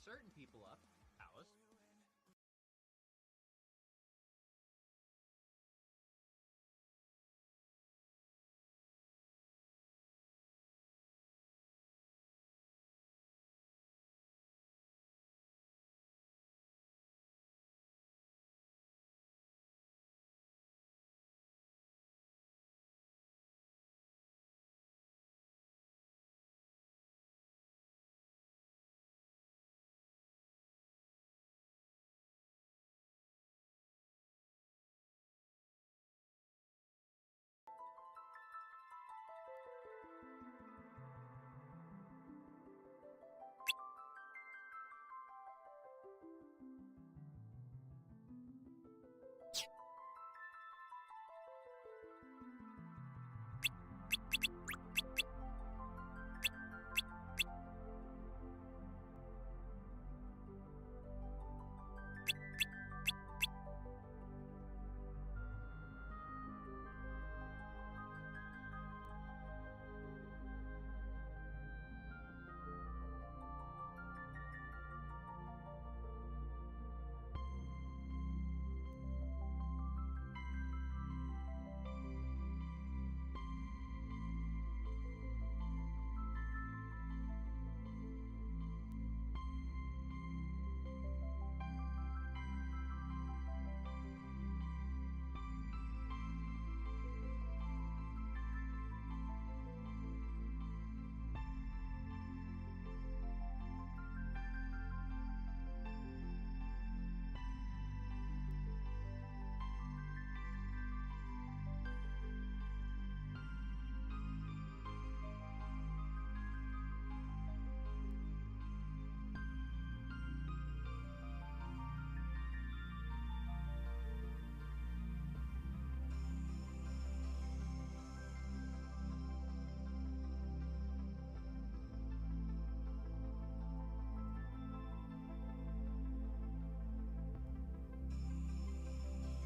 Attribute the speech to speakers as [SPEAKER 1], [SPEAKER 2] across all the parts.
[SPEAKER 1] certain people up, Alice.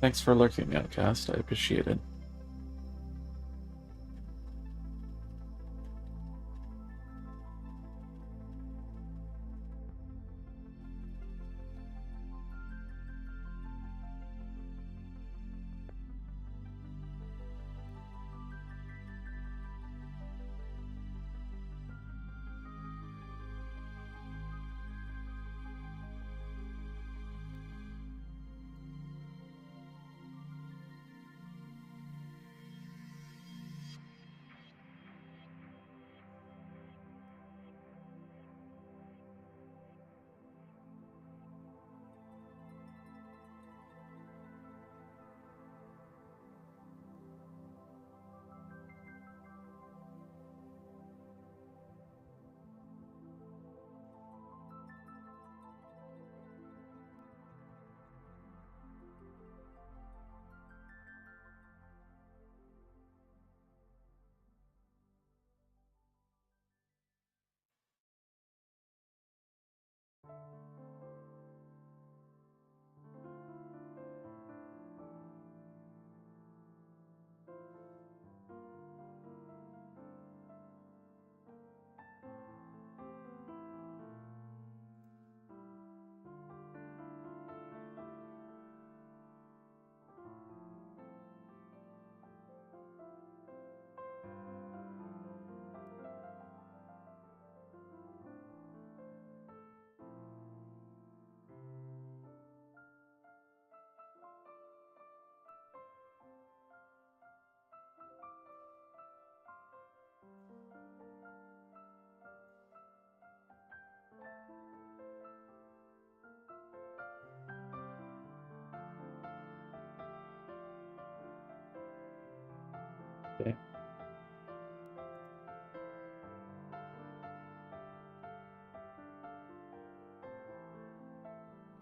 [SPEAKER 2] Thanks for lurking, Outcast. I appreciate it. Okay.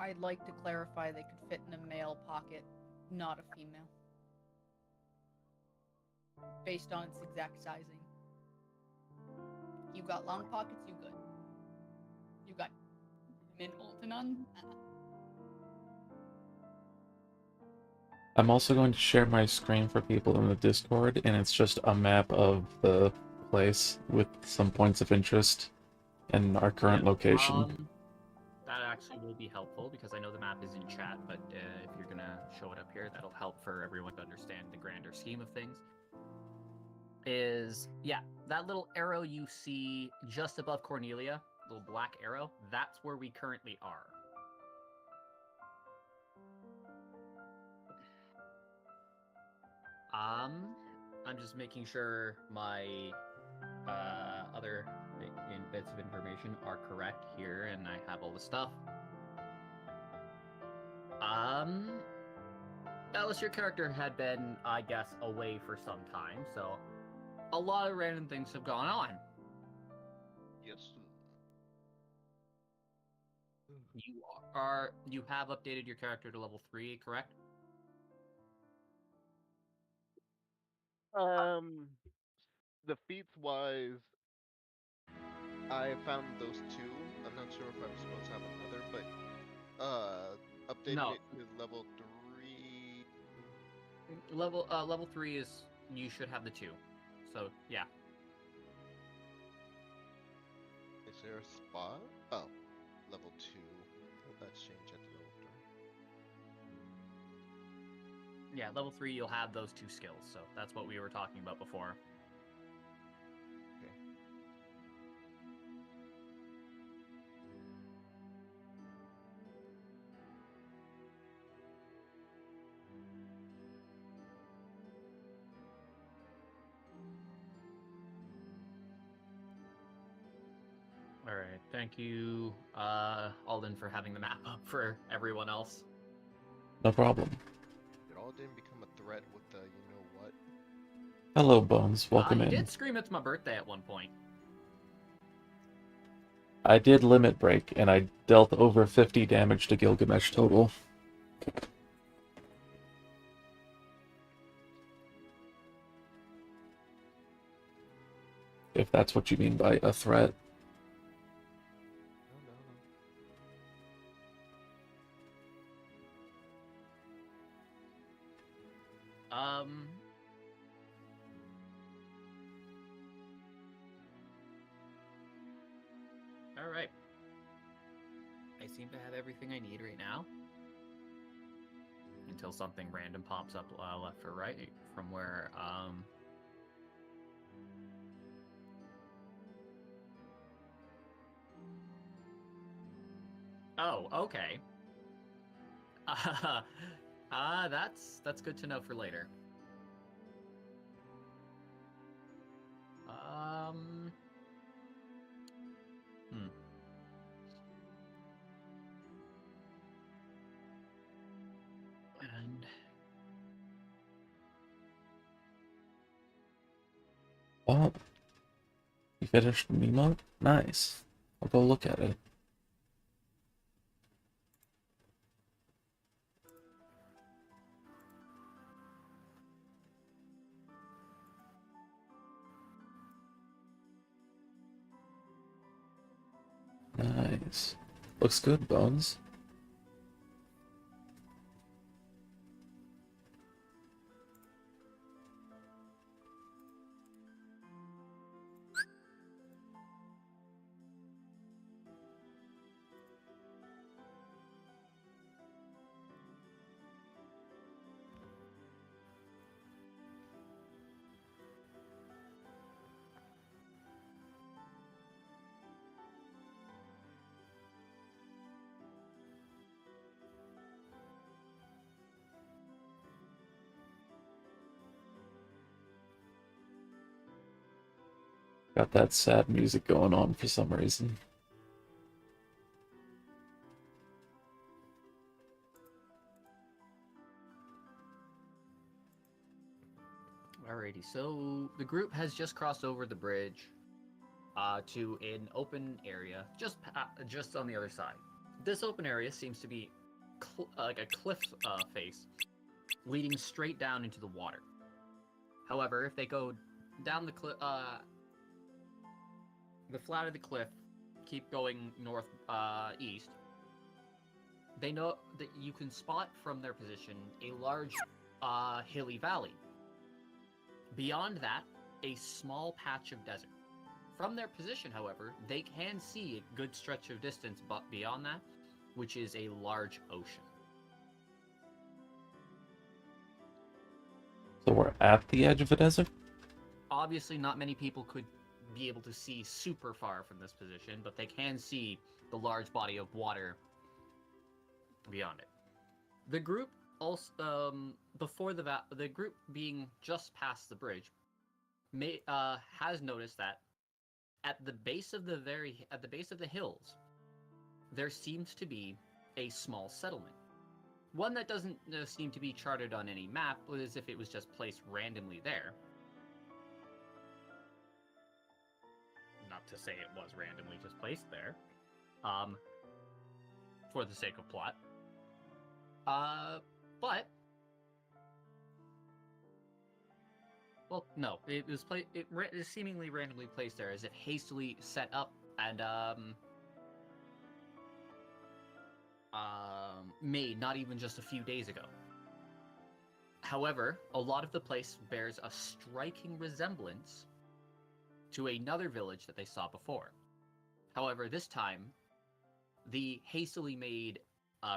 [SPEAKER 3] I'd like to clarify they could fit in a male pocket, not a female. Based on its exact sizing. You got long pockets, you good. You got minimal to none.
[SPEAKER 2] I'm also going to share my screen for people in the Discord, and it's just a map of the place with some points of interest and our current location.
[SPEAKER 1] will be helpful because I know the map is in chat, but if you're gonna show it up here, that'll help for everyone to understand the grander scheme of things. Is, yeah, that little arrow you see just above Cornelia, little black arrow, that's where we currently are. I'm just making sure my other bits of information are correct here, and I have all the stuff. Alice, your character had been, I guess, away for some time, so a lot of random things have gone on.
[SPEAKER 4] Yes.
[SPEAKER 1] You have updated your character to level 3, correct?
[SPEAKER 4] The feats wise, I found those two. I'm not sure if I'm supposed to have another, but updating
[SPEAKER 1] No.
[SPEAKER 4] it to level 3.
[SPEAKER 1] Level 3 is, you should have the 2. So, yeah.
[SPEAKER 4] Is there a spot? Oh, level 2. Well, that's changed at level 3.
[SPEAKER 1] Yeah, level 3 you'll have those 2 skills, so that's what we were talking about before.
[SPEAKER 4] Okay.
[SPEAKER 1] Alright, thank you, Alden, for having the map up for everyone else.
[SPEAKER 2] No problem.
[SPEAKER 4] It all didn't become a threat with the you-know-what.
[SPEAKER 2] Hello, Bones. Welcome
[SPEAKER 1] You
[SPEAKER 2] in.
[SPEAKER 1] did scream it's my birthday at one point.
[SPEAKER 2] I did limit break, and I dealt over 50 damage to Gilgamesh total. If that's what you mean by a threat.
[SPEAKER 1] Alright. I seem to have everything I need right now. Until something random pops up left or right from where, Oh, okay. That's good to know for later. And
[SPEAKER 2] Well, you finished Mimo? Nice. I'll go look at it. Nice. Looks good, Bones. Got that sad music going on for some reason.
[SPEAKER 1] Alrighty, so the group has just crossed over the bridge to an open area just on the other side. This open area seems to be like a cliff face leading straight down into the water. However, if they go down the cliff, the flat of the cliff, keep going north east, they know that you can spot from their position a large hilly valley. Beyond that, a small patch of desert. From their position, however, they can see a good stretch of distance, but beyond that, which is a large ocean.
[SPEAKER 2] So we're at the edge of a desert?
[SPEAKER 1] Obviously, not many people could be able to see super far from this position, but they can see the large body of water beyond it. The group also, before the group being just past the bridge, has noticed that at the base of the hills, there seems to be a small settlement. One that doesn't seem to be charted on any map, as if it was just placed randomly there. Not to say it was randomly just placed there, for the sake of plot. But well, no, it was seemingly randomly placed there, as if hastily set up and made not even just a few days ago. However, a lot of the place bears a striking resemblance to another village that they saw before. However, this time, the hastily made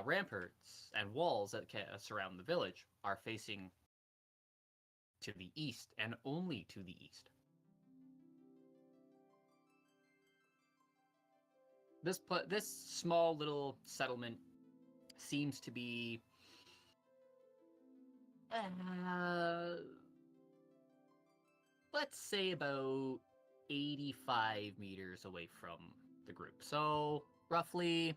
[SPEAKER 1] ramparts and walls that surround the village are facing to the east, and only to the east. This small little settlement seems to be let's say about 85 meters away from the group. So roughly,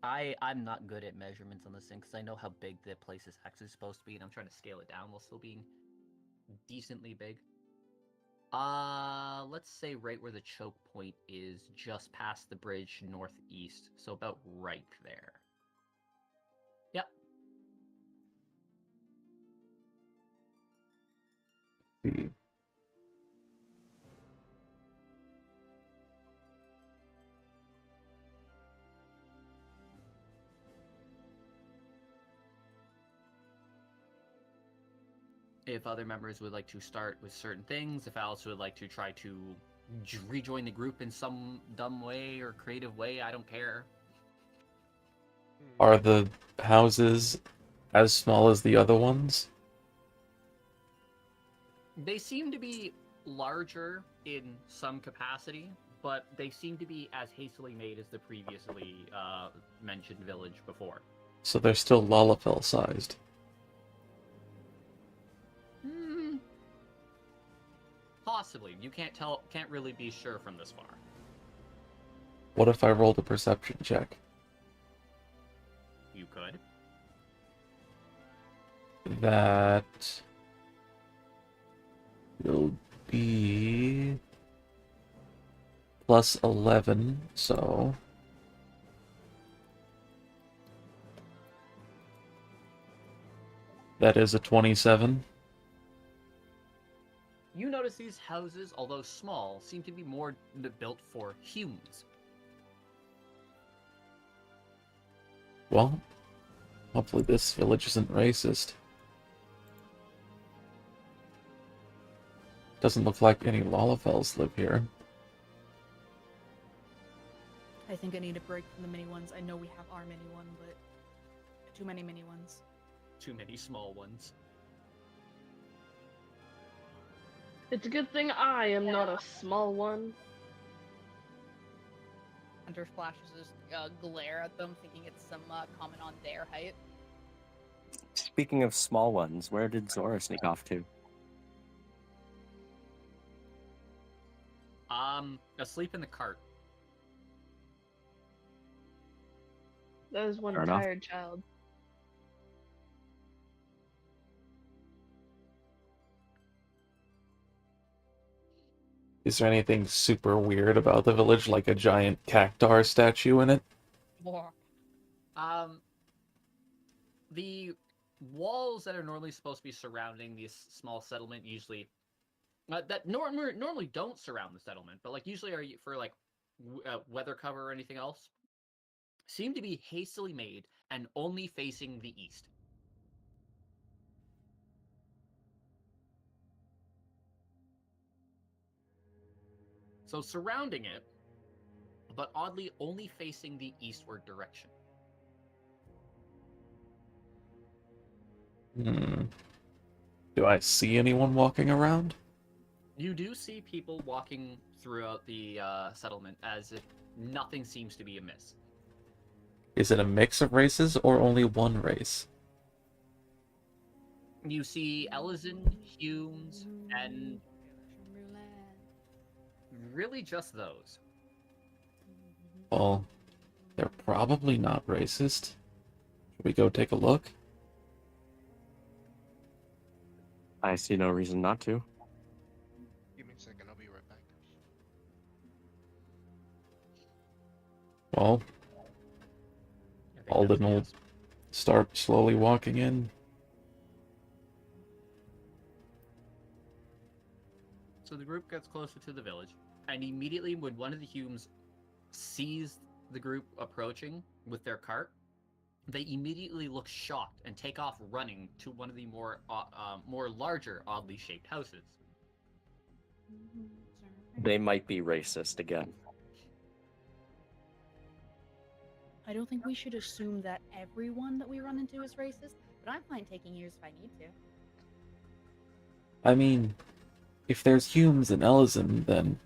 [SPEAKER 1] I'm not good at measurements on this thing because I know how big the place is actually supposed to be, and I'm trying to scale it down while still being decently big. Let's say right where the choke point is, just past the bridge northeast. So about right there. Yep.
[SPEAKER 2] Hmm.
[SPEAKER 1] If other members would like to start with certain things, if Alice would like to try to rejoin the group in some dumb way or creative way, I don't care.
[SPEAKER 2] Are the houses as small as the other ones?
[SPEAKER 1] They seem to be larger in some capacity, but they seem to be as hastily made as the previously mentioned village before.
[SPEAKER 2] So they're still Lalafell sized.
[SPEAKER 1] Possibly. You can't really be sure from this far.
[SPEAKER 2] What if I rolled a perception check?
[SPEAKER 1] You could.
[SPEAKER 2] That will be plus 11, so that is a 27.
[SPEAKER 1] You notice these houses, although small, seem to be more built for humans.
[SPEAKER 2] Well, hopefully this village isn't racist. Doesn't look like any Lalafells live here.
[SPEAKER 3] I think I need a break from the mini ones. I know we have our mini one, but too many mini ones.
[SPEAKER 1] Too many small ones.
[SPEAKER 5] It's a good thing I am not a small one.
[SPEAKER 3] Hunter flashes his glare at them, thinking it's some comment on their height.
[SPEAKER 6] Speaking of small ones, where did Zora sneak off to?
[SPEAKER 1] Asleep in the cart.
[SPEAKER 5] That is one
[SPEAKER 6] Fair enough.
[SPEAKER 5] tired child.
[SPEAKER 2] Is there anything super weird about the village, like a giant cactar statue in it?
[SPEAKER 1] The walls that are normally supposed to be surrounding this small settlement usually that normally don't surround the settlement, but like usually are for like weather cover or anything else, seem to be hastily made and only facing the east. So surrounding it, but oddly only facing the eastward direction.
[SPEAKER 2] Do I see anyone walking around?
[SPEAKER 1] You do see people walking throughout the settlement as if nothing seems to be amiss.
[SPEAKER 2] Is it a mix of races or only one race?
[SPEAKER 1] You see Ellison, Humes, and really just those.
[SPEAKER 2] Well, they're probably not racist. Should we go take a look?
[SPEAKER 6] I see no reason not to.
[SPEAKER 4] Give me a second, I'll be right back.
[SPEAKER 2] Well,
[SPEAKER 1] I think
[SPEAKER 2] Alden
[SPEAKER 1] that's a
[SPEAKER 2] will
[SPEAKER 1] yes.
[SPEAKER 2] start slowly walking in.
[SPEAKER 1] So the group gets closer to the village, and immediately when one of the Humes sees the group approaching with their cart, they immediately look shocked and take off running to one of the more larger, oddly shaped houses.
[SPEAKER 6] They might be racist again.
[SPEAKER 3] I don't think we should assume that everyone that we run into is racist, but I'm fine taking yours if I need to.
[SPEAKER 2] I mean, if there's Humes and Ellison, then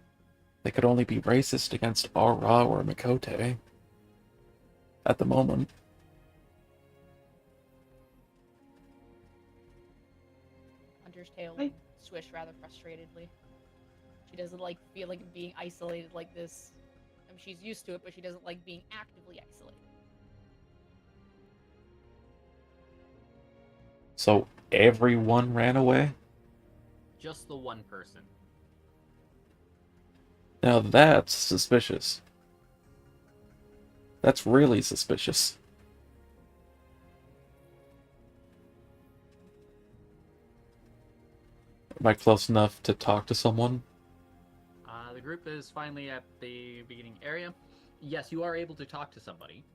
[SPEAKER 2] they could only be racist against Ara or Mikote. At the moment.
[SPEAKER 3] Hunter's tail
[SPEAKER 5] I-
[SPEAKER 3] swish rather frustratedly. She doesn't like feel like being isolated like this. I mean, she's used to it, but she doesn't like being actively isolated.
[SPEAKER 2] So everyone ran away?
[SPEAKER 1] Just the one person.
[SPEAKER 2] Now that's suspicious. That's really suspicious. Am I close enough to talk to someone?
[SPEAKER 1] The group is finally at the beginning area. Yes, you are able to talk to somebody.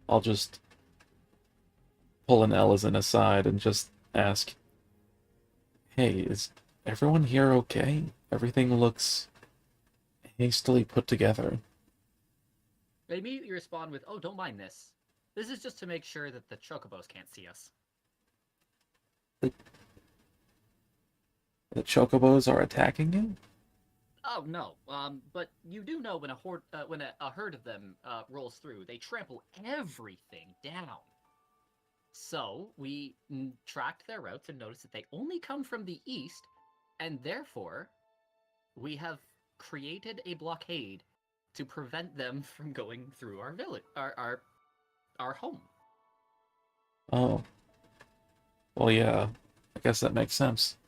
[SPEAKER 2] I'll just pull an Ellison aside and just ask, hey, is everyone here okay? Everything looks hastily put together.
[SPEAKER 1] They immediately respond with, "Oh, don't mind this. This is just to make sure that the chocobos can't see us."
[SPEAKER 2] The chocobos are attacking you?
[SPEAKER 1] Oh no, but you do know when a herd of them rolls through, they trample everything down. So we tracked their routes and noticed that they only come from the east, and therefore we have created a blockade to prevent them from going through our village, our home.
[SPEAKER 2] Oh. Well, yeah. I guess that makes sense.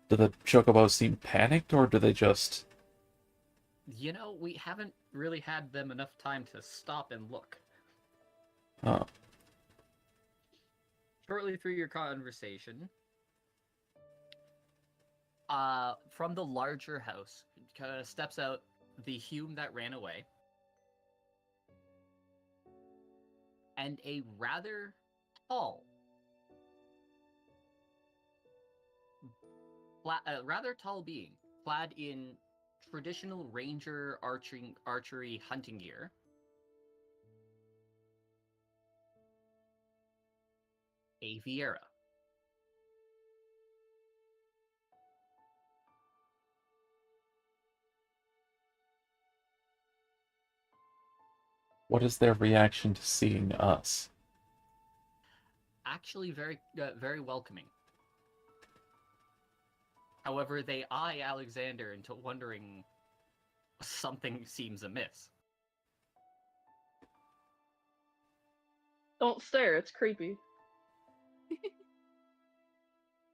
[SPEAKER 2] Do the chocobos seem panicked, or do they just...
[SPEAKER 1] You know, we haven't really had them enough time to stop and look.
[SPEAKER 2] Oh.
[SPEAKER 1] Shortly through your conversation, from the larger house, steps out the Hume that ran away, and a rather tall, being, clad in traditional ranger archery hunting gear. A Viera.
[SPEAKER 2] What is their reaction to seeing us?
[SPEAKER 1] Actually very welcoming. However, they eye Alexander into wondering something seems amiss.
[SPEAKER 5] Don't stare, it's creepy.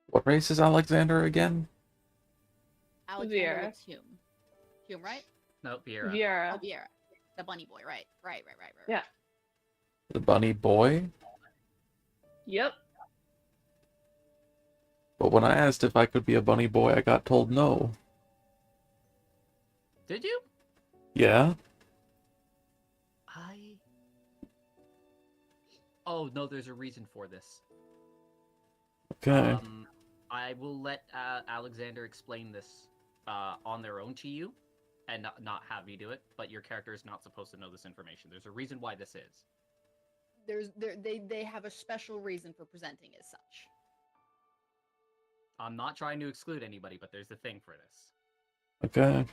[SPEAKER 2] What race is Alexander again?
[SPEAKER 3] Alexander
[SPEAKER 5] Viera.
[SPEAKER 3] looks Hume. Hume, right?
[SPEAKER 1] No, Viera.
[SPEAKER 3] Oh,
[SPEAKER 5] Viera.
[SPEAKER 3] Viera. The bunny boy, right. Right.
[SPEAKER 5] Yeah.
[SPEAKER 2] The bunny boy?
[SPEAKER 5] Yep.
[SPEAKER 2] But when I asked if I could be a bunny boy, I got told no.
[SPEAKER 1] Did you?
[SPEAKER 2] Yeah?
[SPEAKER 1] Oh no, there's a reason for this.
[SPEAKER 2] Okay.
[SPEAKER 1] I will let Alexander explain this on their own to you, and not have you do it. But your character is not supposed to know this information. There's a reason why this is.
[SPEAKER 3] They have a special reason for presenting as such.
[SPEAKER 1] I'm not trying to exclude anybody, but there's a thing for this.
[SPEAKER 2] Okay.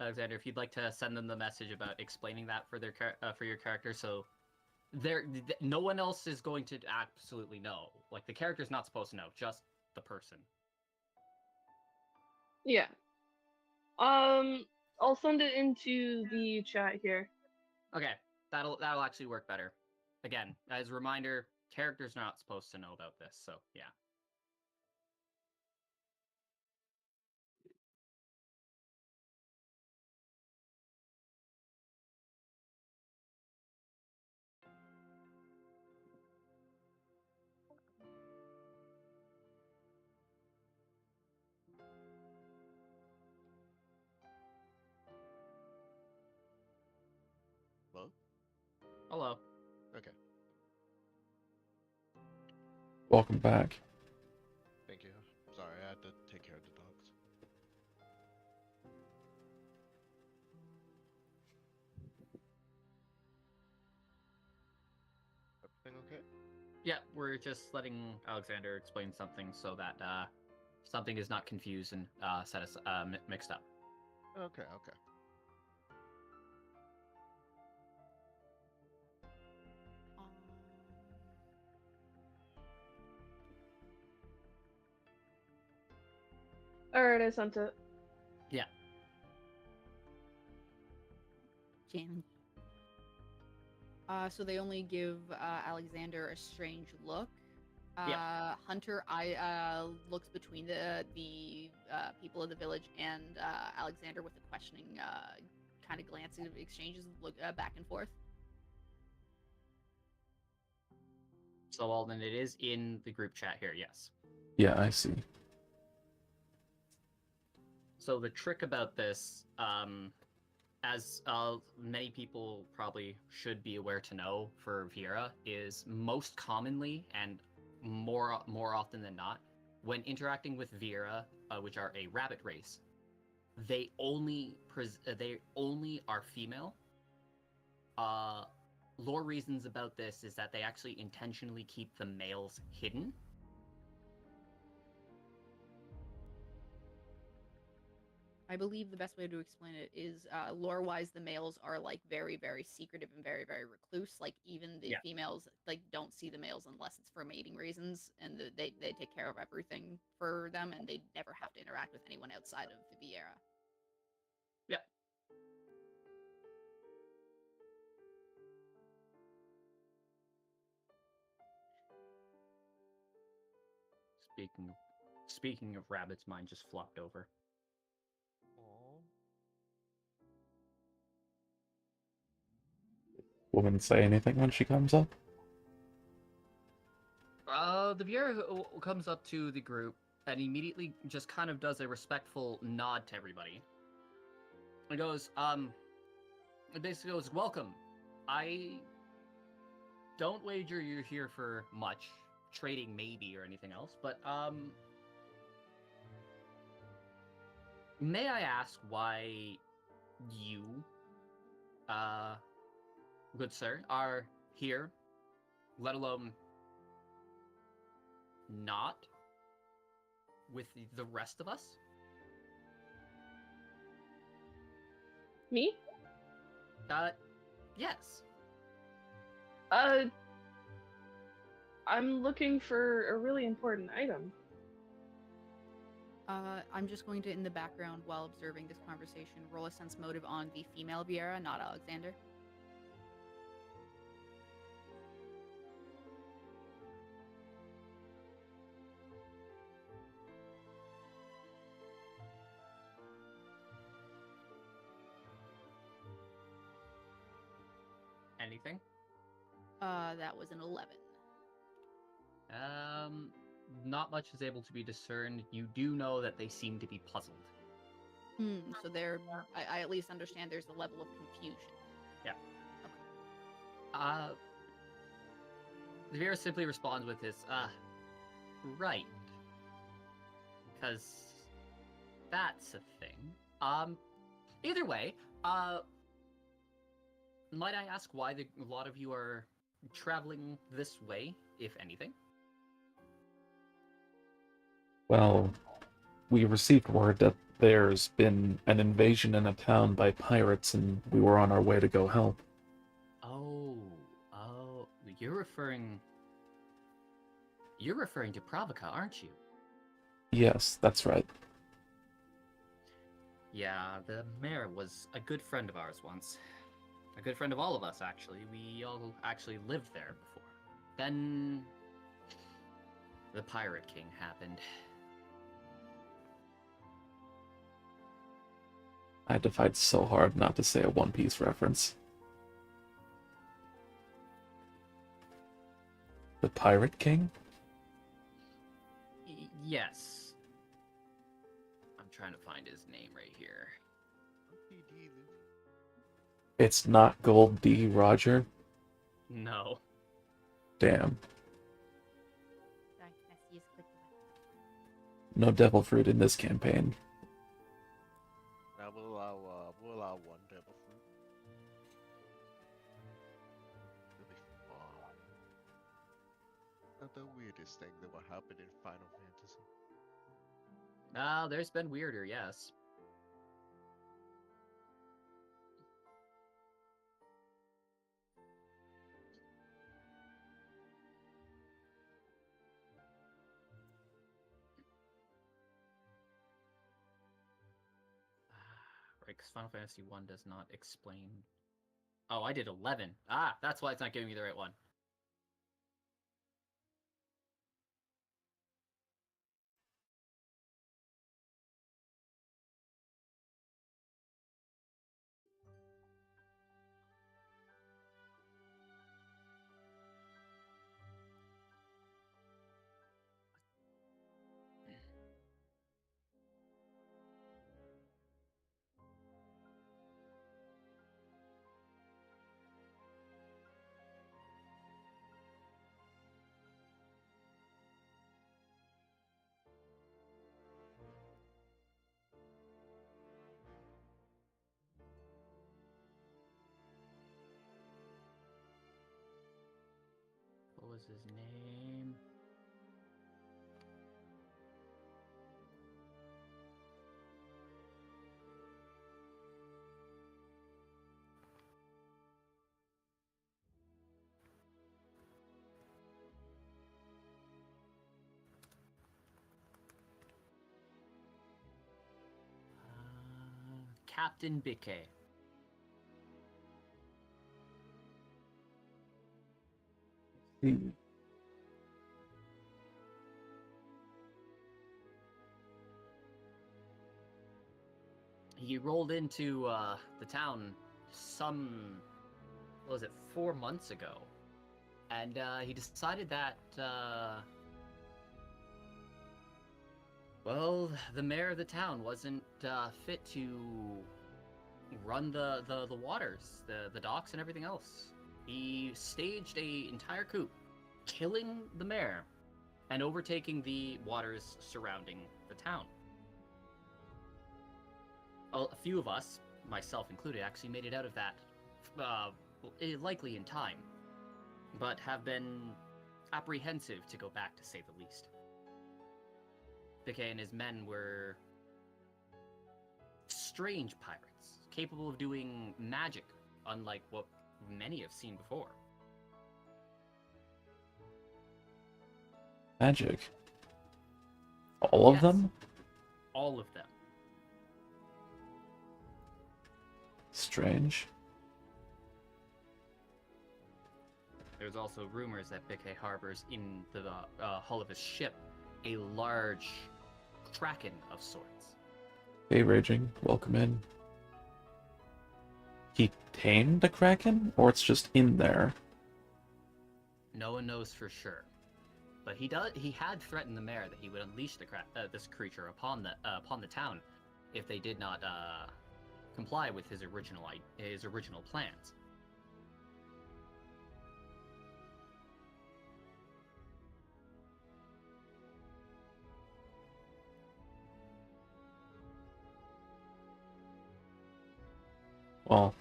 [SPEAKER 1] Alexander, if you'd like to send them the message about explaining that for their for your character, so no one else is going to absolutely know. Like the character's not supposed to know, just the person.
[SPEAKER 5] Yeah. I'll send it into the chat here.
[SPEAKER 1] Okay, that'll actually work better. Again, as a reminder, character's not supposed to know about this, so yeah.
[SPEAKER 4] Hello?
[SPEAKER 1] Hello.
[SPEAKER 4] Okay,
[SPEAKER 2] Welcome back.
[SPEAKER 4] thank you. Sorry, I had to take care of the dogs. Everything okay?
[SPEAKER 1] Yeah, we're just letting Alexander explain something so that something is not confused and mixed up.
[SPEAKER 4] Okay, okay.
[SPEAKER 5] Alright, I sent it.
[SPEAKER 1] Yeah.
[SPEAKER 3] Jam. So they only give Alexander a strange look.
[SPEAKER 1] Yeah.
[SPEAKER 3] Hunter looks between the people of the village and Alexander with a questioning kind of glance of exchanges, look back and forth.
[SPEAKER 1] So Alden, it is in the group chat here, yes.
[SPEAKER 2] Yeah, I see.
[SPEAKER 1] So the trick about this, as many people probably should be aware to know for Viera, is most commonly and more often than not, when interacting with Viera, which are a rabbit race, they only are female. Lore reasons about this is that they actually intentionally keep the males hidden.
[SPEAKER 3] I believe the best way to explain it is lore-wise, the males are like very, very secretive and very, very recluse. Like even the females like don't see the males unless it's for mating reasons, and they take care of everything for them, and they never have to interact with anyone outside of the Viera.
[SPEAKER 1] Yeah. Speaking of rabbits, mine just flopped over.
[SPEAKER 2] Woman say anything when she comes up?
[SPEAKER 1] The Viera comes up to the group and immediately just kind of does a respectful nod to everybody. It goes, it basically goes, welcome. I don't wager you're here for much, trading maybe or anything else, but, may I ask why you, good sir, are here, let alone not with the rest of us?
[SPEAKER 5] Me?
[SPEAKER 1] Yes.
[SPEAKER 5] I'm looking for a really important item.
[SPEAKER 3] I'm just going to, in the background while observing this conversation, roll a sense motive on the female Viera, not Alexander.
[SPEAKER 1] Anything?
[SPEAKER 3] That was an 11.
[SPEAKER 1] Not much is able to be discerned. You do know that they seem to be puzzled.
[SPEAKER 3] So I at least understand there's a level of confusion.
[SPEAKER 1] Yeah. The Vera simply responds with his, right. Because that's a thing. Either way, might I ask why a lot of you are traveling this way, if anything?
[SPEAKER 2] Well, we received word that there's been an invasion in a town by pirates, and we were on our way to go help.
[SPEAKER 1] Oh, you're referring to Pravica, aren't you?
[SPEAKER 2] Yes, that's right.
[SPEAKER 1] Yeah, the mayor was a good friend of ours once. A good friend of all of us, actually. We all actually lived there before. Then the Pirate King happened.
[SPEAKER 2] I had to fight so hard not to say a One Piece reference. The Pirate King?
[SPEAKER 1] Yes. I'm trying to find his name right here.
[SPEAKER 2] It's not Gold D. Roger?
[SPEAKER 1] No.
[SPEAKER 2] Damn.
[SPEAKER 3] Sorry, can I see his click
[SPEAKER 2] No devil fruit in this campaign.
[SPEAKER 4] I will allow one devil fruit. It'll be fun. Not the weirdest thing that will happen in Final Fantasy.
[SPEAKER 1] There's been weirder, yes. Right, because Final Fantasy 1 does not explain... Oh, I did 11. That's why it's not giving me the right one. What was his name? Captain Bickey. He rolled into the town what was it, 4 months ago. And he decided that, well, the mayor of the town wasn't fit to run the waters, the docks and everything else. He staged a entire coup, killing the mayor and overtaking the waters surrounding the town. A few of us, myself included, actually made it out of that, likely in time, but have been apprehensive to go back, to say the least. Bickey and his men were strange pirates, capable of doing magic, unlike what many have seen before.
[SPEAKER 2] Magic? All of
[SPEAKER 1] Yes.
[SPEAKER 2] them?
[SPEAKER 1] All of them.
[SPEAKER 2] Strange.
[SPEAKER 1] There's also rumors that Bickey harbors in the hull of his ship a large kraken of sorts.
[SPEAKER 2] Hey, Raging, welcome in. He tamed a kraken, or it's just in there?
[SPEAKER 1] No one knows for sure, but he had threatened the mayor that he would unleash this creature upon the town if they did not comply with his original plans.
[SPEAKER 2] Well,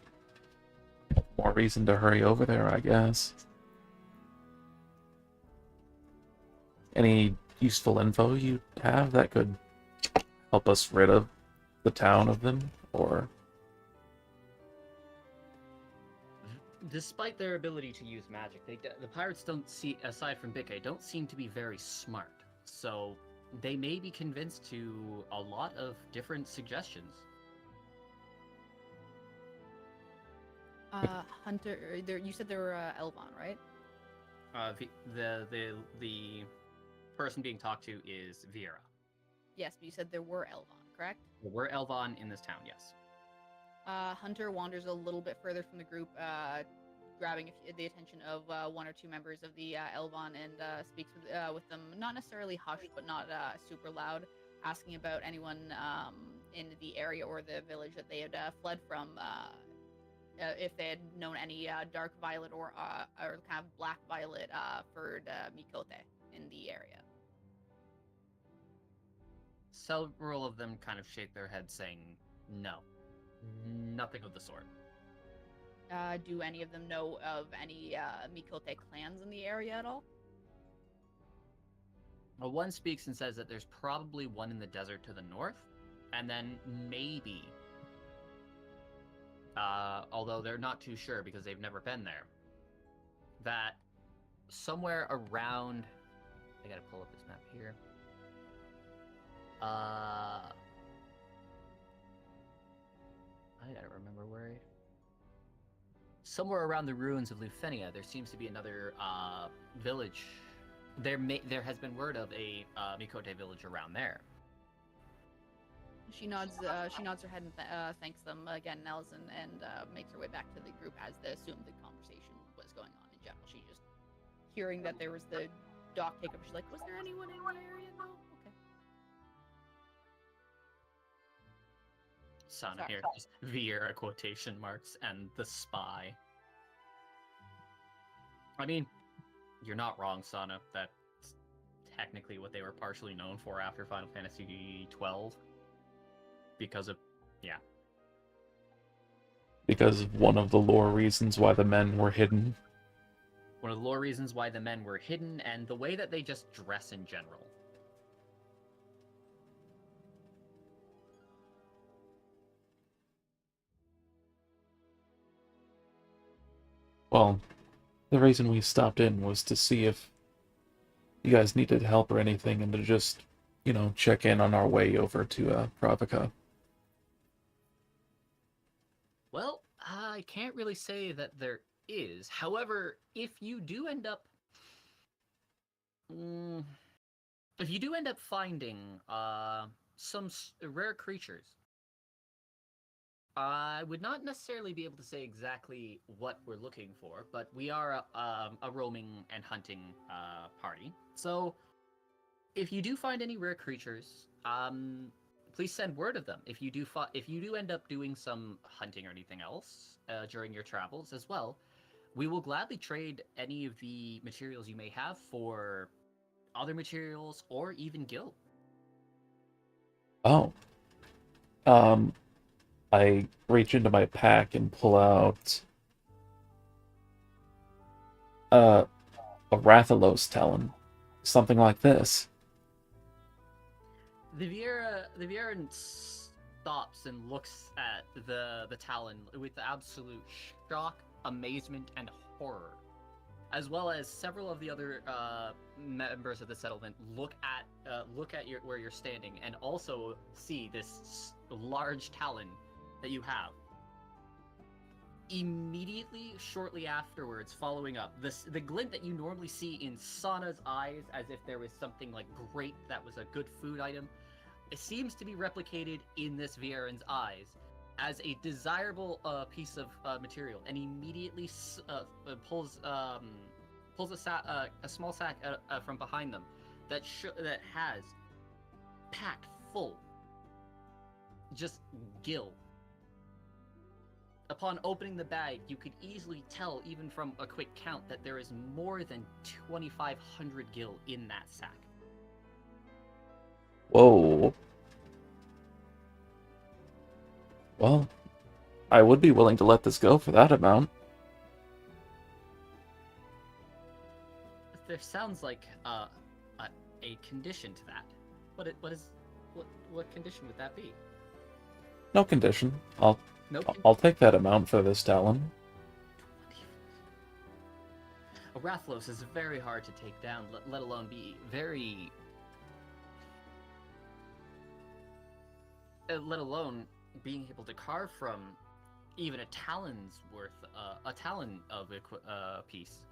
[SPEAKER 2] more reason to hurry over there, I guess. Any useful info you have that could help us rid of the town of them, or...
[SPEAKER 1] Despite their ability to use magic, the pirates don't see, aside from Bikke, don't seem to be very smart. So they may be convinced to a lot of different suggestions.
[SPEAKER 3] Hunter, you said they were Elvon, right?
[SPEAKER 1] The person being talked to is Viera.
[SPEAKER 3] Yes, but you said there were Elvon, correct?
[SPEAKER 1] We're Elvon in this town, yes.
[SPEAKER 3] Hunter wanders a little bit further from the group, grabbing the attention of one or two members of the Elvon, and speaks with them, not necessarily hushed, but not super loud, asking about anyone in the area or the village that they had fled from, if they had known any dark violet or kind of black violet furred Mikote in the area.
[SPEAKER 1] Several of them kind of shake their heads, saying, no, nothing of the sort.
[SPEAKER 3] Do any of them know of any Mikote clans in the area at all?
[SPEAKER 1] Well, one speaks and says that there's probably one in the desert to the north, and then maybe, although they're not too sure because they've never been there, that somewhere around... I gotta pull up this map here. I gotta remember where... Somewhere around the ruins of Lufenia, there seems to be another village. There has been word of a Mikote village around there.
[SPEAKER 3] She nods her head and thanks them again, Nelson, and makes her way back to the group as they assumed the conversation was going on in general. She just hearing that there was the dock take up. She's like, "Was there anyone in the area? No, okay."
[SPEAKER 1] Sana here, just Viera quotation marks and the spy. I mean, you're not wrong, Sana. That's technically what they were partially known for after Final Fantasy 12. Because of, yeah.
[SPEAKER 2] Because of one of the lore reasons why the men were hidden.
[SPEAKER 1] One of the lore reasons why the men were hidden, and the way that they just dress in general.
[SPEAKER 2] Well, the reason we stopped in was to see if you guys needed help or anything, and to just, you know, check in on our way over to Pravica.
[SPEAKER 1] Well, I can't really say that there is. However, if you do end up... if you do end up finding some rare creatures, I would not necessarily be able to say exactly what we're looking for, but we are a roaming and hunting party. So, if you do find any rare creatures, please send word of them. If you do end up doing some hunting or anything else during your travels as well, we will gladly trade any of the materials you may have for other materials or even gil.
[SPEAKER 2] Oh. I reach into my pack and pull out a Rathalos talon. Something like this.
[SPEAKER 1] The Vieran stops and looks at the talon with absolute shock, amazement, and horror, as well as several of the other members of the settlement look at where you're standing and also see this large talon that you have. Immediately, shortly afterwards, following up, the glint that you normally see in Sana's eyes, as if there was something like great that was a good food item, it seems to be replicated in this Vieran's eyes as a desirable piece of material, and immediately pulls a small sack from behind them that has packed full just gil. Upon opening the bag, you could easily tell, even from a quick count, that there is more than 2,500 gil in that sack.
[SPEAKER 2] Whoa. Well, I would be willing to let this go for that amount.
[SPEAKER 1] There sounds like a condition to that. What condition would that be?
[SPEAKER 2] No condition.
[SPEAKER 1] No.
[SPEAKER 2] I'll take that amount for this talon.
[SPEAKER 1] A Rathlos is very hard to take down, let alone be very... let alone being able to carve from even a talon's worth, a talon of a piece.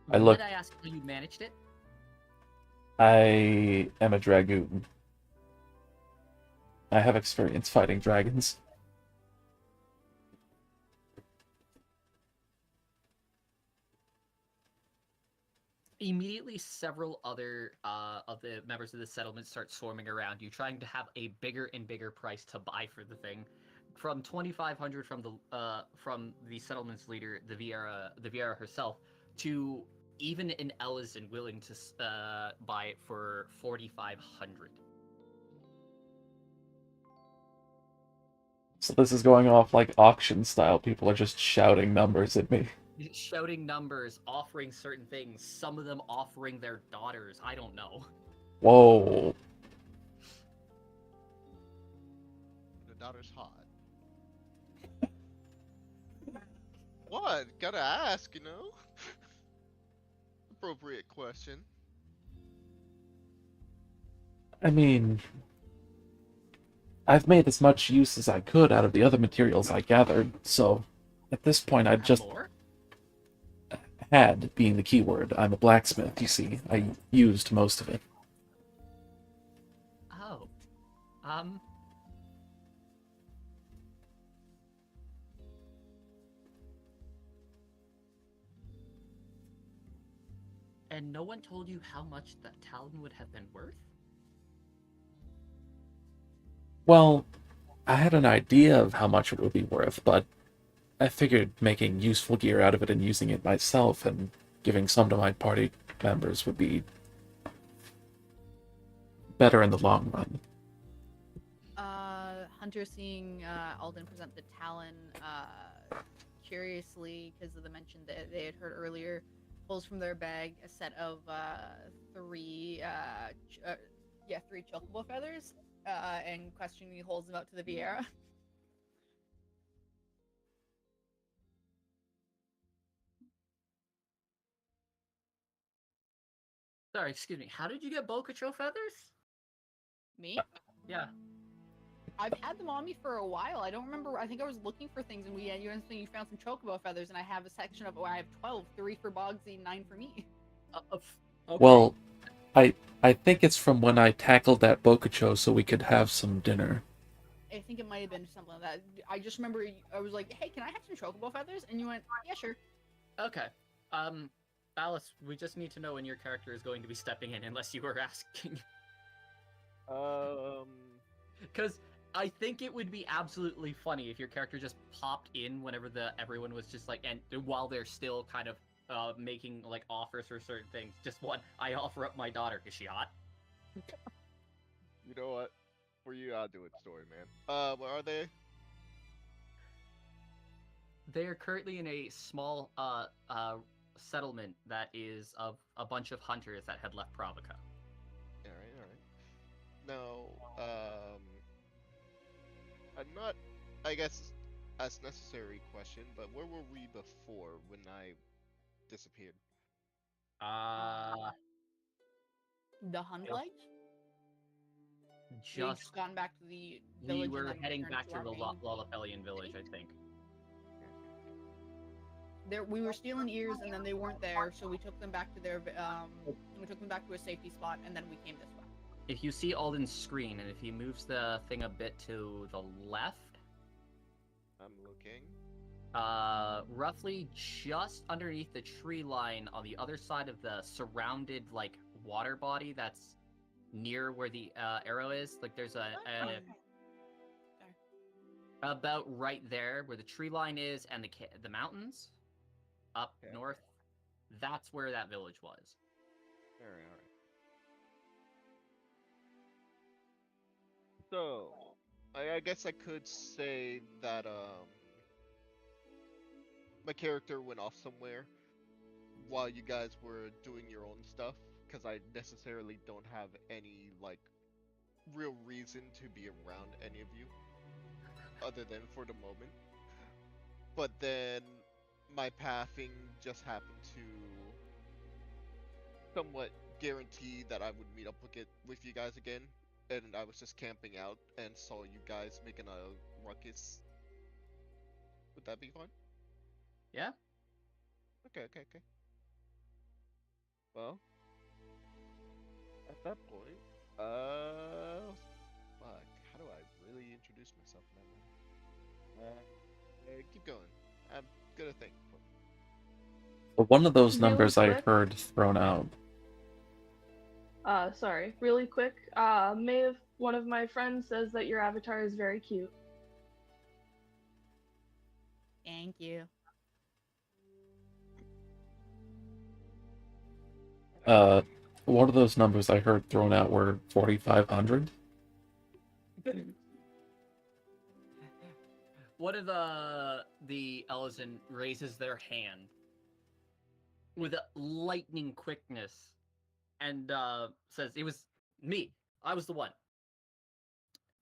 [SPEAKER 1] Might I ask how you managed it?
[SPEAKER 2] I am a dragoon. I have experience fighting dragons.
[SPEAKER 1] Immediately, several other of the members of the settlement start swarming around you, trying to have a bigger and bigger price to buy for the thing. From 2,500 from the settlement's leader, the Viera herself, to even an Ellison willing to buy it for 4,500.
[SPEAKER 2] So this is going off like auction style. People are just shouting numbers at me.
[SPEAKER 1] Shouting numbers, offering certain things, some of them offering their daughters. I don't know.
[SPEAKER 2] Whoa.
[SPEAKER 4] The daughter's hot. What? Gotta ask, you know? Appropriate question.
[SPEAKER 2] I mean, I've made as much use as I could out of the other materials I gathered, so at this point I'd just...
[SPEAKER 1] More?
[SPEAKER 2] Had being the key word. I'm a blacksmith, you see. I used most of it.
[SPEAKER 1] Oh. And no one told you how much that talon would have been worth?
[SPEAKER 2] Well, I had an idea of how much it would be worth, but I figured making useful gear out of it and using it myself and giving some to my party members would be better in the long run.
[SPEAKER 3] Hunter seeing Alden present the talon curiously because of the mention that they had heard earlier, pulls from their bag a set of three chocobo feathers and questioningly holds them out to the Viera.
[SPEAKER 1] Sorry, excuse me. How did you get Bocacho feathers?
[SPEAKER 3] Me?
[SPEAKER 1] Yeah.
[SPEAKER 3] I've had them on me for a while. I don't remember. I think I was looking for things, and you found some chocobo feathers, and I have a section of I have 12, 3 for Bogsy, 9 for me.
[SPEAKER 1] Okay.
[SPEAKER 2] Well, I think it's from when I tackled that Bocacho so we could have some dinner.
[SPEAKER 3] I think it might have been something like that. I just remember I was like, "Hey, can I have some chocobo feathers?" And you went, "Yeah, sure."
[SPEAKER 1] Okay. Alice, we just need to know when your character is going to be stepping in, unless you were asking. Because I think it would be absolutely funny if your character just popped in whenever everyone was just like, and while they're still kind of making like offers for certain things. Just one, I offer up my daughter. Is she hot?
[SPEAKER 4] You know what? For you, I'll do it, story man. Where are they?
[SPEAKER 1] They are currently in a small settlement that is of a bunch of hunters that had left Provica.
[SPEAKER 4] Alright. Now, I'm not, I guess, as necessary question, but where were we before when I disappeared?
[SPEAKER 3] The Hun Village? We've
[SPEAKER 1] Just
[SPEAKER 3] gone back to the village.
[SPEAKER 1] we were
[SPEAKER 3] and then
[SPEAKER 1] heading
[SPEAKER 3] returned
[SPEAKER 1] back to
[SPEAKER 3] our
[SPEAKER 1] the
[SPEAKER 3] main
[SPEAKER 1] Lollapallian village, I
[SPEAKER 3] city?
[SPEAKER 1] think.
[SPEAKER 3] We were stealing ears, and then they weren't there, so we took them back to we took them back to a safety spot, and then we came this way.
[SPEAKER 1] If you see Alden's screen, and if he moves the thing a bit to the left,
[SPEAKER 4] I'm looking.
[SPEAKER 1] roughly just underneath the tree line on the other side of the surrounded like water body that's near where the arrow is, like there's about right there where the tree line is and the mountains up north. That's where that village was.
[SPEAKER 4] Alright. So, I guess I could say that my character went off somewhere while you guys were doing your own stuff, because I necessarily don't have any like real reason to be around any of you other than for the moment. But then my pathing just happened to somewhat guarantee that I would meet up with you guys again, and I was just camping out and saw you guys making a ruckus. Would that be fine?
[SPEAKER 1] Yeah.
[SPEAKER 4] Okay. Well, at that point, fuck. How do I really introduce myself now? Keep going. I'm gonna think.
[SPEAKER 2] But one of those
[SPEAKER 5] Really
[SPEAKER 2] numbers I
[SPEAKER 5] quick?
[SPEAKER 2] heard thrown out.
[SPEAKER 5] Sorry, really quick. Maeve, one of my friends says that your avatar is very cute.
[SPEAKER 3] Thank you.
[SPEAKER 2] One of those numbers I heard thrown out were 4,500.
[SPEAKER 1] One of the Ellison raises their hand with a lightning quickness and says, "It was me. I was the one."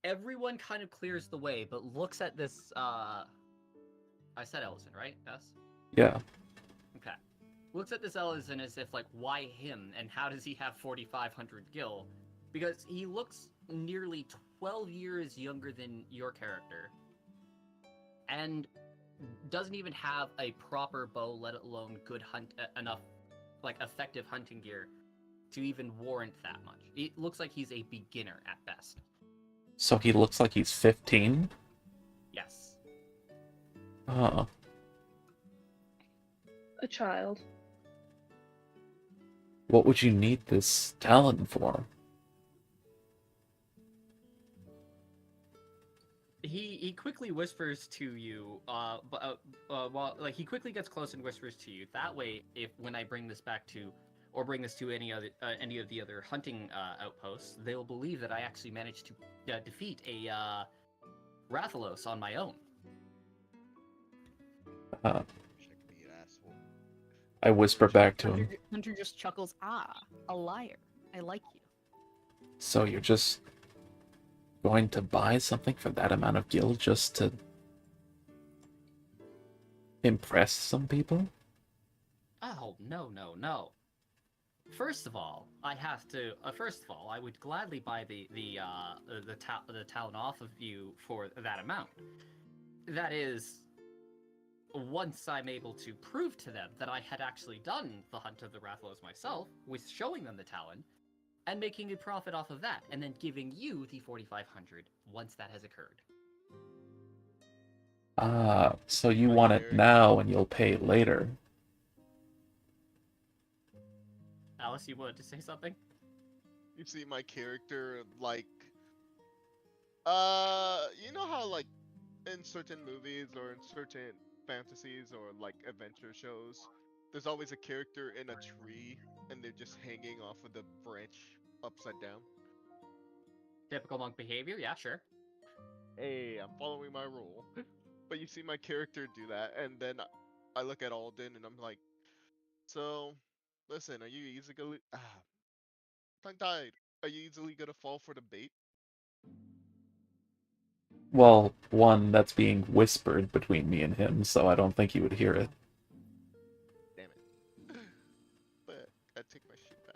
[SPEAKER 1] Everyone kind of clears the way, but looks at this. I said Ellison, right? Yes.
[SPEAKER 2] Yeah.
[SPEAKER 1] Okay. Looks at this Ellison as if like, why him? And how does he have 4,500 gil? Because he looks nearly 12 years younger than your character, and doesn't even have a proper bow, let alone good enough, like effective hunting gear to even warrant that much. It looks like he's a beginner at best.
[SPEAKER 2] So he looks like he's 15?
[SPEAKER 1] Yes.
[SPEAKER 2] Oh.
[SPEAKER 5] A child.
[SPEAKER 2] What would you need this talent for?
[SPEAKER 1] He quickly whispers to you, while like he quickly gets close and whispers to you. That way, if when I bring this back to, or bring this to any of the other hunting outposts, they'll believe that I actually managed to defeat a Rathalos on my own.
[SPEAKER 2] Uh,
[SPEAKER 4] Wish I could be an asshole.
[SPEAKER 2] I whisper back to him.
[SPEAKER 3] Hunter just chuckles. Ah, a liar. I like you.
[SPEAKER 2] So you're just going to buy something for that amount of gil just to impress some people?
[SPEAKER 1] Oh, no. First of all, I have to. First of all, I would gladly buy the talent off of you for that amount. That is, once I'm able to prove to them that I had actually done the Hunt of the Rathalos myself, with showing them the talent, and making a profit off of that, and then giving you the 4,500 once that has occurred.
[SPEAKER 2] Ah, so you
[SPEAKER 4] Are
[SPEAKER 2] want
[SPEAKER 4] you
[SPEAKER 2] it
[SPEAKER 4] very-
[SPEAKER 2] now and you'll pay later.
[SPEAKER 1] Alice, you wanted to say something?
[SPEAKER 4] You see my character like, you know how like in certain movies or in certain fantasies or like adventure shows, there's always a character in a tree and they're just hanging off of the branch upside down.
[SPEAKER 1] Typical monk behavior, yeah, sure.
[SPEAKER 4] Hey, I'm following my rule. But you see my character do that, and then I look at Alden and I'm like, so, listen, are you easily tongue tied? Are you easily gonna fall for the bait?
[SPEAKER 2] Well, one, that's being whispered between me and him, so I don't think he would hear it.
[SPEAKER 4] Damn it. But I take my shit back.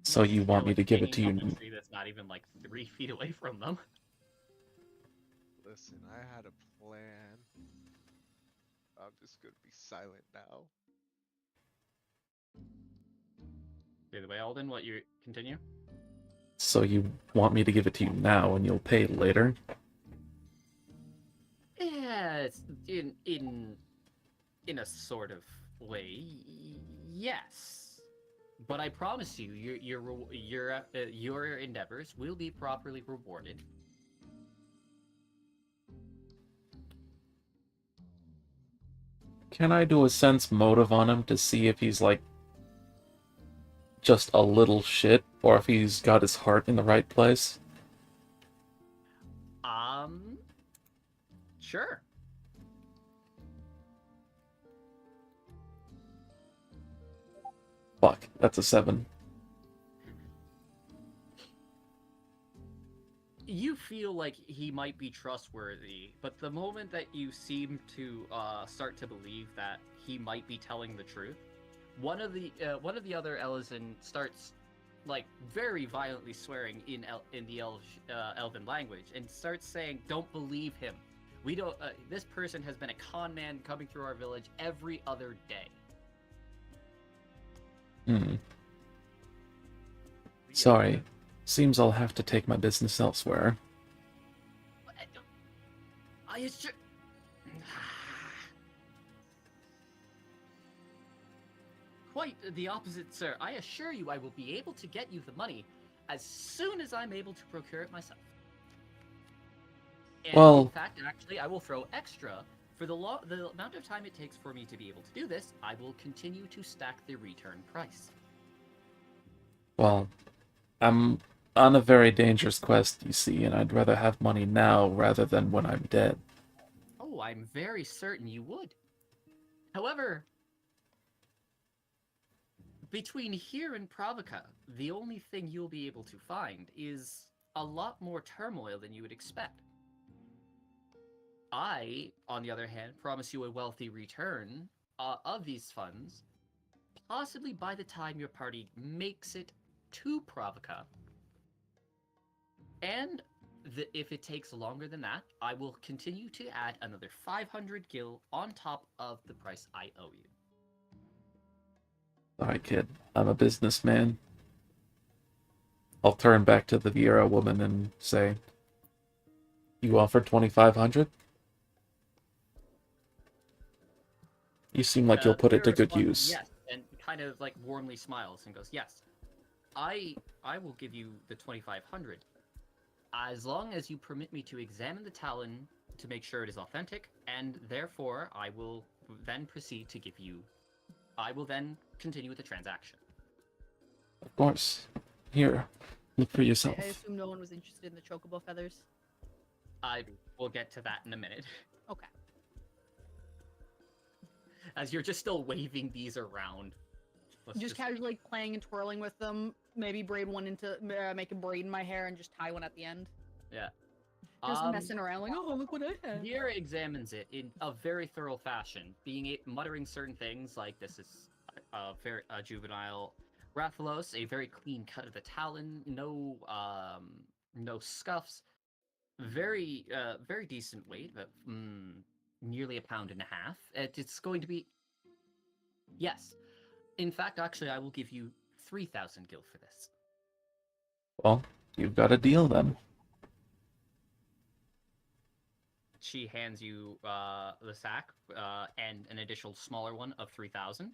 [SPEAKER 2] So you
[SPEAKER 1] They're,
[SPEAKER 2] want me
[SPEAKER 1] like,
[SPEAKER 2] to give it
[SPEAKER 1] hanging
[SPEAKER 2] to
[SPEAKER 1] off
[SPEAKER 2] you?
[SPEAKER 1] a tree that's not even like 3 feet away from them.
[SPEAKER 4] Listen, I had a plan. I'm just gonna be silent now.
[SPEAKER 1] Either way, Alden, what you continue?
[SPEAKER 2] So you want me to give it to you now and you'll pay later?
[SPEAKER 1] Yeah, it's in a sort of way, yes. But I promise you, your endeavors will be properly rewarded.
[SPEAKER 2] Can I do a sense motive on him to see if he's like just a little shit, or if he's got his heart in the right place.
[SPEAKER 1] Sure.
[SPEAKER 2] Fuck, that's a 7.
[SPEAKER 1] You feel like he might be trustworthy, but the moment that you seem to start to believe that he might be telling the truth, one of the other Ellison starts like very violently swearing in the Elven language and starts saying, "Don't believe him. We don't. This person has been a con man coming through our village every other day."
[SPEAKER 2] Sorry. Seems I'll have to take my business elsewhere.
[SPEAKER 1] I assure... Quite the opposite, sir. I assure you I will be able to get you the money as soon as I'm able to procure it myself. And
[SPEAKER 2] Well...
[SPEAKER 1] in fact, actually, I will throw extra. For the amount of time it takes for me to be able to do this, I will continue to stack the return price.
[SPEAKER 2] Well, I'm on a very dangerous quest, you see, and I'd rather have money now rather than when I'm dead.
[SPEAKER 1] Oh, I'm very certain you would. However, between here and Pravica, the only thing you'll be able to find is a lot more turmoil than you would expect. I, on the other hand, promise you a wealthy return of these funds, possibly by the time your party makes it to Pravica. And if it takes longer than that, I will continue to add another 500 gil on top of the price I owe you.
[SPEAKER 2] Sorry, kid. I'm a businessman. I'll turn back to the Viera woman and say, "You offered 2,500? You seem like you'll put it to good use."
[SPEAKER 1] Yes, and kind of like warmly smiles and goes, "Yes, I will give you the 2,500, as long as you permit me to examine the talon to make sure it is authentic, and therefore I will then proceed to give you. I will then continue with the transaction."
[SPEAKER 2] Of course. Here, look for yourself.
[SPEAKER 3] I assume no one was interested in the chocobo feathers.
[SPEAKER 1] I will get to that in a minute.
[SPEAKER 3] Okay.
[SPEAKER 1] As you're just still waving these around.
[SPEAKER 3] Just casually playing and twirling with them. Maybe braid one into, make a braid in my hair and just tie one at the end.
[SPEAKER 1] Yeah.
[SPEAKER 3] Just messing around like, oh, look what I have.
[SPEAKER 1] Viera examines it in a very thorough fashion, muttering certain things like this is a very juvenile Rathalos, a very clean cut of the talon, no scuffs, very decent weight, but nearly 1.5 pounds. It's going to be, yes. In fact, actually, I will give you 3,000 gil for this.
[SPEAKER 2] Well, you've got a deal then.
[SPEAKER 1] She hands you the sack and an additional smaller one of 3,000,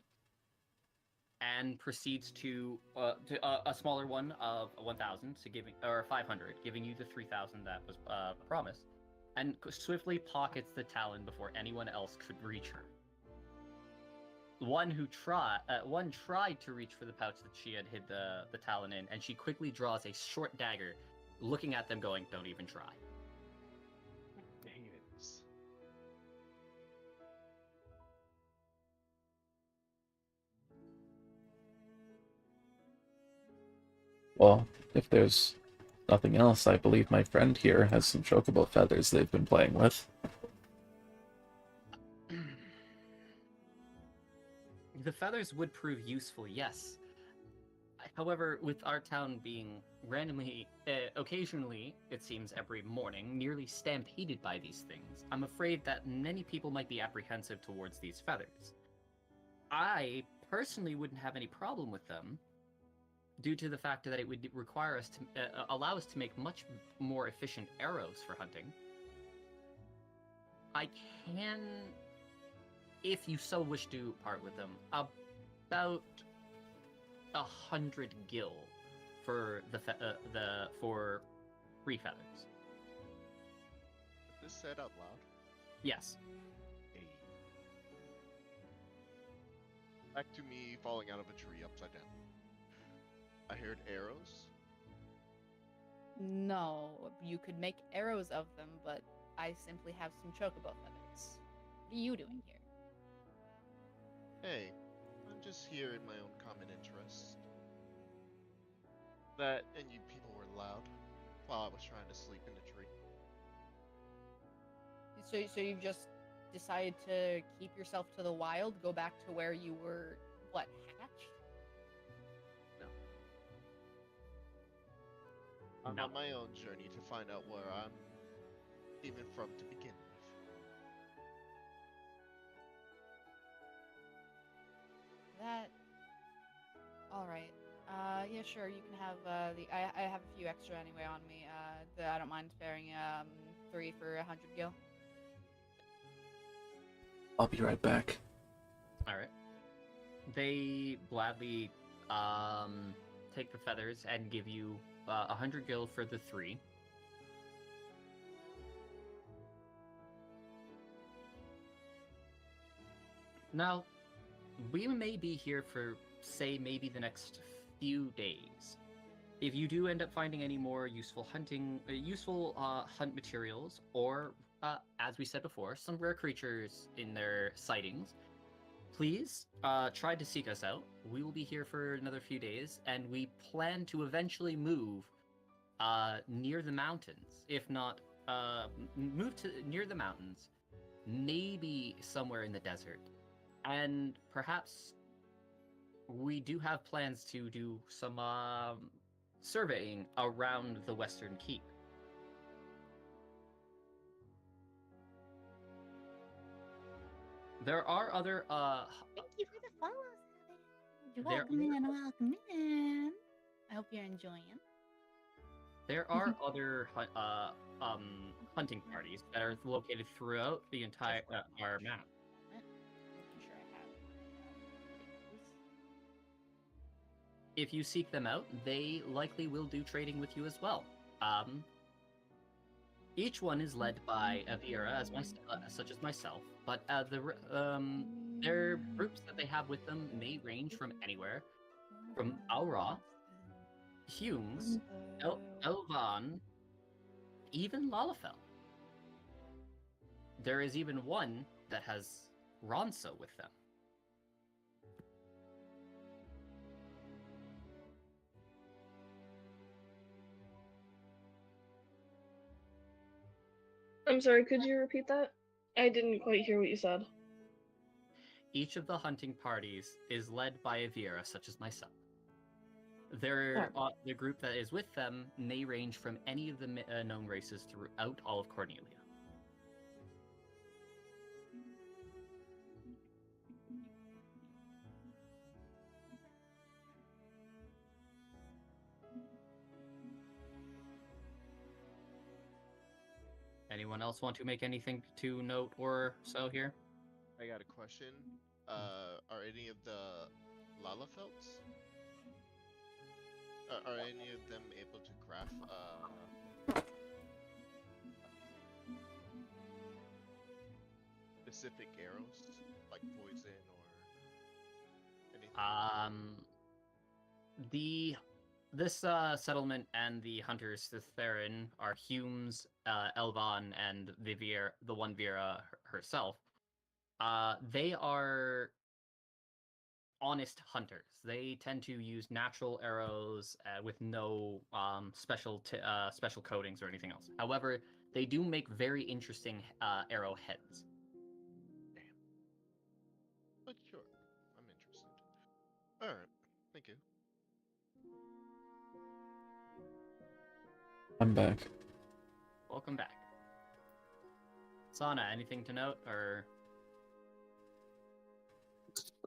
[SPEAKER 1] and proceeds to a smaller one of 1,000, so 500, giving you the 3,000 that was promised, and swiftly pockets the talon before anyone else could reach her. One tried to reach for the pouch that she had hid the talon in, and she quickly draws a short dagger, looking at them, going, "Don't even try."
[SPEAKER 4] Dang it.
[SPEAKER 2] Well, if there's nothing else, I believe my friend here has some chocobo feathers they've been playing with.
[SPEAKER 1] The feathers would prove useful, yes. However, with our town being randomly, occasionally, it seems every morning, nearly stampeded by these things, I'm afraid that many people might be apprehensive towards these feathers. I personally wouldn't have any problem with them, due to the fact that it would require us to allow us to make much more efficient arrows for hunting. I can, if you so wish to part with them, about 100 gil for for 3 feathers.
[SPEAKER 4] Is this said out loud?
[SPEAKER 1] Yes.
[SPEAKER 4] Hey. Back to me falling out of a tree upside down. I heard arrows.
[SPEAKER 3] No, you could make arrows of them, but I simply have some chocobo feathers. What are you doing here?
[SPEAKER 4] Hey, I'm just here in my own common interest. That and you people were loud while I was trying to sleep in the tree.
[SPEAKER 3] So you've just decided to keep yourself to the wild, go back to where you were, what, hatched?
[SPEAKER 4] No. I'm
[SPEAKER 1] No.
[SPEAKER 4] on my own journey to find out where I'm even from to begin with.
[SPEAKER 3] That. All right. Yeah, sure. You can have I have a few extra anyway on me. I don't mind sparing 3 for 100 gil.
[SPEAKER 2] I'll be right back.
[SPEAKER 1] All right. They gladly take the feathers and give you 100 gil for the 3. Now, we may be here for, say, maybe the next few days. If you do end up finding any more useful hunt materials, or as we said before, some rare creatures in their sightings, please try to seek us out. We will be here for another few days, and we plan to eventually move near the mountains. If not, move to near the mountains, maybe somewhere in the desert, and perhaps we do have plans to do some surveying around the Western Keep. There are other
[SPEAKER 3] Thank you for the follows.
[SPEAKER 1] There
[SPEAKER 3] Welcome in, welcome in. I hope you're enjoying.
[SPEAKER 1] there are other hunting parties that are located throughout the entire our map.
[SPEAKER 3] Making sure I have my things.
[SPEAKER 1] If you seek them out, they likely will do trading with you as well. Each one is led by a Viera, such as myself, but their groups that they have with them may range from anywhere, from Aura, Humes, Elvan, even Lalafell. There is even one that has Ronso with them.
[SPEAKER 5] I'm sorry, could you repeat that? I didn't quite hear what you said.
[SPEAKER 1] Each of the hunting parties is led by a Viera, such as myself. The group that is with them may range from any of the known races throughout all of Cornelia. Anyone else want to make anything to note or so here?
[SPEAKER 4] I got a question. Are any of the Lalafelts? Are any of them able to craft specific arrows, like poison or anything?
[SPEAKER 1] This settlement and the hunters, the Theron, are Humes, Elvan, and the one Vera herself. They are honest hunters. They tend to use natural arrows with no special coatings or anything else. However, they do make very interesting arrowheads.
[SPEAKER 4] Damn. But sure, I'm interested. Alright, thank you.
[SPEAKER 2] I'm back.
[SPEAKER 1] Welcome back. Sana, anything to note, or?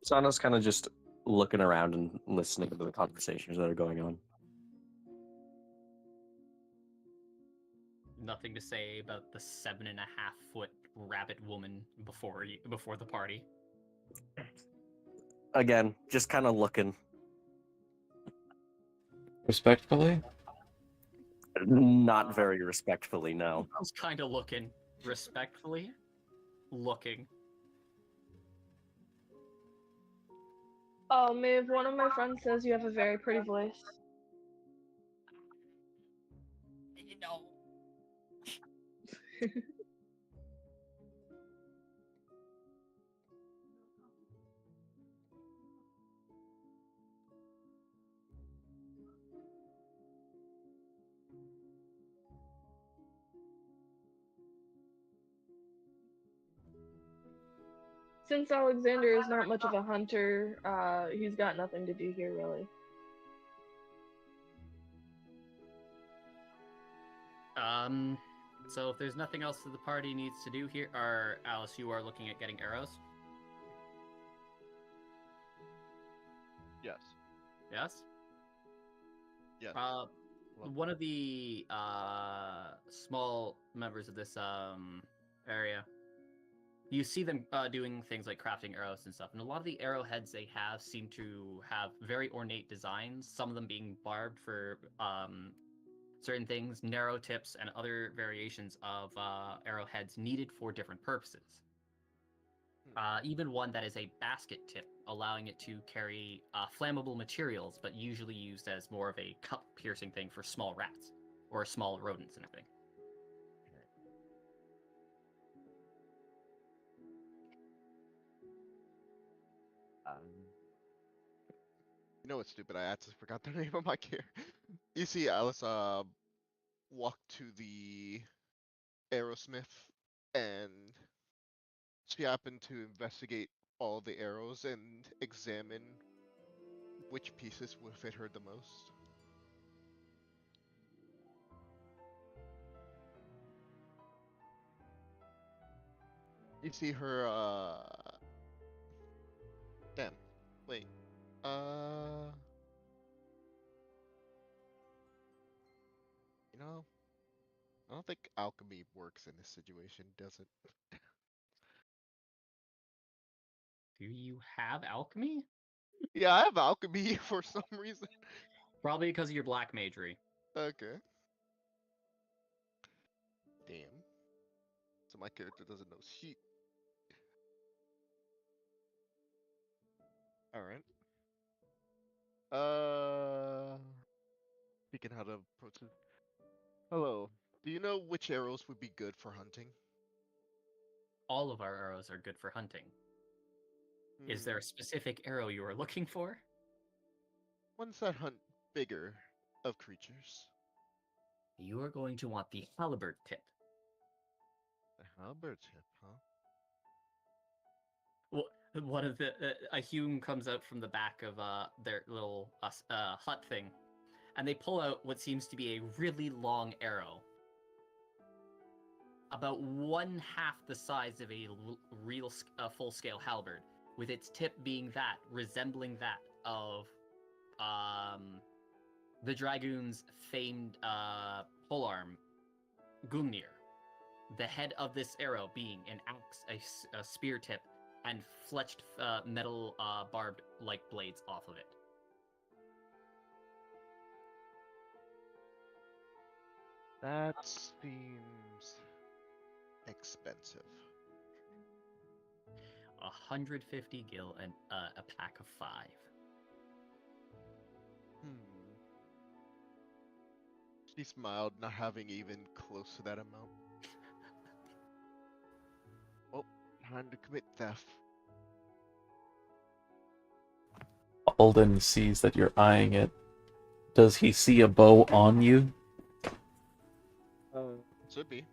[SPEAKER 6] Sana's kind of just looking around and listening to the conversations that are going on.
[SPEAKER 1] Nothing to say about the 7.5-foot rabbit woman before the party.
[SPEAKER 6] Again, just kind of looking.
[SPEAKER 2] Respectfully?
[SPEAKER 6] Not very respectfully, no.
[SPEAKER 1] I was kind of looking, respectfully, looking.
[SPEAKER 5] Maeve, one of my friends says you have a very pretty voice.
[SPEAKER 3] No.
[SPEAKER 5] Since Alexander is not much of a hunter, he's got nothing to do here, really.
[SPEAKER 1] So if there's nothing else that the party needs to do here, or Alice, you are looking at getting arrows?
[SPEAKER 4] Yes.
[SPEAKER 1] Yes?
[SPEAKER 4] Yes.
[SPEAKER 1] One of the small members of this area, you see them doing things like crafting arrows and stuff, and a lot of the arrowheads they have seem to have very ornate designs, some of them being barbed for certain things, narrow tips, and other variations of arrowheads needed for different purposes. Even one that is a basket tip, allowing it to carry flammable materials, but usually used as more of a cut-piercing thing for small rats or small rodents and everything.
[SPEAKER 4] You know what's stupid? I actually forgot the name of my character. You see Alice walk to the arrowsmith, and she happened to investigate all the arrows and examine which pieces would fit her the most. You see her damn. Wait. You know, I don't think alchemy works in this situation, does it?
[SPEAKER 1] Do you have alchemy?
[SPEAKER 4] Yeah, I have alchemy for some reason.
[SPEAKER 1] Probably because of your black magery.
[SPEAKER 4] Okay. Damn. So my character doesn't know shit. Alright. Speaking how to approach it. Hello. Do you know which arrows would be good for hunting?
[SPEAKER 1] All of our arrows are good for hunting. Is there a specific arrow you are looking for?
[SPEAKER 4] Ones that hunt bigger of creatures.
[SPEAKER 1] You are going to want the halberd tip.
[SPEAKER 4] The halberd tip, huh?
[SPEAKER 1] Well, one of the a Hume comes out from the back of their little hut thing, and they pull out what seems to be a really long arrow, about 1/2 the size of a real full-scale halberd, with its tip being resembling that of the dragoon's famed polearm, Gungnir. The head of this arrow being an axe, a spear tip, and fletched metal barbed like blades off of it.
[SPEAKER 4] That seems expensive.
[SPEAKER 1] 150 gil and a pack of 5.
[SPEAKER 4] She smiled, not having even close to that amount. Well, time to commit theft.
[SPEAKER 2] Alden sees that you're eyeing it. Does he see a bow on you?
[SPEAKER 4] Should be.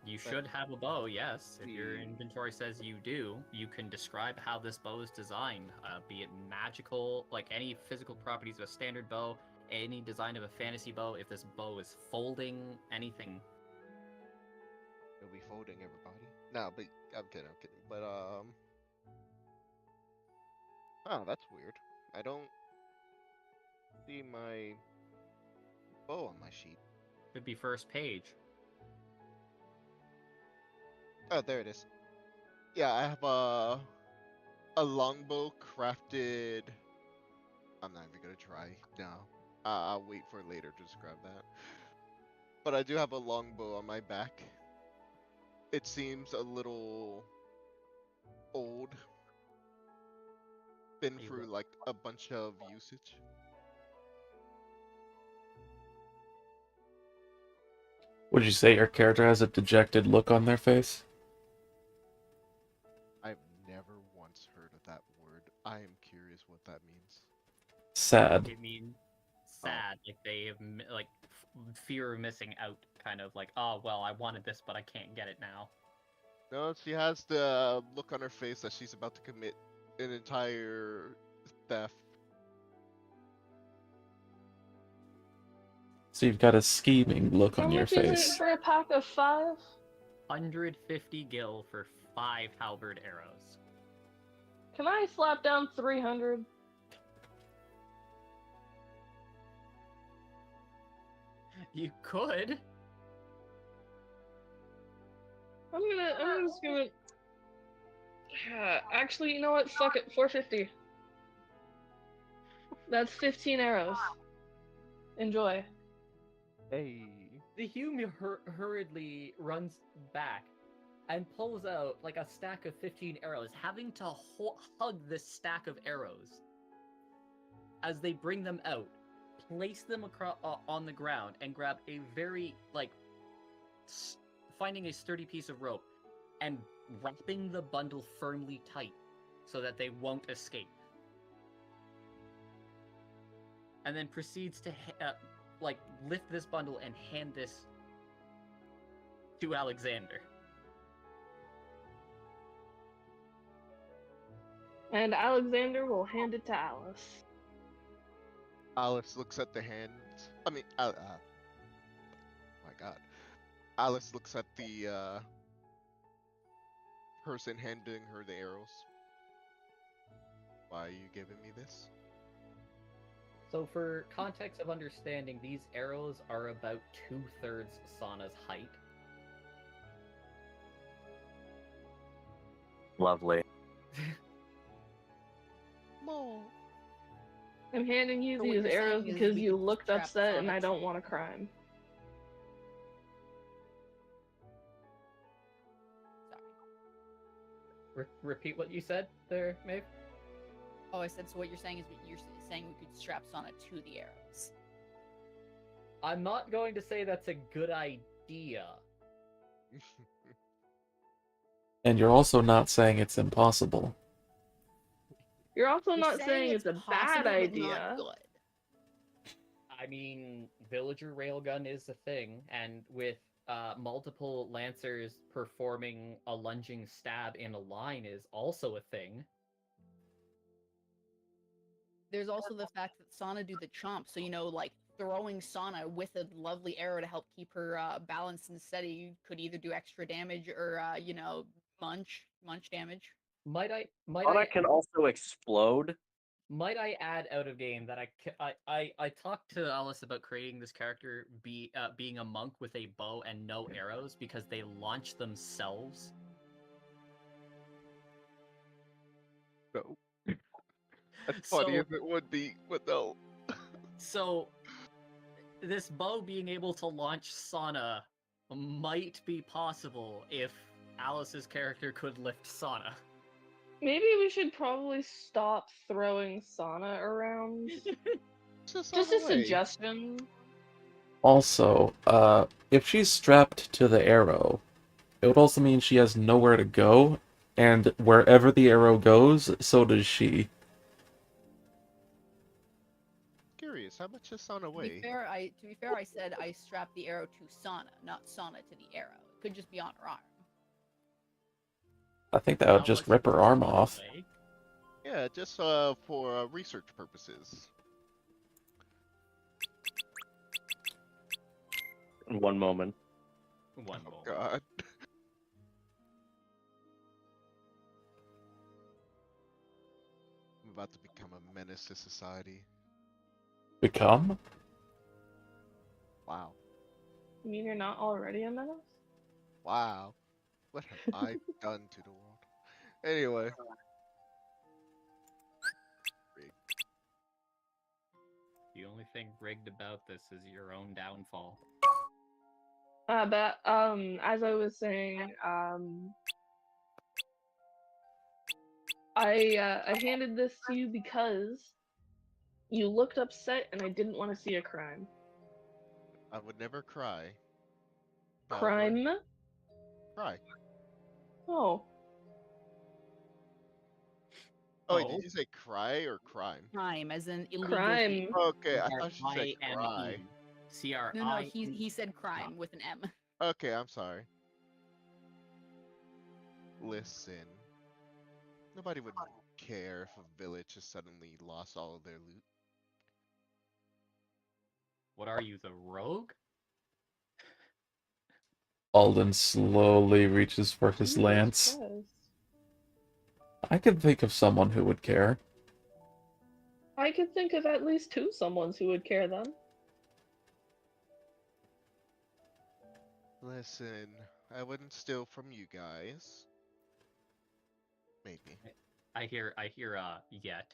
[SPEAKER 1] You should have a bow, yes. If your inventory says you do, you can describe how this bow is designed, be it magical, like any physical properties of a standard bow, any design of a fantasy bow, if this bow is folding, anything.
[SPEAKER 4] It'll be folding, everybody. No, but I'm kidding. But oh, that's weird. I don't see my bow on my sheet.
[SPEAKER 1] Could be first page.
[SPEAKER 4] Oh, there it is. Yeah, I have a longbow crafted. I'm not even gonna try now. I'll wait for later to describe that. But I do have a longbow on my back. It seems a little old. Been through like a bunch of usage.
[SPEAKER 2] Would you say your character has a dejected look on their face?
[SPEAKER 4] I've never once heard of that word. I am curious what that means.
[SPEAKER 2] Sad.
[SPEAKER 1] It means sad, like they have like fear of missing out, kind of like, oh well, I wanted this, but I can't get it now.
[SPEAKER 4] No, she has the look on her face that she's about to commit an entire theft.
[SPEAKER 2] So you've got a scheming look
[SPEAKER 5] How
[SPEAKER 2] on your
[SPEAKER 5] much is it
[SPEAKER 2] face.
[SPEAKER 5] for a pack of 5?
[SPEAKER 1] 150 gil for 5 halberd arrows.
[SPEAKER 5] Can I slap down 300?
[SPEAKER 1] You could.
[SPEAKER 5] I'm just gonna. Actually, you know what? Fuck it. 450. That's 15 arrows. Enjoy.
[SPEAKER 4] Hey.
[SPEAKER 1] The human hurriedly runs back and pulls out like a stack of 15 arrows, having to hug this stack of arrows as they bring them out, place them across on the ground, and grab a very finding a sturdy piece of rope and wrapping the bundle firmly tight so that they won't escape. And then proceeds to lift this bundle and hand this to Alexander.
[SPEAKER 5] And Alexander will hand it to Alice.
[SPEAKER 4] Alice looks at the hands. I mean, my God. Alice looks at the person handing her the arrows. Why are you giving me this?
[SPEAKER 1] So for context of understanding, these arrows are about 2/3 Sana's height.
[SPEAKER 6] Lovely.
[SPEAKER 4] Mo.
[SPEAKER 5] I'm handing you
[SPEAKER 3] So what
[SPEAKER 5] these
[SPEAKER 3] you're
[SPEAKER 5] arrows
[SPEAKER 3] saying is
[SPEAKER 5] because
[SPEAKER 3] we
[SPEAKER 5] you
[SPEAKER 3] could
[SPEAKER 5] looked
[SPEAKER 3] strap
[SPEAKER 5] upset and
[SPEAKER 3] Sana
[SPEAKER 5] I don't
[SPEAKER 3] to-
[SPEAKER 5] want a crime.
[SPEAKER 3] Sorry.
[SPEAKER 1] Repeat what you said there, Maeve?
[SPEAKER 3] Oh, I said, so what you're saying is you're saying we could strap Sana to the arrows.
[SPEAKER 1] I'm not going to say that's a good idea.
[SPEAKER 2] And you're also not saying it's impossible.
[SPEAKER 5] You're also
[SPEAKER 3] You're
[SPEAKER 5] not saying it's a
[SPEAKER 3] possible,
[SPEAKER 5] bad
[SPEAKER 3] but
[SPEAKER 5] idea.
[SPEAKER 3] not good.
[SPEAKER 1] I mean, villager railgun is a thing, and with multiple lancers performing a lunging stab in a line is also a thing.
[SPEAKER 3] There's also the fact that Sana do the chomp, so like throwing Sana with a lovely arrow to help keep her balanced and steady could either do extra damage or munch damage.
[SPEAKER 1] Might
[SPEAKER 6] Sona can also explode.
[SPEAKER 1] Might I add out of game that I talked to Alice about creating this character being a monk with a bow and no arrows because they launch themselves.
[SPEAKER 4] No. As funny as it would be, but no.
[SPEAKER 1] So, this bow being able to launch Sana might be possible if Alice's character could lift Sana.
[SPEAKER 5] Maybe we should probably stop throwing Sana around.
[SPEAKER 4] Just
[SPEAKER 5] Just a suggestion.
[SPEAKER 2] Also, if she's strapped to the arrow, it would also mean she has nowhere to go, and wherever the arrow goes, so does she.
[SPEAKER 4] Curious, how much does Sana
[SPEAKER 3] To be
[SPEAKER 4] weigh?
[SPEAKER 3] fair, I said I strapped the arrow to Sana, not Sana to the arrow. It could just be on her arm.
[SPEAKER 2] I think that would
[SPEAKER 1] How
[SPEAKER 2] just
[SPEAKER 1] much
[SPEAKER 2] rip her
[SPEAKER 1] does
[SPEAKER 2] arm
[SPEAKER 1] Sana
[SPEAKER 2] off.
[SPEAKER 1] weigh?
[SPEAKER 4] Yeah, just for research purposes.
[SPEAKER 6] One moment.
[SPEAKER 1] One
[SPEAKER 4] Oh
[SPEAKER 1] moment.
[SPEAKER 4] God. I'm about to become a menace to society.
[SPEAKER 2] Become?
[SPEAKER 4] Wow.
[SPEAKER 5] You mean you're not already a menace?
[SPEAKER 4] Wow. What have I done to the world? Anyway.
[SPEAKER 1] The only thing rigged about this is your own downfall.
[SPEAKER 5] But as I was saying, I handed this to you because you looked upset and I didn't want to see a crime.
[SPEAKER 4] I would never cry. Bad word.
[SPEAKER 5] Crime?
[SPEAKER 4] Cry.
[SPEAKER 5] Oh.
[SPEAKER 4] Oh, wait,
[SPEAKER 1] Oh.
[SPEAKER 4] did you say cry or crime?
[SPEAKER 3] Crime, as in illegal.
[SPEAKER 5] Crime.
[SPEAKER 4] Okay, I thought she said cry.
[SPEAKER 1] C-R-I-M-E. C-R-I.
[SPEAKER 3] No, he said crime with an M.
[SPEAKER 4] Okay, I'm sorry. Listen. Nobody would care if a village just suddenly lost all of their loot.
[SPEAKER 1] What are you, the rogue?
[SPEAKER 2] Alden slowly reaches for his
[SPEAKER 5] Jesus
[SPEAKER 2] lance.
[SPEAKER 5] Christ.
[SPEAKER 2] I could think of someone who would care.
[SPEAKER 5] I could think of at least two someones who would care then.
[SPEAKER 4] Listen, I wouldn't steal from you guys. Maybe.
[SPEAKER 1] I hear, yet.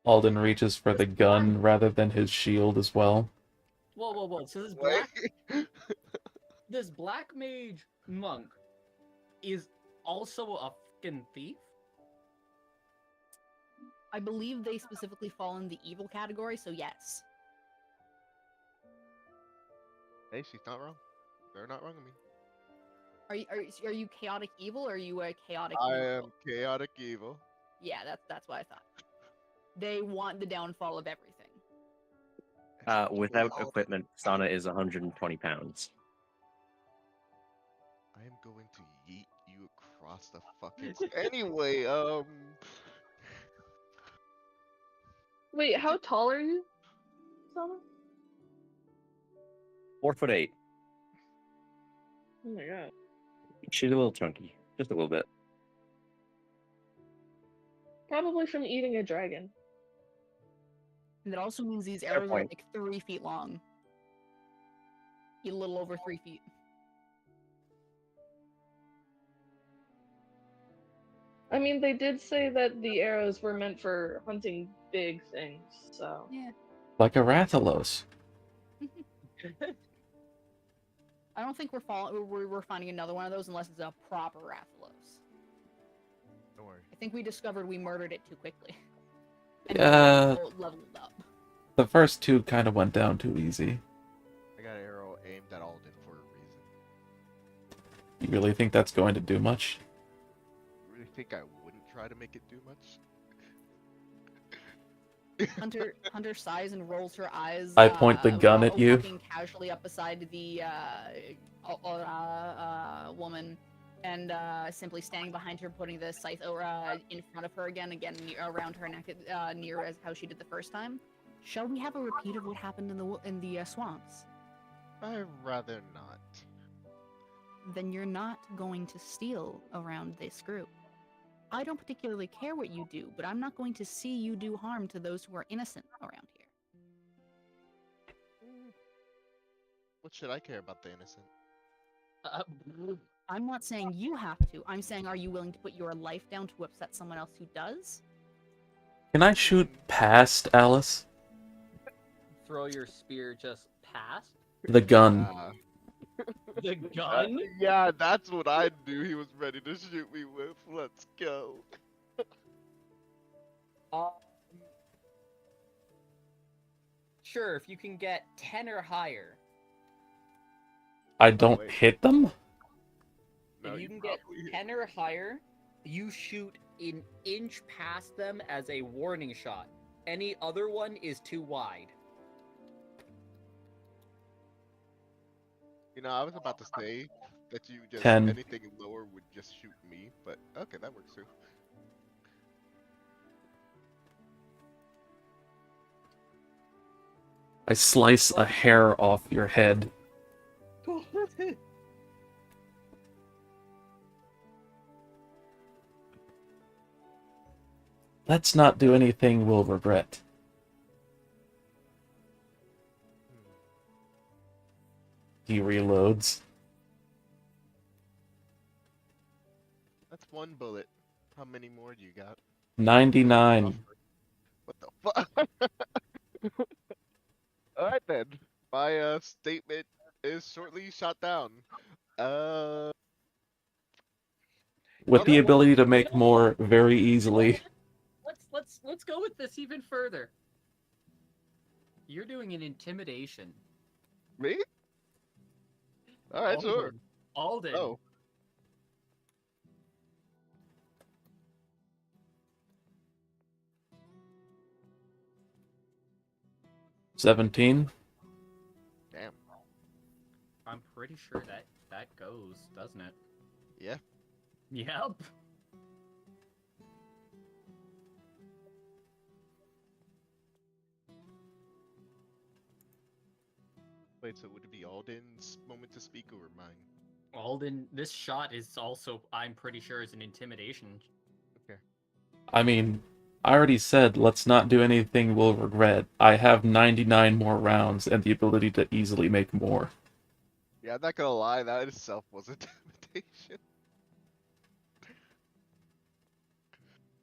[SPEAKER 2] Alden reaches for the gun rather than his shield as well.
[SPEAKER 1] Whoa. So
[SPEAKER 4] Wait.
[SPEAKER 1] this black mage monk is also a fucking thief?
[SPEAKER 3] I believe they specifically fall in the evil category, so yes.
[SPEAKER 4] Hey, she's not wrong. They're not wrong with me.
[SPEAKER 3] Are you chaotic evil or are you a chaotic
[SPEAKER 4] I
[SPEAKER 3] neutral?
[SPEAKER 4] am chaotic evil.
[SPEAKER 3] Yeah, that's what I thought. They want the downfall of everything.
[SPEAKER 6] Without equipment, Sana is 120 pounds.
[SPEAKER 4] I am going to yeet you across the fucking. Anyway,
[SPEAKER 5] Wait, how tall are you, Sana?
[SPEAKER 6] 4'8".
[SPEAKER 5] Oh my god.
[SPEAKER 6] She's a little chunky, just a little bit.
[SPEAKER 5] Probably from eating a dragon.
[SPEAKER 3] And that also means these
[SPEAKER 6] Fair
[SPEAKER 3] arrows are
[SPEAKER 6] point.
[SPEAKER 3] like 3 feet long. A little over 3 feet.
[SPEAKER 5] I mean, they did say that the arrows were meant for hunting big things, so.
[SPEAKER 3] Yeah.
[SPEAKER 2] Like a Rathalos.
[SPEAKER 3] I don't think we're finding another one of those unless it's a proper Rathalos.
[SPEAKER 4] don't worry.
[SPEAKER 3] I think we discovered we murdered it too quickly. And
[SPEAKER 2] Yeah.
[SPEAKER 3] leveled up.
[SPEAKER 2] The first two kind of went down too easy.
[SPEAKER 4] I got an arrow aimed at Alden for a reason.
[SPEAKER 2] You really think that's going to do much?
[SPEAKER 4] You really think I wouldn't try to make it do much?
[SPEAKER 3] Hunter sighs and rolls her eyes.
[SPEAKER 2] I point the gun at you.
[SPEAKER 3] Walking casually up beside the woman, and simply standing behind her, putting the scythe in front of her again, around her neck, near as how she did the first time. Shall we have a repeat of what happened in the swamps?
[SPEAKER 4] I'd rather not.
[SPEAKER 3] Then you're not going to steal around this group. I don't particularly care what you do, but I'm not going to see you do harm to those who are innocent around here.
[SPEAKER 4] What should I care about the innocent?
[SPEAKER 3] I'm not saying you have to. I'm saying, are you willing to put your life down to upset someone else who does?
[SPEAKER 2] Can I shoot past Alice?
[SPEAKER 1] Throw your spear just past
[SPEAKER 2] The gun.
[SPEAKER 1] the gun?
[SPEAKER 4] Yeah, that's what I'd do. He was ready to shoot me with. Let's go.
[SPEAKER 1] Sure, if you can get 10 or higher.
[SPEAKER 2] I don't
[SPEAKER 4] wait.
[SPEAKER 2] hit them?
[SPEAKER 4] No,
[SPEAKER 1] If you can get
[SPEAKER 4] probably-
[SPEAKER 1] 10 or higher, you shoot an inch past them as a warning shot. Any other one is too wide.
[SPEAKER 4] You know, I was about to say that you just
[SPEAKER 2] 10.
[SPEAKER 4] anything lower would just shoot me, but okay, that works too.
[SPEAKER 2] I slice a hair off your head. Let's not do anything we'll regret. He reloads.
[SPEAKER 4] That's one bullet. How many more do you got?
[SPEAKER 2] 99.
[SPEAKER 4] What the fuck? Alright then. My statement is shortly shot down.
[SPEAKER 2] With the ability to make more very easily.
[SPEAKER 1] Let's go with this even further. You're doing an intimidation.
[SPEAKER 4] Me? All right, sure.
[SPEAKER 1] Alden.
[SPEAKER 4] Oh,
[SPEAKER 2] 17.
[SPEAKER 4] damn.
[SPEAKER 1] I'm pretty sure that goes, doesn't it?
[SPEAKER 4] Yeah.
[SPEAKER 1] Yep.
[SPEAKER 4] Wait, so would it be Alden's moment to speak or mine?
[SPEAKER 1] Alden, this shot is also, I'm pretty sure, is an intimidation.
[SPEAKER 2] I mean, I already said let's not do anything we'll regret. I have 99 more rounds and the ability to easily make more.
[SPEAKER 4] Yeah, I'm not gonna lie, that itself was intimidation.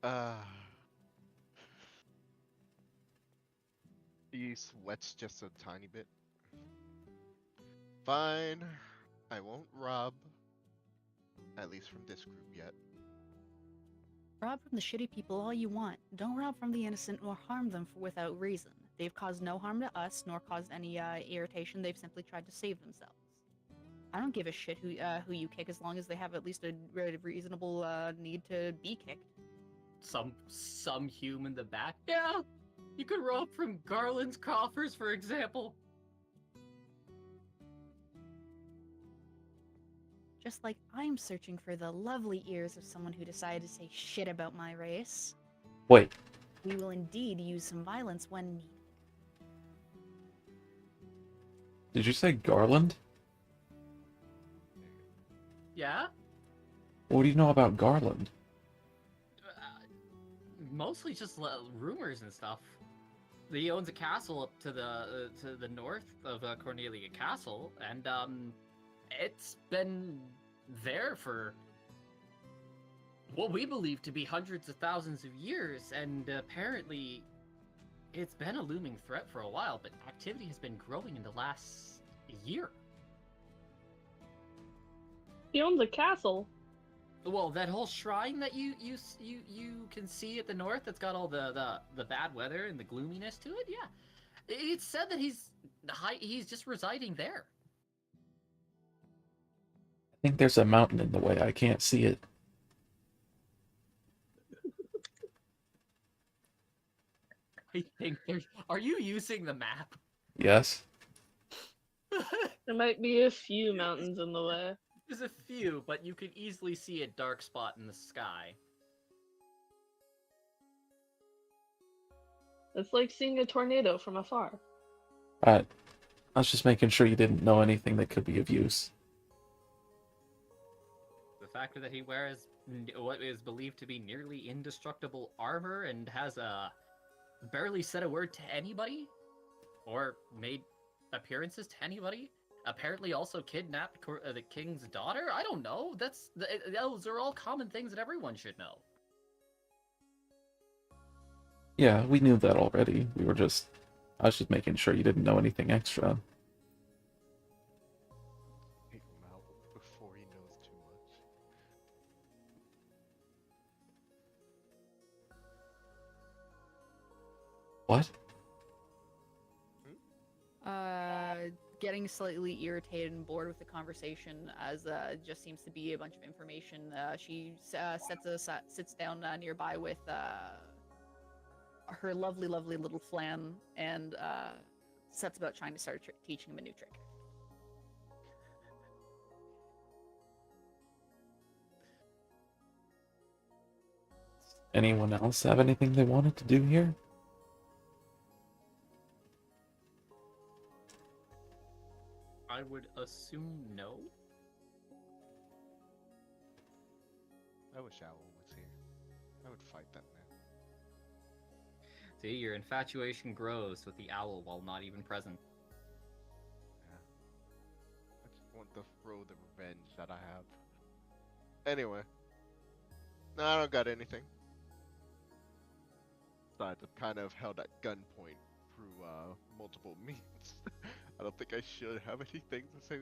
[SPEAKER 4] Uh, he sweats just a tiny bit. Fine, I won't rob. At least from this group yet.
[SPEAKER 3] Rob from the shitty people all you want. Don't rob from the innocent or harm them without reason. They've caused no harm to us, nor caused any irritation. They've simply tried to save themselves. I don't give a shit who you kick as long as they have at least a reasonable need to be kicked.
[SPEAKER 1] Some human in the back. Yeah, you could rob from Garland's coffers, for example.
[SPEAKER 3] Just like I'm searching for the lovely ears of someone who decided to say shit about my race.
[SPEAKER 2] Wait,
[SPEAKER 3] We will indeed use some violence when needed.
[SPEAKER 2] did you say Garland?
[SPEAKER 1] Yeah?
[SPEAKER 2] What do you know about Garland?
[SPEAKER 1] Mostly just rumors and stuff. He owns a castle up to the north of Cornelia Castle, and it's been there for what we believe to be hundreds of thousands of years, and apparently it's been a looming threat for a while, but activity has been growing in the last year.
[SPEAKER 5] He owns a castle.
[SPEAKER 1] Well, that whole shrine that you can see at the north that's got all the bad weather and the gloominess to it, yeah. It's said that he's just residing there.
[SPEAKER 2] I think there's a mountain in the way. I can't see it.
[SPEAKER 1] I think there's. Are you using the map?
[SPEAKER 2] Yes?
[SPEAKER 5] There might be a few mountains in the way.
[SPEAKER 1] There's a few, but you can easily see a dark spot in the sky.
[SPEAKER 5] It's like seeing a tornado from afar.
[SPEAKER 2] Alright. I was just making sure you didn't know anything that could be of use.
[SPEAKER 1] The fact that he wears what is believed to be nearly indestructible armor and has barely said a word to anybody, or made appearances to anybody. Apparently, also kidnapped the king's daughter. I don't know. Those are all common things that everyone should know.
[SPEAKER 2] Yeah, we knew that already. I was just making sure you didn't know anything extra.
[SPEAKER 4] Take him out before he knows too much.
[SPEAKER 2] What?
[SPEAKER 3] Getting slightly irritated and bored with the conversation, as just seems to be a bunch of information. She sits down nearby with her lovely little flam, and sets about trying to start teaching him a new trick.
[SPEAKER 2] Anyone else have anything they wanted to do here?
[SPEAKER 1] I would assume no.
[SPEAKER 4] I wish Owl was here. I would fight that man.
[SPEAKER 1] See, your infatuation grows with the owl while not even present.
[SPEAKER 4] Yeah. I just want to throw the revenge that I have. Anyway. No, I don't got anything. Besides, I'm kind of held at gunpoint through multiple means. I don't think I should have anything to say.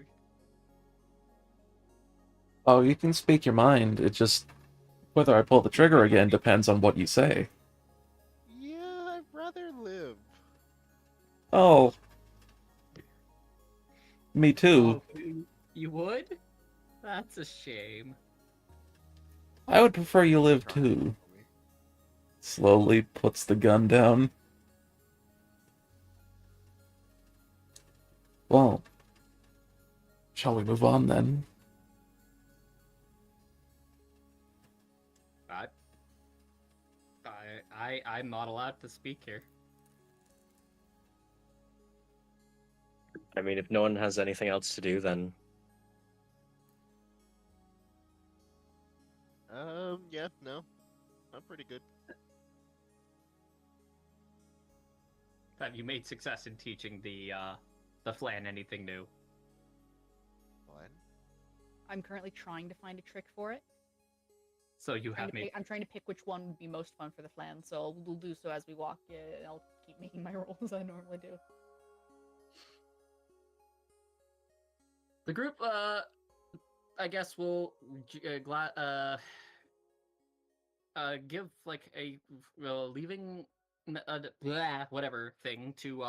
[SPEAKER 2] Oh, you can speak your mind. It just... Whether I pull the trigger again depends on what you say.
[SPEAKER 4] Yeah, I'd rather live.
[SPEAKER 2] Oh. Me too.
[SPEAKER 1] You would? That's a shame.
[SPEAKER 2] I would prefer you live
[SPEAKER 4] Try it
[SPEAKER 2] too.
[SPEAKER 4] for me.
[SPEAKER 2] Slowly puts the gun down. Well, shall we move on then?
[SPEAKER 1] I'm not allowed to speak here.
[SPEAKER 6] I mean, if no one has anything else to do, then
[SPEAKER 4] Yeah, no. I'm pretty good.
[SPEAKER 1] Have you made success in teaching the Flan anything new?
[SPEAKER 4] Fine.
[SPEAKER 3] I'm currently trying to find a trick for it.
[SPEAKER 1] So you have made.
[SPEAKER 3] I'm trying to pick which one would be most fun for the Flan, so we'll do so as we walk. I'll keep making my rolls as I normally do.
[SPEAKER 1] The group, I guess will give like a leaving whatever thing to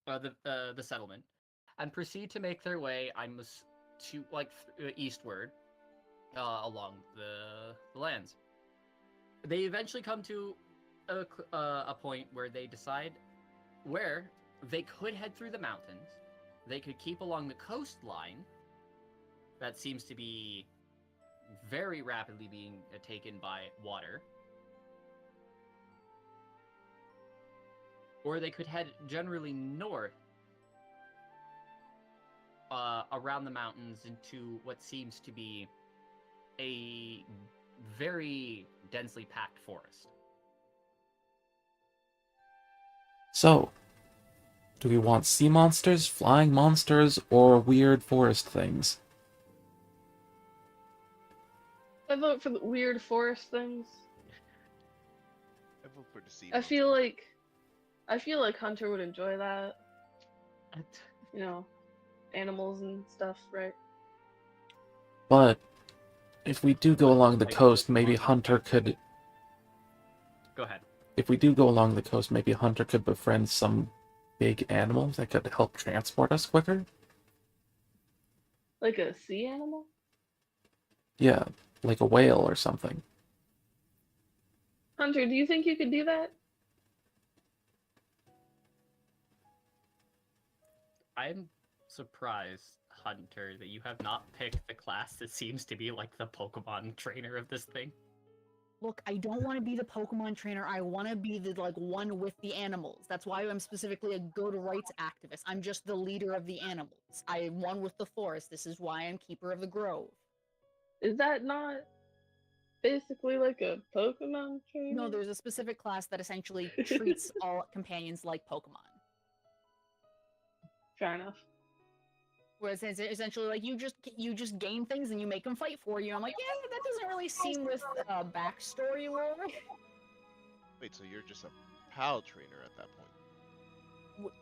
[SPEAKER 1] the settlement, and proceed to make their way. To like eastward, along the lands. They eventually come to a point where they decide where they could head through the mountains. They could keep along the coastline that seems to be very rapidly being taken by water. Or they could head generally north around the mountains into what seems to be a very densely packed forest.
[SPEAKER 2] So, do we want sea monsters, flying monsters, or weird forest things?
[SPEAKER 5] I vote for the weird forest things.
[SPEAKER 4] I vote for the sea
[SPEAKER 5] I feel like Hunter would enjoy that. You know, animals and stuff, right?
[SPEAKER 2] But if we do go along the coast, maybe Hunter could...
[SPEAKER 1] Go ahead.
[SPEAKER 2] If we do go along the coast, maybe Hunter could befriend some big animal that could help transport us quicker?
[SPEAKER 5] Like a sea animal?
[SPEAKER 2] Yeah, like a whale or something.
[SPEAKER 5] Hunter, do you think you could do that?
[SPEAKER 1] I'm surprised, Hunter, that you have not picked the class that seems to be like the Pokemon trainer of this thing.
[SPEAKER 3] Look, I don't want to be the Pokemon trainer. I want to be the one with the animals. That's why I'm specifically a good rights activist. I'm just the leader of the animals. I am one with the forest. This is why I'm keeper of the grove.
[SPEAKER 5] Is that not basically like a Pokemon trainer?
[SPEAKER 3] No, there's a specific class that essentially treats all companions like Pokemon.
[SPEAKER 5] Fair enough.
[SPEAKER 3] Whereas it's essentially like you just game things and you make them fight for you. I'm like, yeah, that doesn't really seem with backstory lore.
[SPEAKER 4] Wait, so you're just a PAL trainer at that point?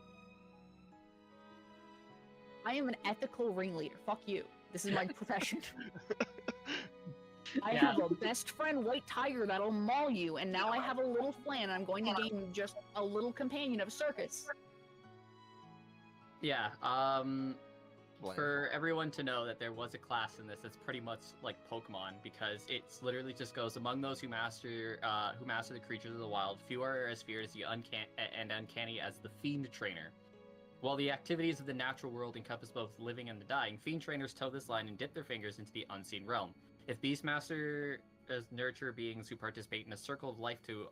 [SPEAKER 3] I am an ethical ringleader. Fuck you. This is my profession. I have a best friend, White Tiger, that'll maul you, and now I have a little Flan. I'm going to gain just a little companion of a circus.
[SPEAKER 1] Yeah,
[SPEAKER 4] Flan.
[SPEAKER 1] for everyone to know that there was a class in this that's pretty much like Pokemon, because it's literally just goes among those who master the creatures of the wild. Few are as feared as the uncanny as the Fiend Trainer. While the activities of the natural world encompass both the living and the dying, Fiend Trainers toe this line and dip their fingers into the unseen realm. If these masters nurture beings who participate in a circle of life to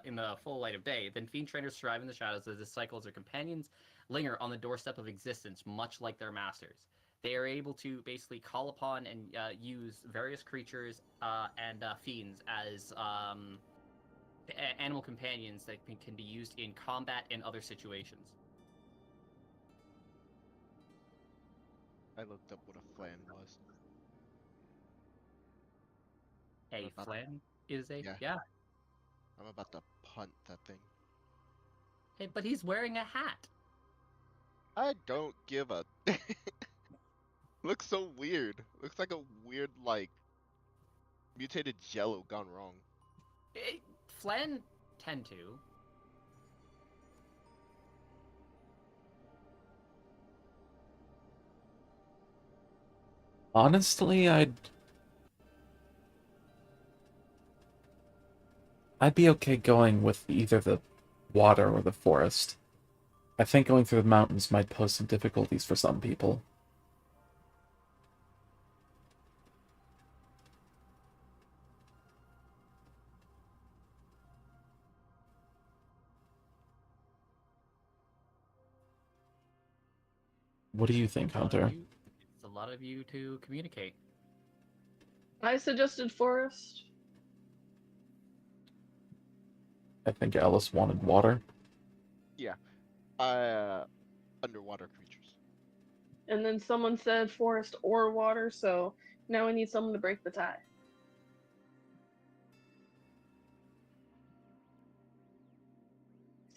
[SPEAKER 1] in the full light of day, then Fiend Trainers strive in the shadows as disciples or companions linger on the doorstep of existence, much like their masters. They are able to basically call upon and use various creatures and fiends as animal companions that can be used in combat and other situations.
[SPEAKER 4] I looked up what a Flan was.
[SPEAKER 1] A
[SPEAKER 4] About-
[SPEAKER 1] Flan is a
[SPEAKER 4] Yeah. I'm about to punt that thing.
[SPEAKER 1] Hey, but he's wearing a hat.
[SPEAKER 4] I don't give a. Looks so weird. Looks like a weird, like, mutated Jello gone wrong.
[SPEAKER 1] Flan tend to.
[SPEAKER 2] Honestly, I'd be okay going with either the water or the forest. I think going through the mountains might pose some difficulties for some people. What do you think,
[SPEAKER 1] It's a lot of
[SPEAKER 2] Hunter?
[SPEAKER 1] you. It's a lot of you to communicate.
[SPEAKER 5] I suggested forest.
[SPEAKER 2] I think Alice wanted water.
[SPEAKER 4] Underwater creatures.
[SPEAKER 5] And then someone said forest or water, so now we need someone to break the tie.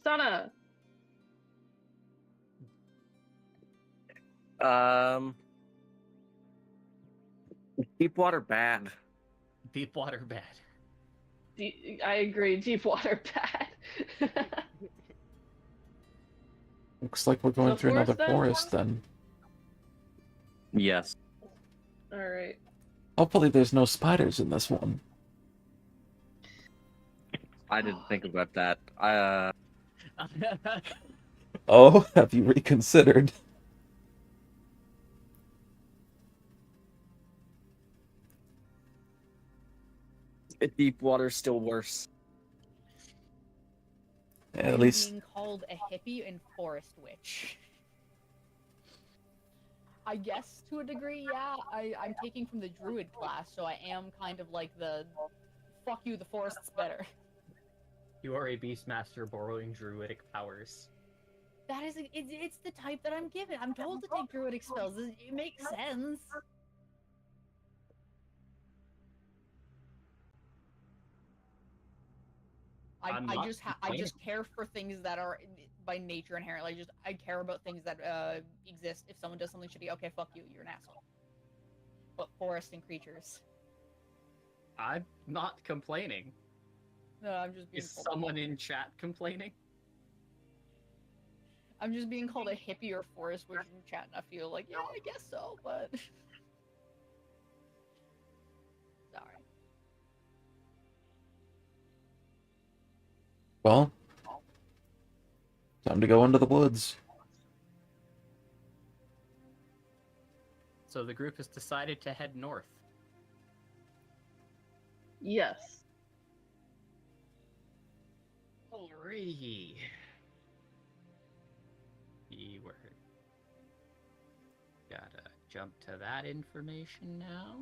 [SPEAKER 5] Sana!
[SPEAKER 6] Deep water bad.
[SPEAKER 1] Deep water bad.
[SPEAKER 5] I agree, deep water bad.
[SPEAKER 2] Looks like we're going
[SPEAKER 5] So
[SPEAKER 2] through another
[SPEAKER 5] forest
[SPEAKER 2] forest then.
[SPEAKER 6] Yes.
[SPEAKER 5] Alright.
[SPEAKER 2] Hopefully there's no spiders in this one.
[SPEAKER 6] I didn't think about that.
[SPEAKER 2] Oh, have you reconsidered?
[SPEAKER 6] Deep water's still worse.
[SPEAKER 2] At
[SPEAKER 3] I'm
[SPEAKER 2] least
[SPEAKER 3] being called a hippie and forest witch. I guess to a degree, yeah. I'm taking from the druid class, so I am kind of like the fuck you, the forest's better.
[SPEAKER 1] You are a beastmaster borrowing druidic powers.
[SPEAKER 3] That is, it's the type that I'm given. I'm told to take druidic spells. It makes sense.
[SPEAKER 1] I'm
[SPEAKER 3] I
[SPEAKER 1] not
[SPEAKER 3] just
[SPEAKER 1] complaining.
[SPEAKER 3] care for things that are by nature inherently. I care about things that exist. If someone does something shitty, okay, fuck you, you're an asshole. But forest and creatures.
[SPEAKER 1] I'm not complaining.
[SPEAKER 3] No, I'm just being
[SPEAKER 1] Is
[SPEAKER 3] called
[SPEAKER 1] someone in chat complaining?
[SPEAKER 3] I'm just being called a hippie or forest witch in chat, and I feel like, yeah, I guess so, but sorry.
[SPEAKER 2] well, time to go into the woods.
[SPEAKER 1] So the group has decided to head north.
[SPEAKER 5] Yes.
[SPEAKER 1] Alrighty. Keyword. Gotta jump to that information now.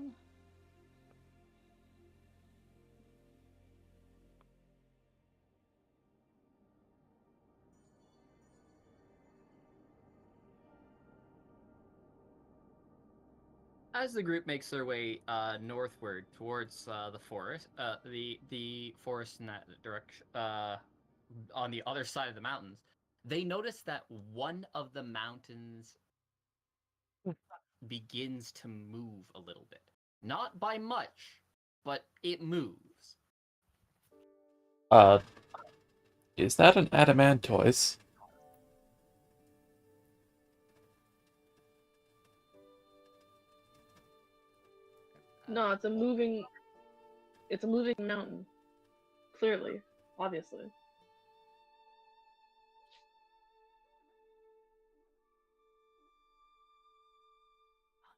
[SPEAKER 1] As the group makes their way northward towards the forest, the forest in that direction, on the other side of the mountains, they notice that one of the mountains begins to move a little bit. Not by much, but it moves.
[SPEAKER 2] Is that an adamantoise?
[SPEAKER 5] No, it's a moving mountain. Clearly. Obviously.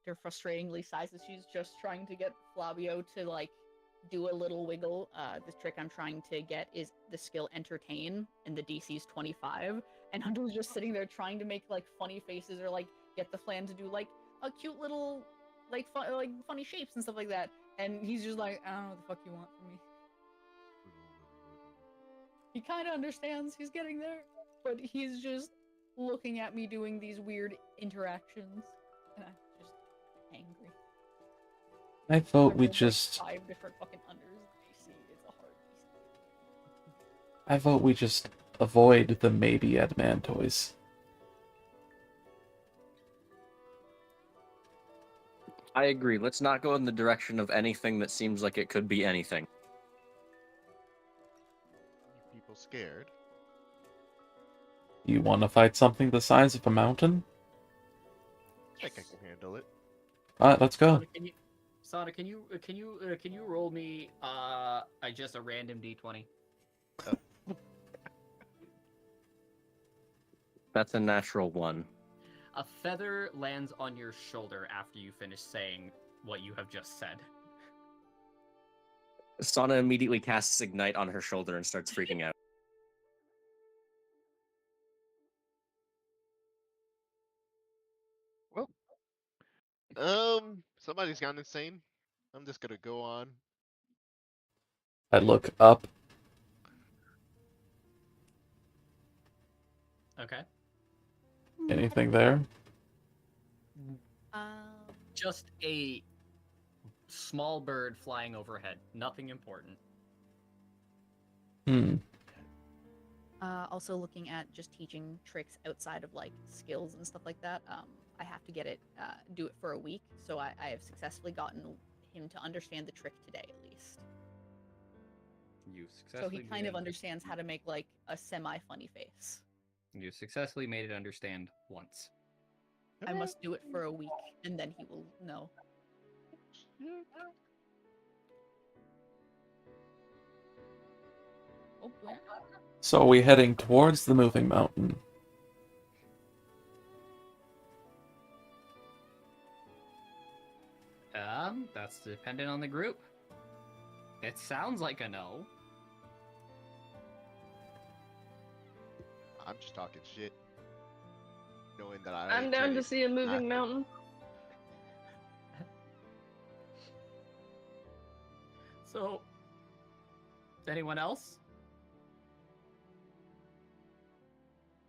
[SPEAKER 3] They're frustratingly sizes. She's just trying to get Flavio to like do a little wiggle. The trick I'm trying to get is the skill entertain, and the DC's 25. And Hunter's just sitting there trying to make like funny faces or like get the flan to do like a cute little like funny shapes and stuff like that. And he's just like, I don't know what the fuck you want from me. He kind of understands he's getting there, but he's just looking at me doing these weird interactions, and I'm just angry.
[SPEAKER 2] I vote
[SPEAKER 3] I've
[SPEAKER 2] we
[SPEAKER 3] rolled,
[SPEAKER 2] just
[SPEAKER 3] like 5 different fucking unders in AC. It's a hard DC.
[SPEAKER 2] I vote we just avoid the maybe adamantoise.
[SPEAKER 6] I agree. Let's not go in the direction of anything that seems like it could be anything.
[SPEAKER 4] People scared.
[SPEAKER 2] You want to fight something the size of a mountain?
[SPEAKER 4] I think I can handle it.
[SPEAKER 2] Alright, let's go.
[SPEAKER 1] Can you roll me just a random d20?
[SPEAKER 6] That's a natural one.
[SPEAKER 1] A feather lands on your shoulder after you finish saying what you have just said.
[SPEAKER 6] Sana immediately casts Ignite on her shoulder and starts freaking out.
[SPEAKER 4] Somebody's gone insane. I'm just gonna go on.
[SPEAKER 2] I look up.
[SPEAKER 1] Okay.
[SPEAKER 2] Anything there?
[SPEAKER 1] Just a small bird flying overhead. Nothing important.
[SPEAKER 3] Also looking at just teaching tricks outside of like skills and stuff like that. I have to get it, do it for a week, so I have successfully gotten him to understand the trick today at least.
[SPEAKER 1] You
[SPEAKER 3] So
[SPEAKER 1] successfully.
[SPEAKER 3] he kind of understands how to make like a semi-funny face.
[SPEAKER 1] You successfully made it understand once.
[SPEAKER 3] I must do it for a week, and then he will know. Oh, where?
[SPEAKER 2] So are we heading towards the moving mountain?
[SPEAKER 1] That's dependent on the group. It sounds like a no.
[SPEAKER 4] I'm just talking shit. Knowing that
[SPEAKER 5] I'm down to see a moving mountain.
[SPEAKER 1] So, anyone else?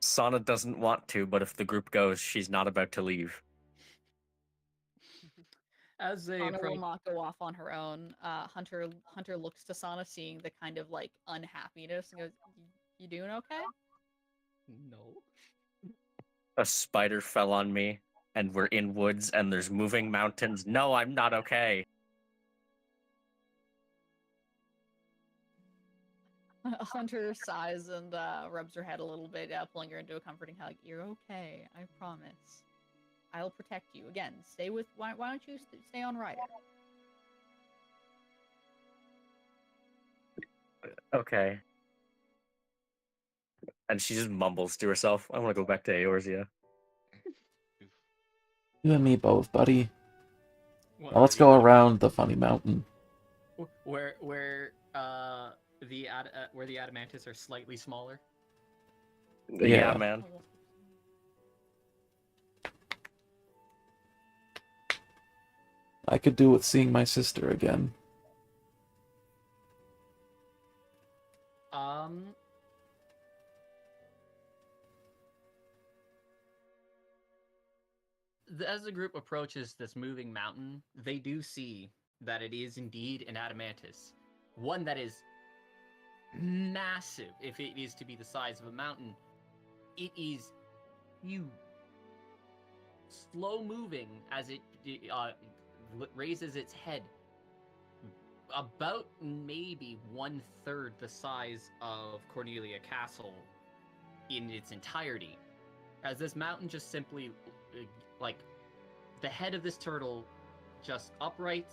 [SPEAKER 6] Sana doesn't want to, but if the group goes, she's not about to leave.
[SPEAKER 1] As they
[SPEAKER 3] Sana will
[SPEAKER 1] approach,
[SPEAKER 3] not go off on her own. Hunter looks to Sana, seeing the kind of like unhappiness, and goes, "You doing okay?"
[SPEAKER 1] no.
[SPEAKER 6] A spider fell on me, and we're in woods, and there's moving mountains. No, I'm not okay.
[SPEAKER 3] Hunter sighs and rubs her head a little bit, pulling her into a comforting hug. "You're okay, I promise. I'll protect you. Again, stay with. Why don't you stay on Ryder?"
[SPEAKER 6] Okay. And she just mumbles to herself, I want to go back to Eorzea.
[SPEAKER 2] You and me both, buddy.
[SPEAKER 1] What,
[SPEAKER 2] Now let's go around the funny mountain.
[SPEAKER 1] Where the adamantists are slightly smaller.
[SPEAKER 6] Yeah, man.
[SPEAKER 2] I could do with seeing my sister again.
[SPEAKER 1] As the group approaches this moving mountain, they do see that it is indeed an adamantus. One that is massive, if it is to be the size of a mountain. It is huge. Slow moving as it raises its head. About maybe 1/3 the size of Cornelia Castle in its entirety. As this mountain just simply, like, the head of this turtle just upright,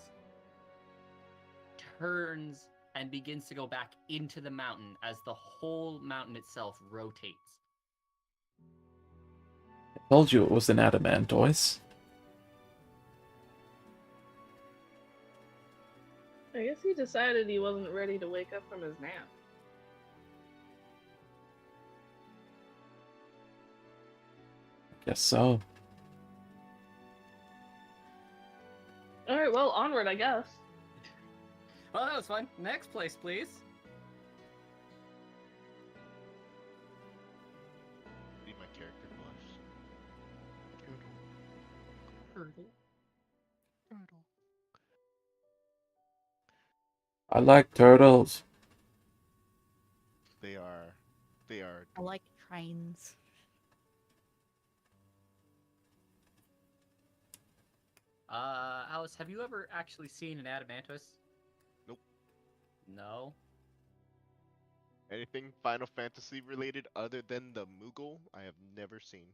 [SPEAKER 1] turns, and begins to go back into the mountain as the whole mountain itself rotates.
[SPEAKER 2] I told you it was an adamantoise.
[SPEAKER 5] I guess he decided he wasn't ready to wake up from his nap.
[SPEAKER 2] Guess so.
[SPEAKER 5] Alright, well, onward, I guess.
[SPEAKER 1] Well, that was fun. Next place, please.
[SPEAKER 4] Be my character blush.
[SPEAKER 1] Turtle.
[SPEAKER 2] I like turtles.
[SPEAKER 4] They are.
[SPEAKER 3] I like trains.
[SPEAKER 1] Alice, have you ever actually seen an adamantus?
[SPEAKER 4] Nope.
[SPEAKER 1] No?
[SPEAKER 4] Anything Final Fantasy related other than the Moogle, I have never seen.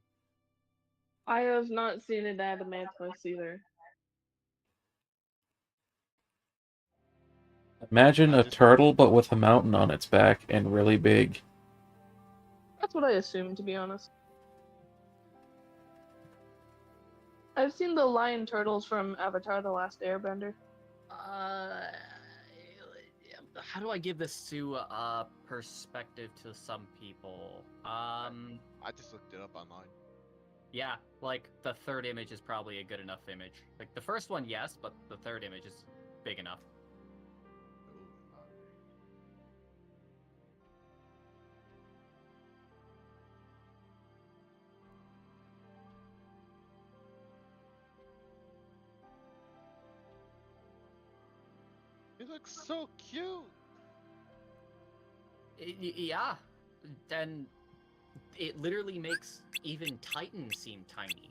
[SPEAKER 5] I have not seen an adamantoise either.
[SPEAKER 2] Imagine
[SPEAKER 4] I
[SPEAKER 2] a
[SPEAKER 4] just-
[SPEAKER 2] turtle, but with a mountain on its back and really big.
[SPEAKER 5] That's what I assumed, to be honest. I've seen the lion turtles from Avatar: The Last Airbender.
[SPEAKER 1] How do I give this to perspective to some people?
[SPEAKER 4] I just looked it up online.
[SPEAKER 1] Yeah, like the third image is probably a good enough image. Like the first one, yes, but the third image is big enough.
[SPEAKER 4] Ooh, It looks so cute.
[SPEAKER 1] Yeah, then it literally makes even Titans seem tiny.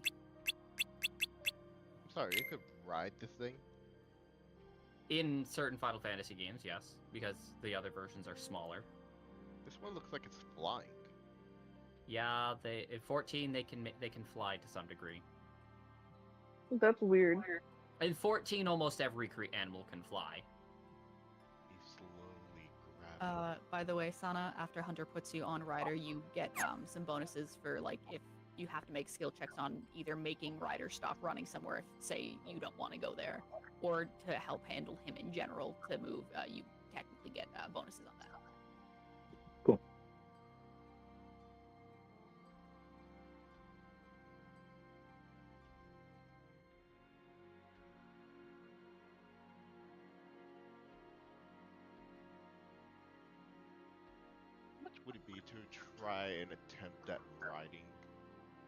[SPEAKER 4] I'm sorry, you could ride this thing.
[SPEAKER 1] In certain Final Fantasy games, yes, because the other versions are smaller.
[SPEAKER 4] This one looks like it's flying.
[SPEAKER 1] Yeah, in 14 they can fly to some degree.
[SPEAKER 5] That's weird.
[SPEAKER 1] In 14, almost every animal can fly.
[SPEAKER 4] He's slowly grabbing.
[SPEAKER 3] By the way, Sana, after Hunter puts you on Rider, you get some bonuses for like if you have to make skill checks on either making Rider stop running somewhere if say you don't want to go there, or to help handle him in general to move. You technically get bonuses on that.
[SPEAKER 6] Cool.
[SPEAKER 4] How much would it be to try and attempt at riding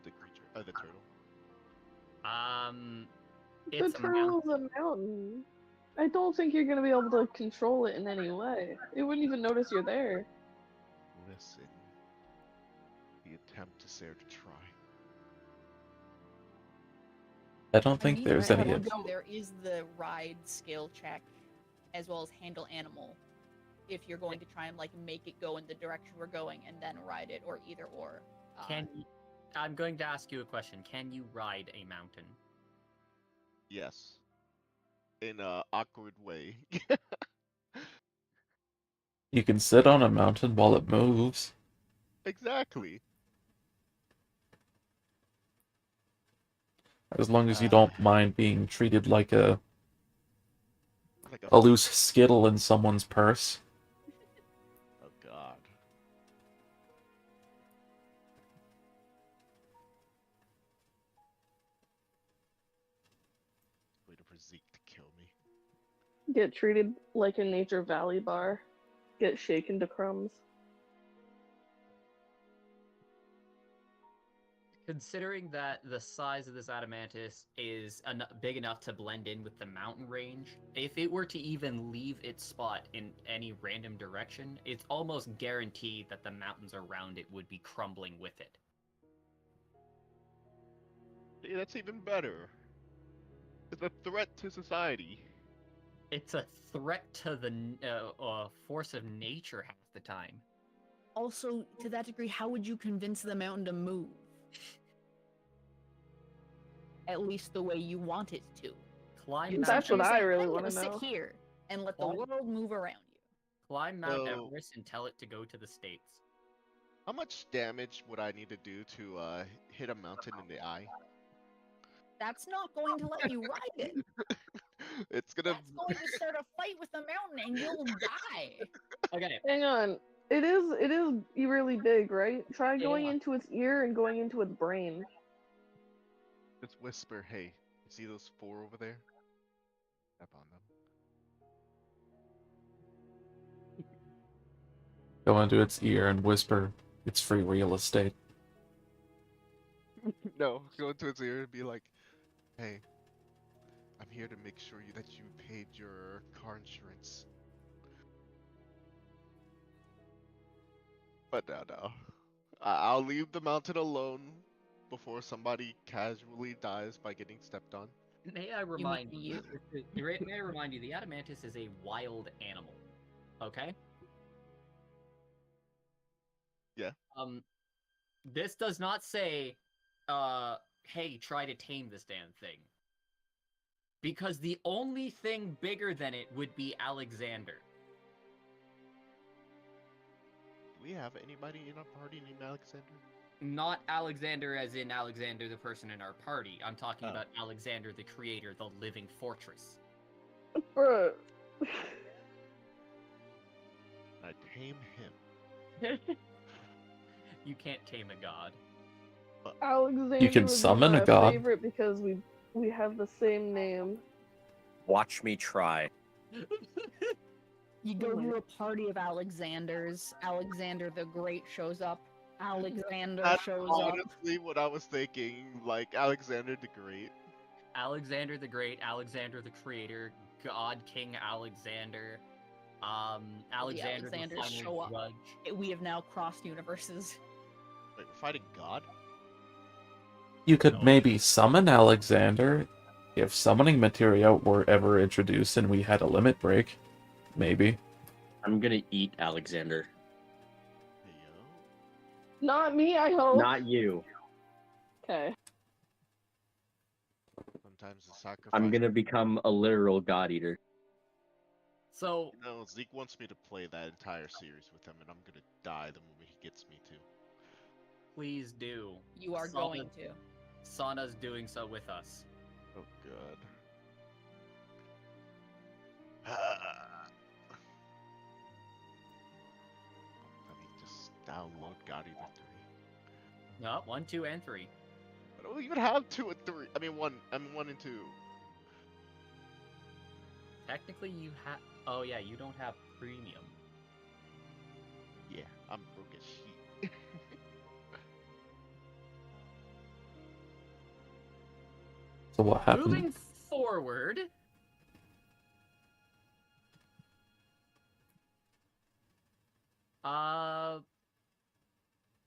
[SPEAKER 4] the creature, the turtle?
[SPEAKER 1] It's
[SPEAKER 5] The turtle's a mountain. I don't think you're gonna be able to control it in any way. It wouldn't even notice you're there.
[SPEAKER 4] Listen, the attempt is there to try.
[SPEAKER 2] I don't
[SPEAKER 3] I
[SPEAKER 2] think
[SPEAKER 3] mean,
[SPEAKER 2] there's
[SPEAKER 3] right
[SPEAKER 2] any.
[SPEAKER 3] now, there is the ride skill check, as well as handle animal. If you're going to try and like make it go in the direction we're going and then ride it, or either or.
[SPEAKER 1] I'm going to ask you a question. Can you ride a mountain?
[SPEAKER 4] Yes. In a awkward way.
[SPEAKER 2] You can sit on a mountain while it moves.
[SPEAKER 4] Exactly.
[SPEAKER 2] As long as you don't mind being treated like a
[SPEAKER 4] Like
[SPEAKER 2] loose skittle in someone's purse.
[SPEAKER 4] Oh god. Waiting for Zeke to kill me.
[SPEAKER 5] Get treated like a Nature Valley bar. Get shaken to crumbs.
[SPEAKER 1] Considering that the size of this Adamantis is big enough to blend in with the mountain range, if it were to even leave its spot in any random direction, it's almost guaranteed that the mountains around it would be crumbling with it.
[SPEAKER 4] See, that's even better. It's a threat to society.
[SPEAKER 1] It's a threat to the force of nature half the time.
[SPEAKER 3] Also, to that degree, how would you convince the mountain to move? At least the way you want it to.
[SPEAKER 1] Climb
[SPEAKER 5] That's
[SPEAKER 1] Mount
[SPEAKER 5] what I
[SPEAKER 1] Everest.
[SPEAKER 5] really
[SPEAKER 3] I'm
[SPEAKER 5] want
[SPEAKER 3] gonna
[SPEAKER 5] to know.
[SPEAKER 3] sit here and let the
[SPEAKER 1] Climb-
[SPEAKER 3] world move around you.
[SPEAKER 1] Climb Mount
[SPEAKER 4] So-
[SPEAKER 1] Everest and tell it to go to the States.
[SPEAKER 4] How much damage would I need to do to hit a mountain in the eye?
[SPEAKER 3] That's not going to let you ride it.
[SPEAKER 4] It's gonna.
[SPEAKER 3] That's going to start a fight with the mountain and you'll die.
[SPEAKER 1] Okay.
[SPEAKER 5] Hang on. It is really big, right? Try going
[SPEAKER 1] Yeah.
[SPEAKER 5] into its ear and going into its brain.
[SPEAKER 4] Just whisper, hey, you see those 4 over there? Step on them.
[SPEAKER 2] Go into its ear and whisper, "It's free real estate."
[SPEAKER 4] No, go into its ear and be like, hey, I'm here to make sure that you paid your car insurance. But no. I'll leave the mountain alone before somebody casually dies by getting stepped on.
[SPEAKER 1] May I remind you? May I remind you? The Adamantis is a wild animal. Okay.
[SPEAKER 4] Yeah.
[SPEAKER 1] This does not say, hey, try to tame this damn thing. Because the only thing bigger than it would be Alexander.
[SPEAKER 4] we have anybody in our party named Alexander?
[SPEAKER 1] Not Alexander as in Alexander the person in our party. I'm talking
[SPEAKER 4] Oh.
[SPEAKER 1] about Alexander the creator, the living fortress.
[SPEAKER 5] Bruh.
[SPEAKER 4] I tame him.
[SPEAKER 1] You can't tame a god.
[SPEAKER 5] Alexander
[SPEAKER 2] You can
[SPEAKER 5] would be
[SPEAKER 2] summon a
[SPEAKER 5] my
[SPEAKER 2] god.
[SPEAKER 5] favorite because we have the same name.
[SPEAKER 6] Watch me try.
[SPEAKER 3] You go to a party of Alexanders. Alexander the Great shows up. Alexander
[SPEAKER 4] That's
[SPEAKER 3] shows up.
[SPEAKER 4] honestly what I was thinking. Like Alexander the Great.
[SPEAKER 1] Alexander the Great, Alexander the creator, God King Alexander, Alexander the
[SPEAKER 3] Alexanders show
[SPEAKER 1] final
[SPEAKER 3] up.
[SPEAKER 1] judge.
[SPEAKER 3] We have now crossed universes.
[SPEAKER 4] Wait, we're fighting God?
[SPEAKER 2] You could
[SPEAKER 1] No.
[SPEAKER 2] maybe summon Alexander if summoning materia were ever introduced and we had a limit break. Maybe.
[SPEAKER 6] I'm gonna eat Alexander.
[SPEAKER 4] Hey, yo.
[SPEAKER 5] Not me, I hope.
[SPEAKER 6] Not you.
[SPEAKER 5] Okay.
[SPEAKER 4] Sometimes the sacrifice.
[SPEAKER 6] I'm gonna become a literal god eater.
[SPEAKER 1] So,
[SPEAKER 4] You know, Zeke wants me to play that entire series with him, and I'm gonna die the moment he gets me to.
[SPEAKER 1] please do.
[SPEAKER 3] You are
[SPEAKER 1] Sana-
[SPEAKER 3] going to.
[SPEAKER 1] Sana's doing so with us.
[SPEAKER 4] Oh god. Let me just download God Eater 3.
[SPEAKER 1] No, 1, 2, and 3.
[SPEAKER 4] I don't even have 2 and 3. I mean 1. I mean 1 and 2.
[SPEAKER 1] Technically, you have. Oh yeah, you don't have premium.
[SPEAKER 4] Yeah, I'm broke as shit.
[SPEAKER 2] So what happened?
[SPEAKER 1] Moving forward.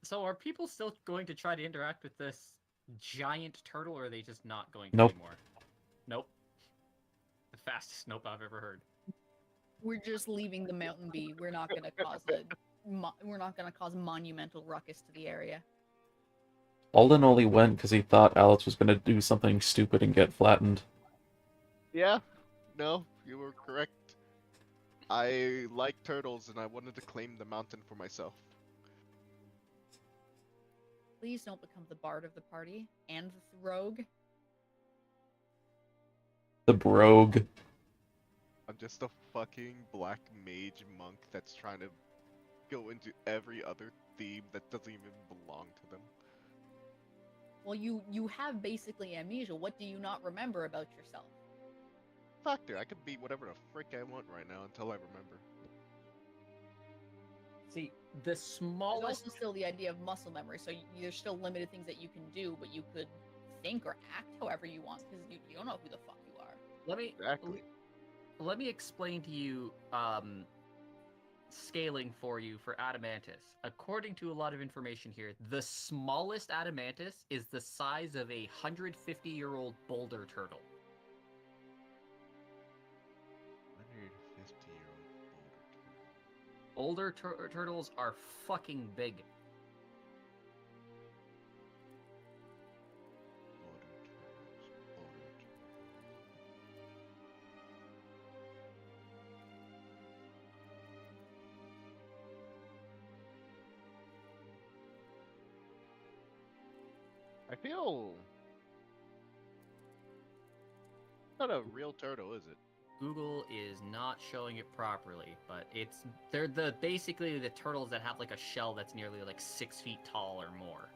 [SPEAKER 1] So are people still going to try to interact with this giant turtle, or are they just not going to
[SPEAKER 2] Nope.
[SPEAKER 1] anymore? Nope. The fastest nope I've ever heard.
[SPEAKER 3] We're just leaving the mountain be. We're not gonna cause we're not gonna cause monumental ruckus to the area.
[SPEAKER 2] Alden only went because he thought Alex was going to do something stupid and get flattened.
[SPEAKER 4] Yeah, no, you were correct. I like turtles and I wanted to claim the mountain for myself.
[SPEAKER 3] Please don't become the bard of the party and the rogue.
[SPEAKER 2] The brogue.
[SPEAKER 4] I'm just a fucking black mage monk that's trying to go into every other theme that doesn't even belong to them.
[SPEAKER 3] Well, you have basically amnesia. What do you not remember about yourself?
[SPEAKER 4] Factor, I could be whatever the frick I want right now until I remember.
[SPEAKER 1] See, the
[SPEAKER 3] There's
[SPEAKER 1] smallest.
[SPEAKER 3] also still the idea of muscle memory, so there's still limited things that you can do, but you could think or act however you want because you don't know who the fuck you are.
[SPEAKER 1] Let me
[SPEAKER 4] Exactly.
[SPEAKER 1] let me explain to you scaling for you for Adamantus. According to a lot of information here, the smallest Adamantus is the size of a 150-year-old boulder turtle.
[SPEAKER 4] 150-year-old
[SPEAKER 1] Older turtles are fucking big.
[SPEAKER 4] I feel not a real turtle, is it?
[SPEAKER 1] Google is not showing it properly, but they're basically the turtles that have like a shell that's nearly like 6 feet tall or more.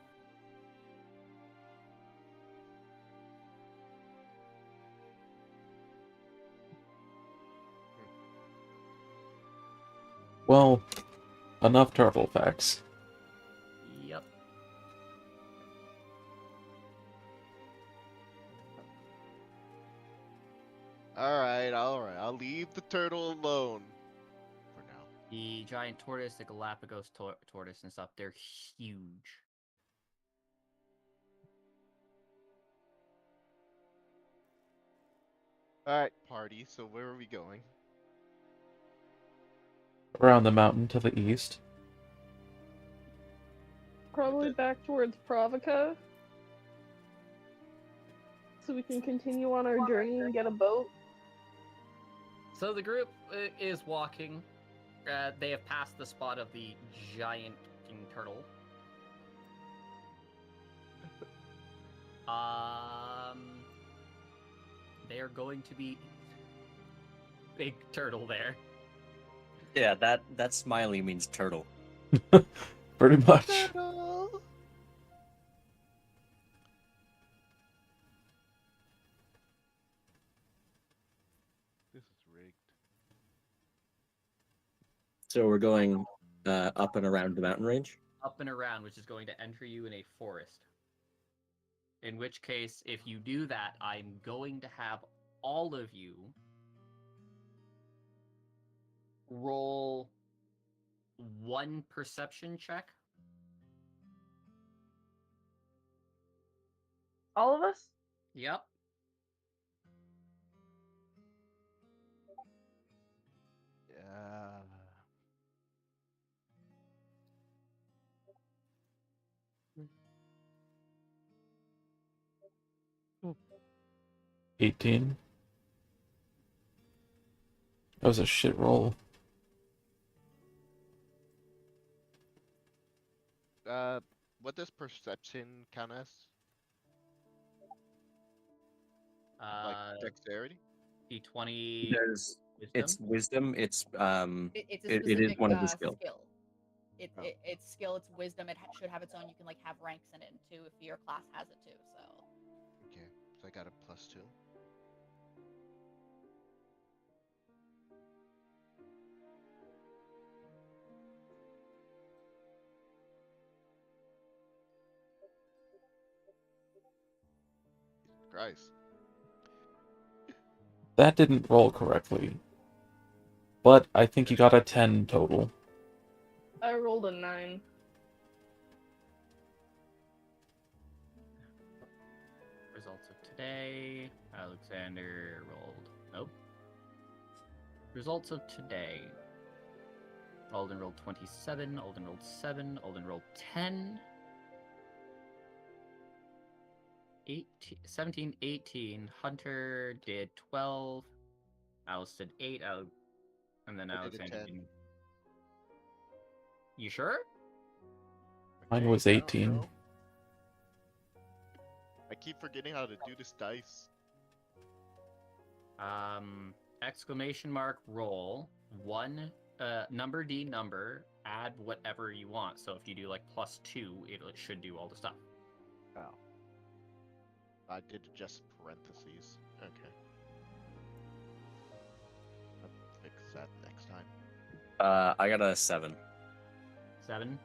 [SPEAKER 2] Well, enough turtle facts.
[SPEAKER 1] Yep.
[SPEAKER 4] Alright, I'll leave the turtle alone. For now.
[SPEAKER 1] The giant tortoise, the Galapagos tortoise and stuff, they're huge.
[SPEAKER 4] Alright, party, so where are we going?
[SPEAKER 2] Around the mountain to the east.
[SPEAKER 5] Probably back towards Provica. So we can continue on our journey and get a boat.
[SPEAKER 1] So the group is walking, they have passed the spot of the giant king turtle. They are going to be big turtle there.
[SPEAKER 6] Yeah, that smiley means turtle.
[SPEAKER 2] Pretty much.
[SPEAKER 4] Turtle! This is rigged.
[SPEAKER 6] So we're going up and around the mountain range.
[SPEAKER 1] Up and around, which is going to enter you in a forest. In which case, if you do that, I'm going to have all of you roll 1 perception check.
[SPEAKER 5] All of us?
[SPEAKER 1] Yep.
[SPEAKER 4] Yeah.
[SPEAKER 2] 18. That was a shit roll.
[SPEAKER 4] What does perception count as? Like dexterity?
[SPEAKER 1] D20
[SPEAKER 6] There's
[SPEAKER 1] wisdom.
[SPEAKER 6] it's wisdom. It's
[SPEAKER 3] It's a
[SPEAKER 6] it
[SPEAKER 3] specific
[SPEAKER 6] is one of the skills.
[SPEAKER 3] skill.
[SPEAKER 4] Oh.
[SPEAKER 3] It's skill. It's wisdom. It should have its own. You can like have ranks in it too if your class has it too. So
[SPEAKER 4] Okay, so I got a +2. Jesus Christ.
[SPEAKER 2] That didn't roll correctly. But I think you got a 10 total.
[SPEAKER 5] I rolled a 9.
[SPEAKER 1] Results of today. Alexander rolled. Nope. Results of today. Alden rolled 27. Alden rolled 7. Alden rolled 10. 17, 18. Hunter did 12. Alice did 8. And then
[SPEAKER 4] I did a
[SPEAKER 1] Alexander
[SPEAKER 4] 10.
[SPEAKER 1] did. You sure?
[SPEAKER 2] Mine
[SPEAKER 4] Okay,
[SPEAKER 2] was
[SPEAKER 4] I don't
[SPEAKER 2] 18.
[SPEAKER 4] know. I keep forgetting how to do this dice.
[SPEAKER 1] Exclamation mark roll 1 number D number, add whatever you want. So if you do like +2, it should do all the stuff.
[SPEAKER 4] Oh. I did just parentheses. Okay. I'll fix that next time.
[SPEAKER 6] I got a 7.
[SPEAKER 1] 7.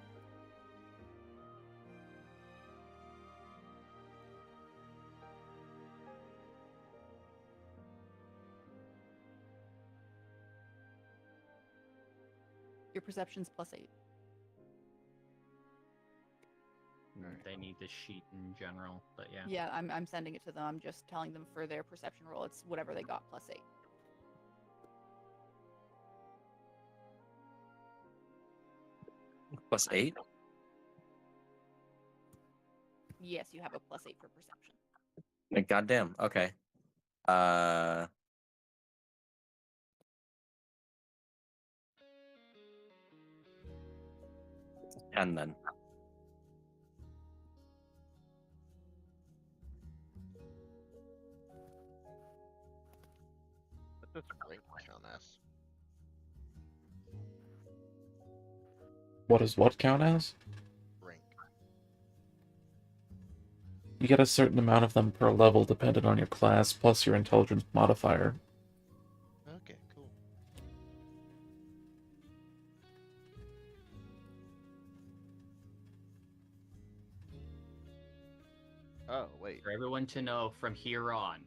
[SPEAKER 3] your perception's +8.
[SPEAKER 4] Alright.
[SPEAKER 1] They need the sheet in general, but yeah.
[SPEAKER 3] Yeah, I'm sending it to them. I'm just telling them for their perception roll, it's whatever they got +8.
[SPEAKER 6] +8?
[SPEAKER 3] Yes, you have a +8 for perception.
[SPEAKER 6] Like, goddamn. Okay. 10 then.
[SPEAKER 4] What does rank count as?
[SPEAKER 2] What does what count as?
[SPEAKER 4] Rank.
[SPEAKER 2] You get a certain amount of them per level dependent on your class, plus your intelligence modifier.
[SPEAKER 4] Okay, cool. Oh, wait.
[SPEAKER 1] For everyone to know from here on.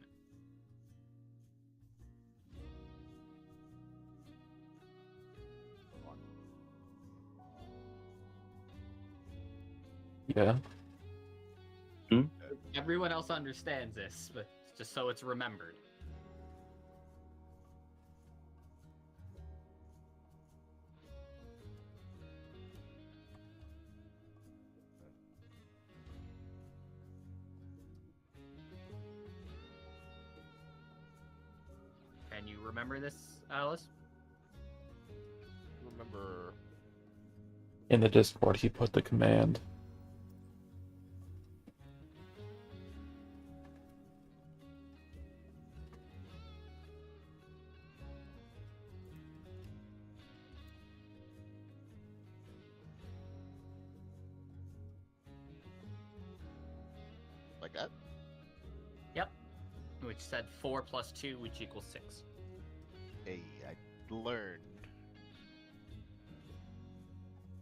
[SPEAKER 2] Yeah.
[SPEAKER 1] Everyone else understands this, but just so it's remembered. Can you remember this, Alice?
[SPEAKER 4] Remember
[SPEAKER 2] In the Discord, he put the command.
[SPEAKER 4] Like that?
[SPEAKER 1] Yep. Which said 4 plus 2, which equals 6.
[SPEAKER 4] Hey, I learned.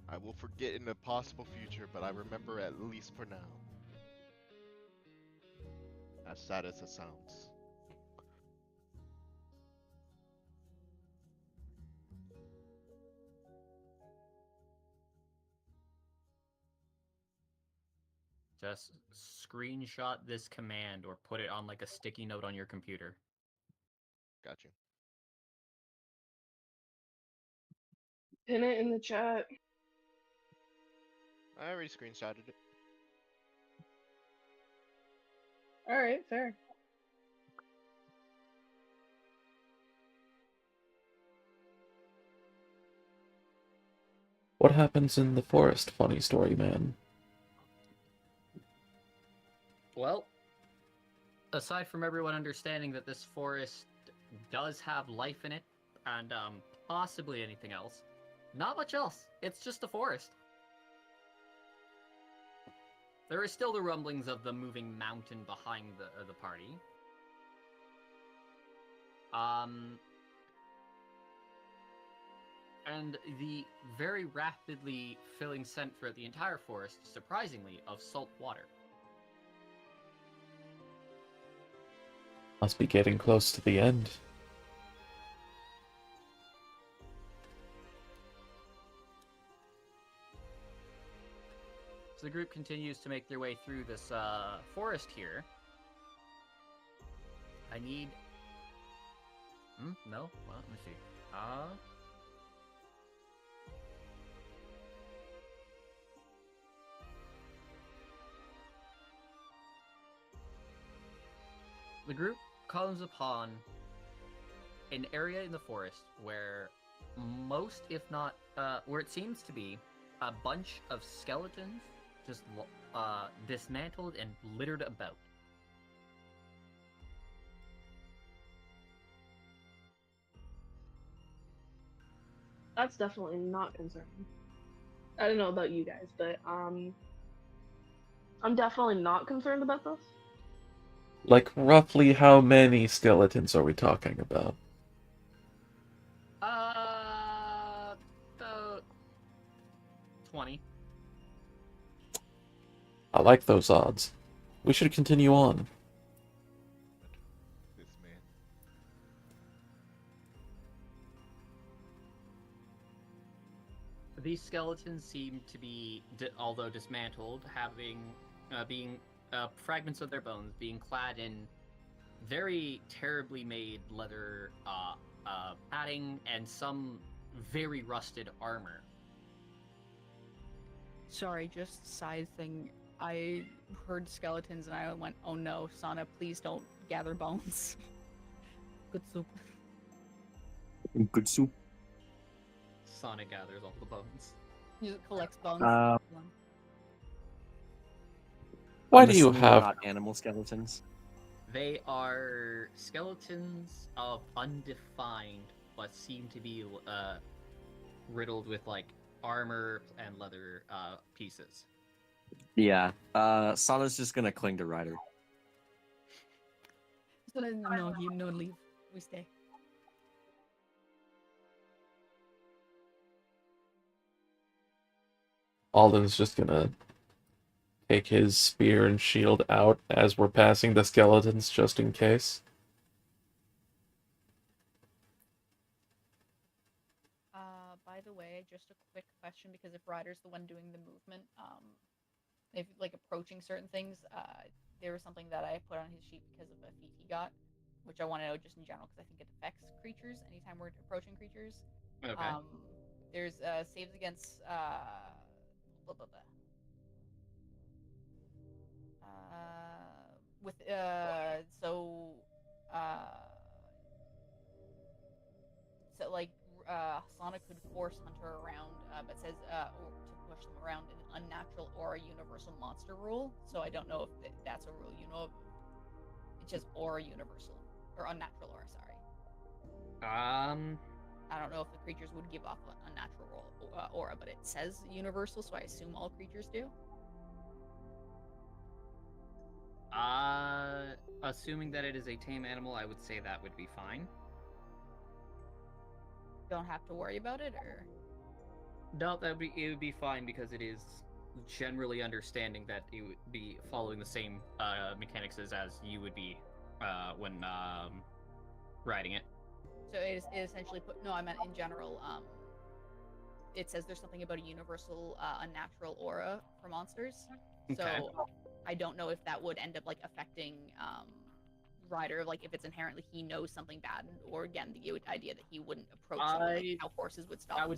[SPEAKER 4] I will forget in the possible future, but I remember at least for now. As sad as it sounds.
[SPEAKER 1] Just screenshot this command or put it on like a sticky note on your computer.
[SPEAKER 4] Got you.
[SPEAKER 5] Pin it in the chat.
[SPEAKER 4] I already screenshotted it.
[SPEAKER 5] All right, fair.
[SPEAKER 2] What happens in the forest? Funny story, man.
[SPEAKER 1] Well, aside from everyone understanding that this forest does have life in it, and possibly anything else, not much else. It's just a forest. There is still the rumblings of the moving mountain behind the party. And the very rapidly filling scent throughout the entire forest, surprisingly, of salt water.
[SPEAKER 2] Must be getting close to the end.
[SPEAKER 1] So the group continues to make their way through this forest here. I need... No? Well, let me see. The group comes upon an area in the forest where most, if not, where it seems to be a bunch of skeletons just dismantled and littered about.
[SPEAKER 5] That's definitely not concerning. I don't know about you guys, but I'm definitely not concerned about this.
[SPEAKER 2] Like, roughly how many skeletons are we talking about?
[SPEAKER 1] About 20.
[SPEAKER 2] I like those odds. We should continue on.
[SPEAKER 4] This man.
[SPEAKER 1] These skeletons seem to be, although dismantled, being fragments of their bones, being clad in very terribly made leather padding and some very rusted armor.
[SPEAKER 3] Sorry, just side thing. I heard skeletons and I went, oh no, Sana, please don't gather bones. Good soup.
[SPEAKER 6] Good soup.
[SPEAKER 1] Sonic gathers all the bones.
[SPEAKER 3] He just collects bones.
[SPEAKER 2] Why
[SPEAKER 6] I'm
[SPEAKER 2] do you
[SPEAKER 6] assuming they're
[SPEAKER 2] have...
[SPEAKER 6] not animal skeletons?
[SPEAKER 1] They are skeletons of undefined, but seem to be riddled with like armor and leather pieces.
[SPEAKER 6] Yeah. Sana's just gonna cling to Ryder.
[SPEAKER 3] No, you no leave. We stay.
[SPEAKER 2] Alden's just gonna take his spear and shield out as we're passing the skeletons, just in case.
[SPEAKER 3] By the way, just a quick question, because if Ryder's the one doing the movement, if like approaching certain things, there was something that I put on his sheet because of a feat he got, which I want to know just in general because I think it affects creatures anytime we're approaching creatures.
[SPEAKER 1] Okay.
[SPEAKER 3] There's saves against blah, blah, blah. With so like persona could force Hunter around, but says or to push them around an unnatural aura universal monster rule. So I don't know if that's a rule. You know, it's just aura universal or unnatural aura. Sorry. I don't know if the creatures would give off an unnatural aura, but it says universal, so I assume all creatures do.
[SPEAKER 1] Assuming that it is a tame animal, I would say that would be fine.
[SPEAKER 3] Don't have to worry about it, or
[SPEAKER 1] No, it would be fine because it is generally understanding that it would be following the same mechanics as you would be when riding it.
[SPEAKER 3] so it essentially put. No, I meant in general. It says there's something about a universal unnatural aura for monsters.
[SPEAKER 1] Okay.
[SPEAKER 3] So I don't know if that would end up like affecting Ryder, like if it's inherently he knows something bad, or again the idea that he wouldn't approach someone, like how forces would stop.
[SPEAKER 1] That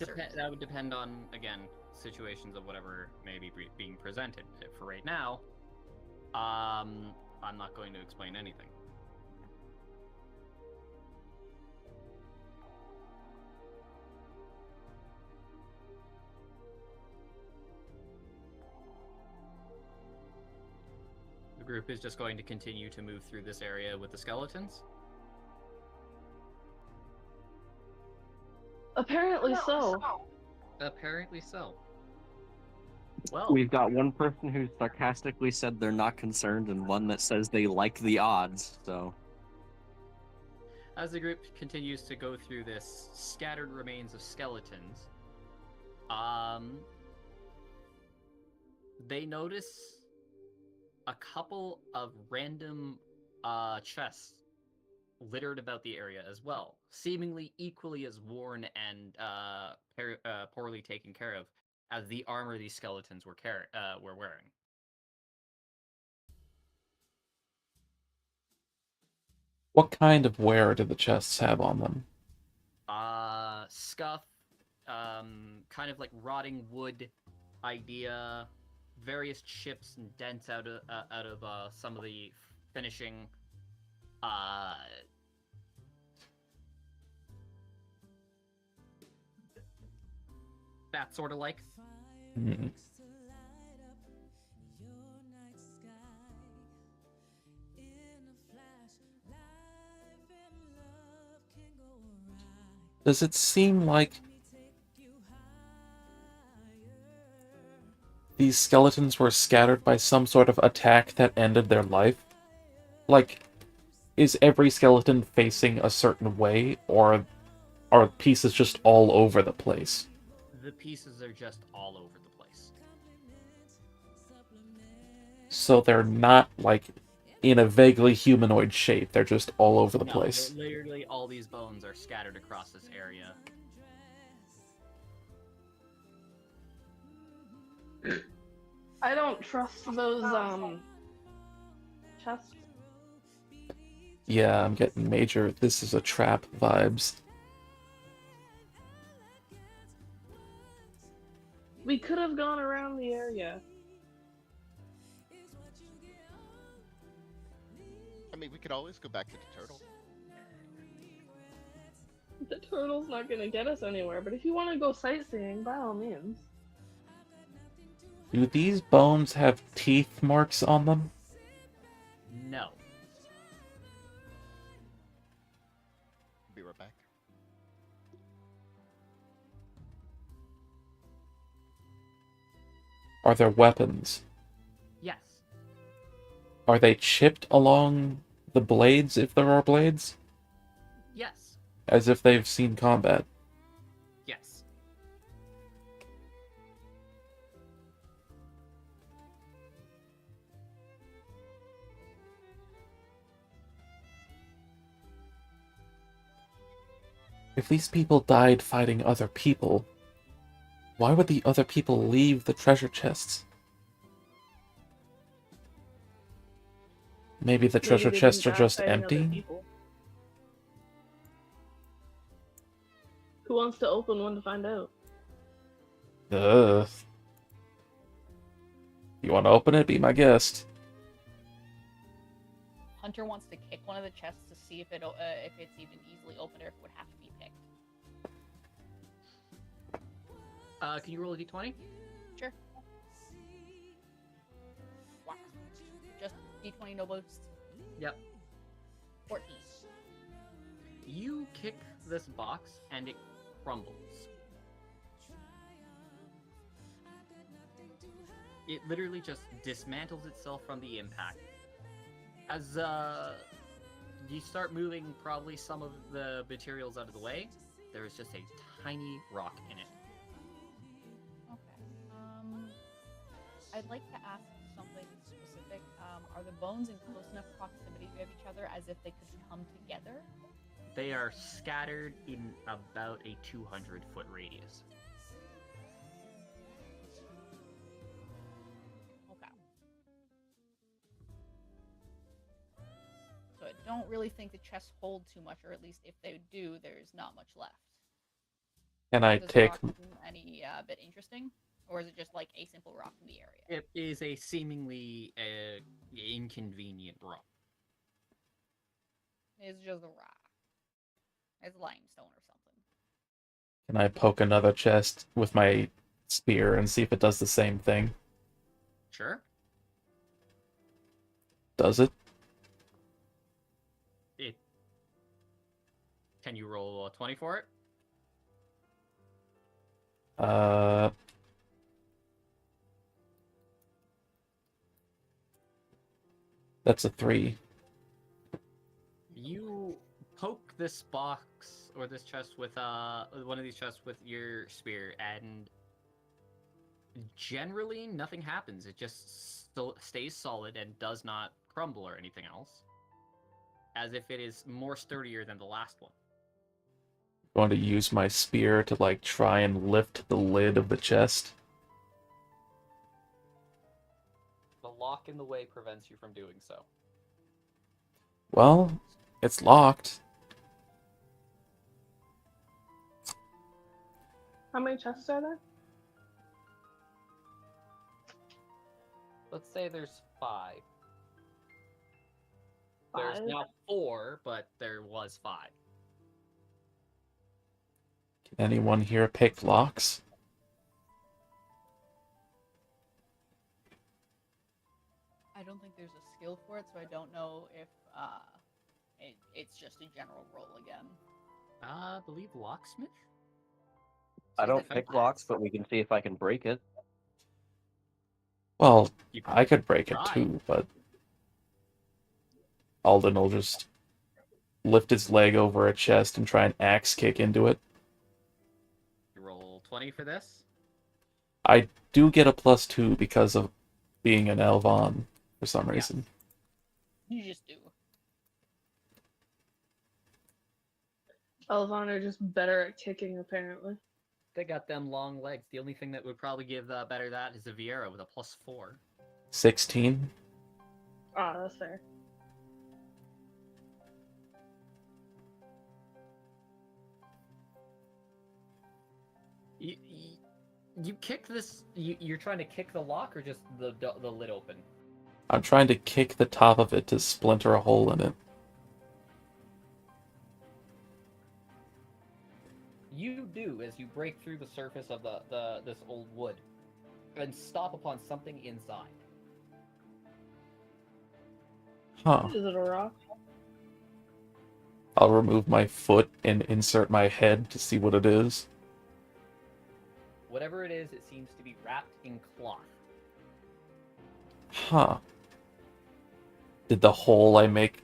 [SPEAKER 1] would depend on, again, situations of whatever may be being presented. For right now, I'm not going to explain anything. The group is just going to continue to move through this area with the skeletons.
[SPEAKER 5] Apparently so.
[SPEAKER 1] Apparently so. Well,
[SPEAKER 6] We've got one person who sarcastically said they're not concerned, and one that says they like the odds, so...
[SPEAKER 1] as the group continues to go through this scattered remains of skeletons, they notice a couple of random chests littered about the area as well, seemingly equally as worn and poorly taken care of as the armor these skeletons were wearing.
[SPEAKER 2] What kind of wear do the chests have on them?
[SPEAKER 1] Scuff, kind of like rotting wood idea, various chips and dents out of some of the finishing. That sort of like.
[SPEAKER 2] Hmm. Does it seem like these skeletons were scattered by some sort of attack that ended their life? Like, is every skeleton facing a certain way, or are pieces just all over the place?
[SPEAKER 1] The pieces are just all over the place.
[SPEAKER 2] So they're not, like, in a vaguely humanoid shape. They're just all over the place.
[SPEAKER 1] Literally all these bones are scattered across this area.
[SPEAKER 5] I don't trust those chests.
[SPEAKER 2] Yeah, I'm getting major "this is a trap" vibes.
[SPEAKER 5] We could have gone around the area.
[SPEAKER 4] I mean, we could always go back to the turtle.
[SPEAKER 5] The turtle's not gonna get us anywhere, but if you want to go sightseeing, by all means.
[SPEAKER 2] Do these bones have teeth marks on them?
[SPEAKER 1] No.
[SPEAKER 4] Be right back.
[SPEAKER 2] Are there weapons?
[SPEAKER 1] Yes.
[SPEAKER 2] Are they chipped along the blades, if there are blades?
[SPEAKER 1] Yes.
[SPEAKER 2] As if they've seen combat?
[SPEAKER 1] Yes.
[SPEAKER 2] If these people died fighting other people, why would the other people leave the treasure chests? Maybe the treasure
[SPEAKER 5] Maybe they
[SPEAKER 2] chests are
[SPEAKER 5] didn't die
[SPEAKER 2] just
[SPEAKER 5] fighting other
[SPEAKER 2] empty?
[SPEAKER 5] people. Who wants to open one to find out?
[SPEAKER 2] Ugh. You want to open it? Be my guest.
[SPEAKER 3] Hunter wants to kick one of the chests to see if it's even easily opened or if it would have to be picked.
[SPEAKER 1] Can you roll a d20?
[SPEAKER 3] Sure. Wow. Just D20, no boost.
[SPEAKER 1] Yep.
[SPEAKER 3] 14.
[SPEAKER 1] You kick this box and it crumbles. It literally just dismantles itself from the impact. As you start moving probably some of the materials out of the way, there is just a tiny rock in it.
[SPEAKER 3] Okay. I'd like to ask something specific. Are the bones in close enough proximity of each other as if they could come together?
[SPEAKER 1] They are scattered in about a 200-foot radius.
[SPEAKER 3] Okay. So I don't really think the chests hold too much, or at least if they do, there's not much left.
[SPEAKER 2] Can I
[SPEAKER 3] Does the
[SPEAKER 2] take...
[SPEAKER 3] rock seem any bit interesting? Or is it just like a simple rock in the area?
[SPEAKER 1] It is a seemingly inconvenient rock.
[SPEAKER 3] It's just a rock. It's limestone or something.
[SPEAKER 2] Can I poke another chest with my spear and see if it does the same thing?
[SPEAKER 1] Sure.
[SPEAKER 2] Does it?
[SPEAKER 1] Can you roll a 20 for it?
[SPEAKER 2] That's a 3.
[SPEAKER 1] You poke this box or this chest with one of these chests with your spear, and generally nothing happens. It just stays solid and does not crumble or anything else, as if it is more sturdier than the last one.
[SPEAKER 2] Going to use my spear to like try and lift the lid of the chest.
[SPEAKER 1] The lock in the way prevents you from doing so.
[SPEAKER 2] Well, it's locked.
[SPEAKER 5] How many chests are there?
[SPEAKER 1] Let's say there's 5.
[SPEAKER 5] 5?
[SPEAKER 1] There's now 4, but there was 5.
[SPEAKER 2] Can anyone here pick locks?
[SPEAKER 3] I don't think there's a skill for it, so I don't know if it's just a general roll again.
[SPEAKER 1] I believe locksmith?
[SPEAKER 6] I
[SPEAKER 1] Says
[SPEAKER 6] don't
[SPEAKER 1] defense
[SPEAKER 6] pick
[SPEAKER 1] max.
[SPEAKER 6] locks, but we can see if I can break it.
[SPEAKER 2] Well,
[SPEAKER 1] You
[SPEAKER 2] I could break it
[SPEAKER 1] try.
[SPEAKER 2] too, but Alden will just lift his leg over a chest and try and axe kick into it.
[SPEAKER 1] You roll 20 for this.
[SPEAKER 2] I do get a +2 because of being an Elvon for some
[SPEAKER 1] Yeah.
[SPEAKER 2] reason.
[SPEAKER 3] You just do.
[SPEAKER 5] Elvon are just better at kicking, apparently.
[SPEAKER 1] They got them long legs. The only thing that would probably give better that is a Viera with a +4.
[SPEAKER 2] 16.
[SPEAKER 5] Ah, that's fair.
[SPEAKER 1] You kick this. You're trying to kick the lock or just the lid open?
[SPEAKER 2] I'm trying to kick the top of it to splinter a hole in it.
[SPEAKER 1] You do as you break through the surface of this old wood and stop upon something inside.
[SPEAKER 2] Huh.
[SPEAKER 5] Is it a rock?
[SPEAKER 2] I'll remove my foot and insert my head to see what it is.
[SPEAKER 1] Whatever it is, it seems to be wrapped in cloth.
[SPEAKER 2] Huh. Did the hole I make...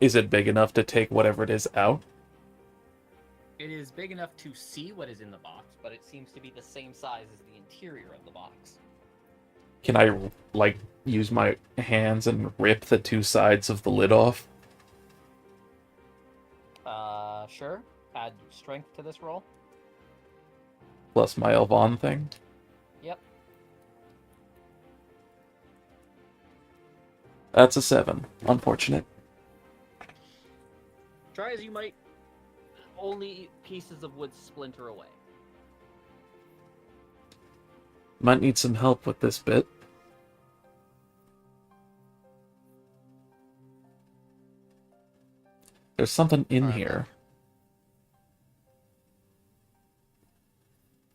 [SPEAKER 2] Is it big enough to take whatever it is out?
[SPEAKER 1] It is big enough to see what is in the box, but it seems to be the same size as the interior of the box.
[SPEAKER 2] Can I, like, use my hands and rip the 2 sides of the lid off?
[SPEAKER 1] Sure. Add strength to this roll.
[SPEAKER 2] Plus my Elvon thing?
[SPEAKER 1] Yep.
[SPEAKER 2] That's a 7. Unfortunate.
[SPEAKER 1] Try as you might, only pieces of wood splinter away.
[SPEAKER 2] Might need some help with this bit. There's something in
[SPEAKER 1] Alright.
[SPEAKER 2] here.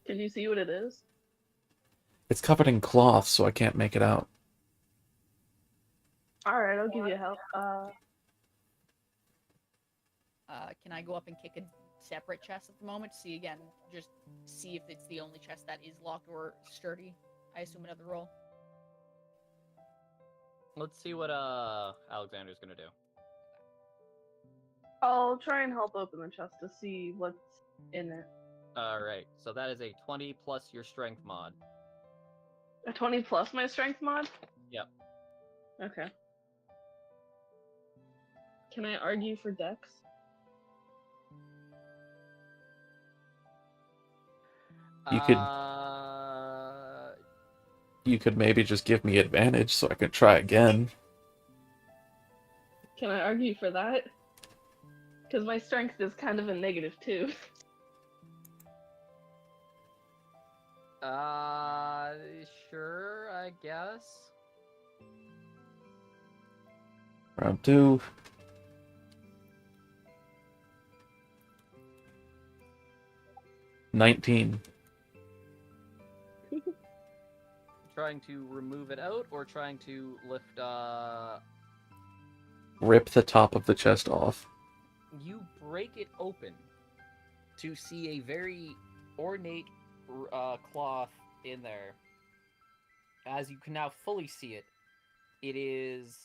[SPEAKER 5] Can you see what it is?
[SPEAKER 2] It's covered in cloth, so I can't make it out.
[SPEAKER 5] Alright, I'll give you help.
[SPEAKER 3] Can I go up and kick a separate chest at the moment to see again, just see if it's the only chest that is locked or sturdy? I assume another roll.
[SPEAKER 1] Let's see what Alexander's gonna do.
[SPEAKER 5] I'll try and help open the chest to see what's in it.
[SPEAKER 1] Alright, so that is a 20 plus your strength mod.
[SPEAKER 5] A 20 plus my strength mod?
[SPEAKER 1] Yep.
[SPEAKER 5] Okay. Can I argue for Dex?
[SPEAKER 2] You could maybe just give me advantage so I could try again.
[SPEAKER 5] Can I argue for that? Because my strength is kind of a negative too.
[SPEAKER 1] Sure, I guess.
[SPEAKER 2] Round 2. $19.
[SPEAKER 1] Trying to remove it out or trying to lift,
[SPEAKER 2] Rip the top of the chest off.
[SPEAKER 1] You break it open to see a very ornate cloth in there. As you can now fully see it, it is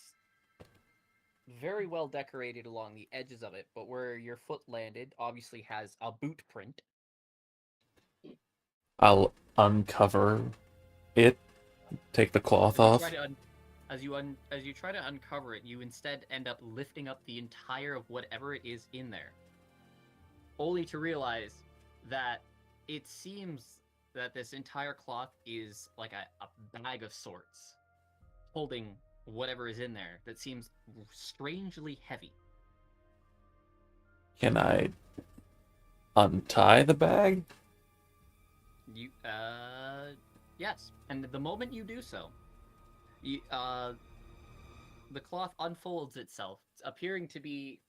[SPEAKER 1] very well decorated along the edges of it, but where your foot landed obviously has a boot print.
[SPEAKER 2] I'll uncover it, take the cloth off.
[SPEAKER 1] As you try to uncover it, you instead end up lifting up the entire of whatever it is in there, only to realize that it seems that this entire cloth is like a bag of sorts, holding whatever is in there that seems strangely heavy.
[SPEAKER 2] Can I untie the bag?
[SPEAKER 1] You, yes. And the moment you do so, you, the cloth unfolds itself, appearing to be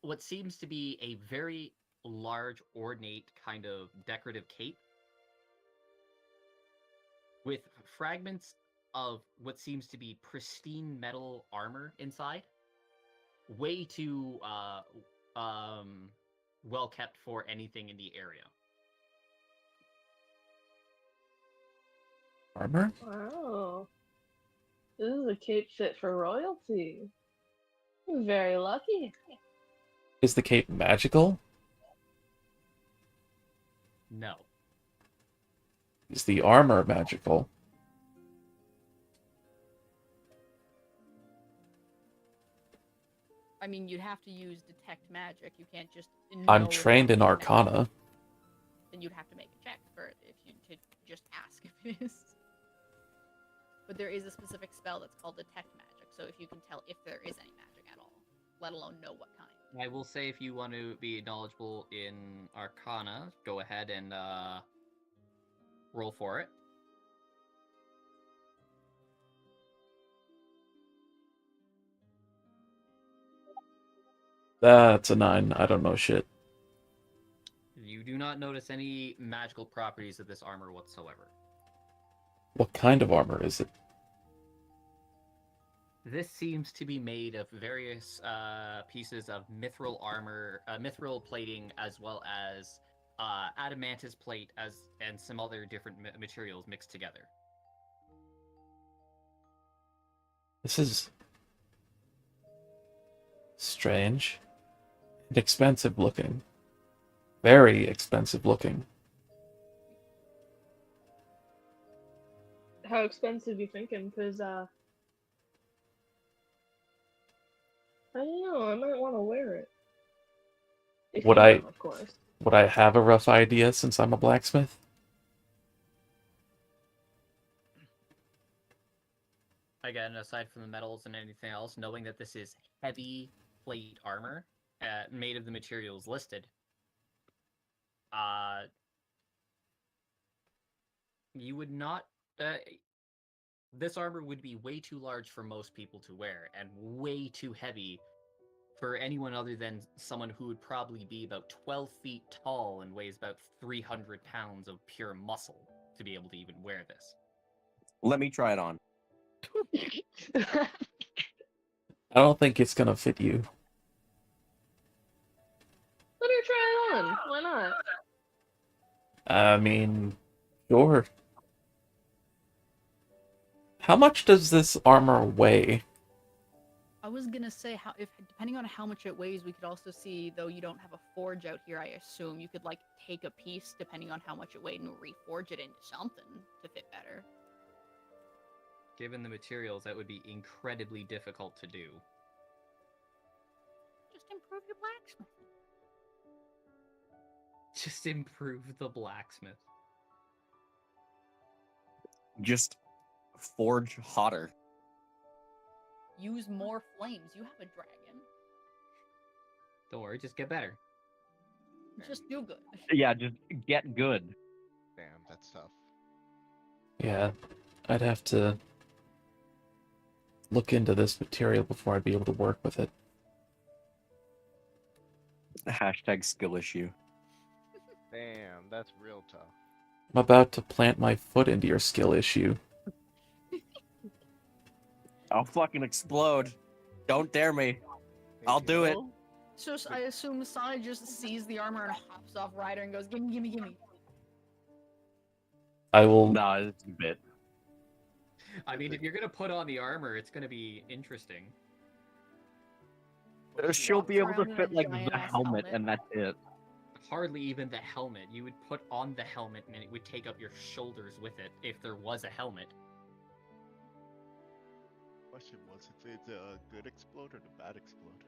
[SPEAKER 1] what seems to be a very large, ornate kind of decorative cape with fragments of what seems to be pristine metal armor inside. Way too well kept for anything in the area.
[SPEAKER 2] Armor?
[SPEAKER 5] Wow. This is a cape fit for royalty. I'm very lucky.
[SPEAKER 2] Is the cape magical?
[SPEAKER 1] No.
[SPEAKER 2] Is the armor magical?
[SPEAKER 3] I mean, you'd have to use detect magic. You can't just.
[SPEAKER 2] I'm trained in Arcana.
[SPEAKER 3] Then you'd have to make a check for it if you to just ask if it is. But there is a specific spell that's called detect magic, so if you can tell if there is any magic at all, let alone know what kind.
[SPEAKER 1] I will say if you want to be knowledgeable in Arcana, go ahead and roll for it.
[SPEAKER 2] That's a 9. I don't know shit.
[SPEAKER 1] You do not notice any magical properties of this armor whatsoever.
[SPEAKER 2] What kind of armor is it?
[SPEAKER 1] This seems to be made of various pieces of mithril armor, mithril plating, as well as adamantus plate, and some other different materials mixed together.
[SPEAKER 2] This is strange and expensive looking. Very expensive looking.
[SPEAKER 5] How expensive you thinking? Because, I don't know, I might want to wear it. If
[SPEAKER 2] Would
[SPEAKER 5] you
[SPEAKER 2] I-
[SPEAKER 5] know, of course.
[SPEAKER 2] Would I have a rough idea since I'm a blacksmith?
[SPEAKER 1] Again, aside from the metals and anything else, knowing that this is heavy plate armor made of the materials listed, you would not. This armor would be way too large for most people to wear, and way too heavy for anyone other than someone who would probably be about 12 feet tall and weighs about 300 pounds of pure muscle to be able to even wear this.
[SPEAKER 6] Let me try it on.
[SPEAKER 2] I don't think it's gonna fit you.
[SPEAKER 5] Let her try it on. Why not?
[SPEAKER 2] I mean, sure. How much does this armor weigh?
[SPEAKER 3] I was gonna say if depending on how much it weighs, we could also see, though you don't have a forge out here, I assume you could like take a piece depending on how much it weighed and reforge it into something to fit better.
[SPEAKER 1] Given the materials, that would be incredibly difficult to do.
[SPEAKER 3] Just improve your blacksmith.
[SPEAKER 1] Just improve the blacksmith.
[SPEAKER 6] Just forge hotter.
[SPEAKER 3] Use more flames. You have a dragon.
[SPEAKER 1] Don't worry, just get better.
[SPEAKER 3] Just do good.
[SPEAKER 6] Yeah, just get good.
[SPEAKER 4] Damn, that's tough.
[SPEAKER 2] Yeah, I'd have to look into this material before I'd be able to work with it.
[SPEAKER 6] Hashtag skill issue.
[SPEAKER 4] Damn, that's real tough.
[SPEAKER 2] I'm about to plant my foot into your skill issue.
[SPEAKER 6] I'll fucking explode. Don't dare me. I'll do it.
[SPEAKER 3] So I assume Sai just sees the armor and hops off Ryder and goes, gimme, gimme, gimme.
[SPEAKER 2] I will.
[SPEAKER 6] Nah, it's a bit.
[SPEAKER 1] I mean, if you're gonna put on the armor, it's gonna be interesting.
[SPEAKER 6] She'll be able to
[SPEAKER 3] around in
[SPEAKER 6] fit
[SPEAKER 3] a
[SPEAKER 6] like the
[SPEAKER 3] giant-ass
[SPEAKER 6] helmet,
[SPEAKER 3] helmet.
[SPEAKER 6] and that's it.
[SPEAKER 1] Hardly even the helmet. You would put on the helmet and it would take up your shoulders with it if there was a helmet.
[SPEAKER 4] Question was if it's a good explode or the bad explode.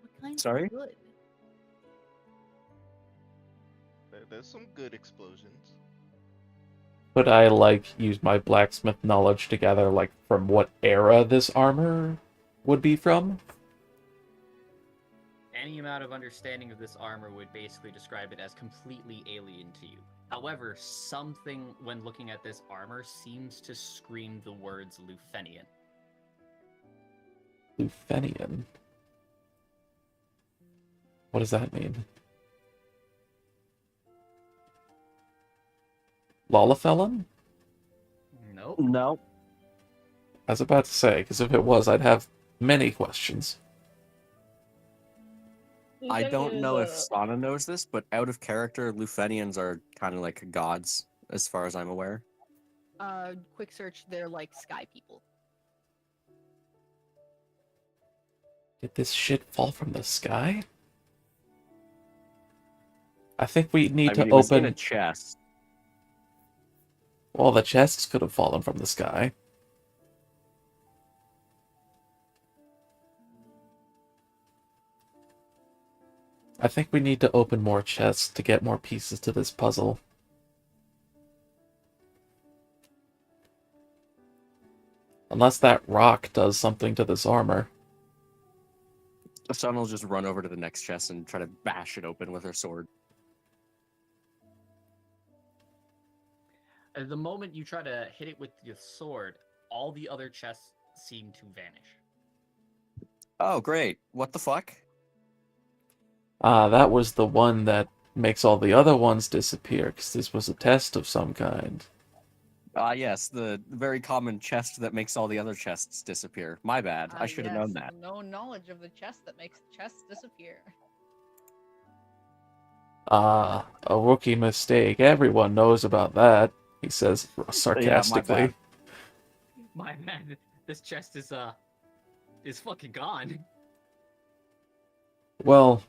[SPEAKER 3] What kind
[SPEAKER 6] Sorry?
[SPEAKER 3] of good?
[SPEAKER 4] There's some good explosions.
[SPEAKER 2] Could I, like, use my blacksmith knowledge to gather, like, from what era this armor would be from?
[SPEAKER 1] Any amount of understanding of this armor would basically describe it as completely alien to you. However, something when looking at this armor seems to scream the words Lufenian.
[SPEAKER 2] Lufenian? What does that mean? Lalafellan?
[SPEAKER 1] Nope.
[SPEAKER 6] No.
[SPEAKER 2] I was about to say, because if it was, I'd have many questions.
[SPEAKER 6] I don't know if Sana knows this, but out of character, Lufenians are kind of like gods, as far as I'm aware.
[SPEAKER 3] Quick search, they're like sky people.
[SPEAKER 2] Did this shit fall from the sky? I think we need to
[SPEAKER 6] it was in
[SPEAKER 2] open...
[SPEAKER 6] a chest.
[SPEAKER 2] Well, the chests could have fallen from the sky. I think we need to open more chests to get more pieces to this puzzle. Unless that rock does something to this armor.
[SPEAKER 6] Sana will just run over to the next chest and try to bash it open with her sword.
[SPEAKER 1] At the moment you try to hit it with your sword, all the other chests seem to vanish.
[SPEAKER 6] Oh, great. What the fuck?
[SPEAKER 2] That was the one that makes all the other ones disappear, because this was a test of some kind.
[SPEAKER 6] Yes, the very common chest that makes all the other chests disappear. My bad. I should have known that.
[SPEAKER 3] No knowledge of the chest that makes chests disappear.
[SPEAKER 2] A rookie mistake. Everyone knows about that, he says sarcastically.
[SPEAKER 1] My man, this chest is fucking gone.
[SPEAKER 2] Well,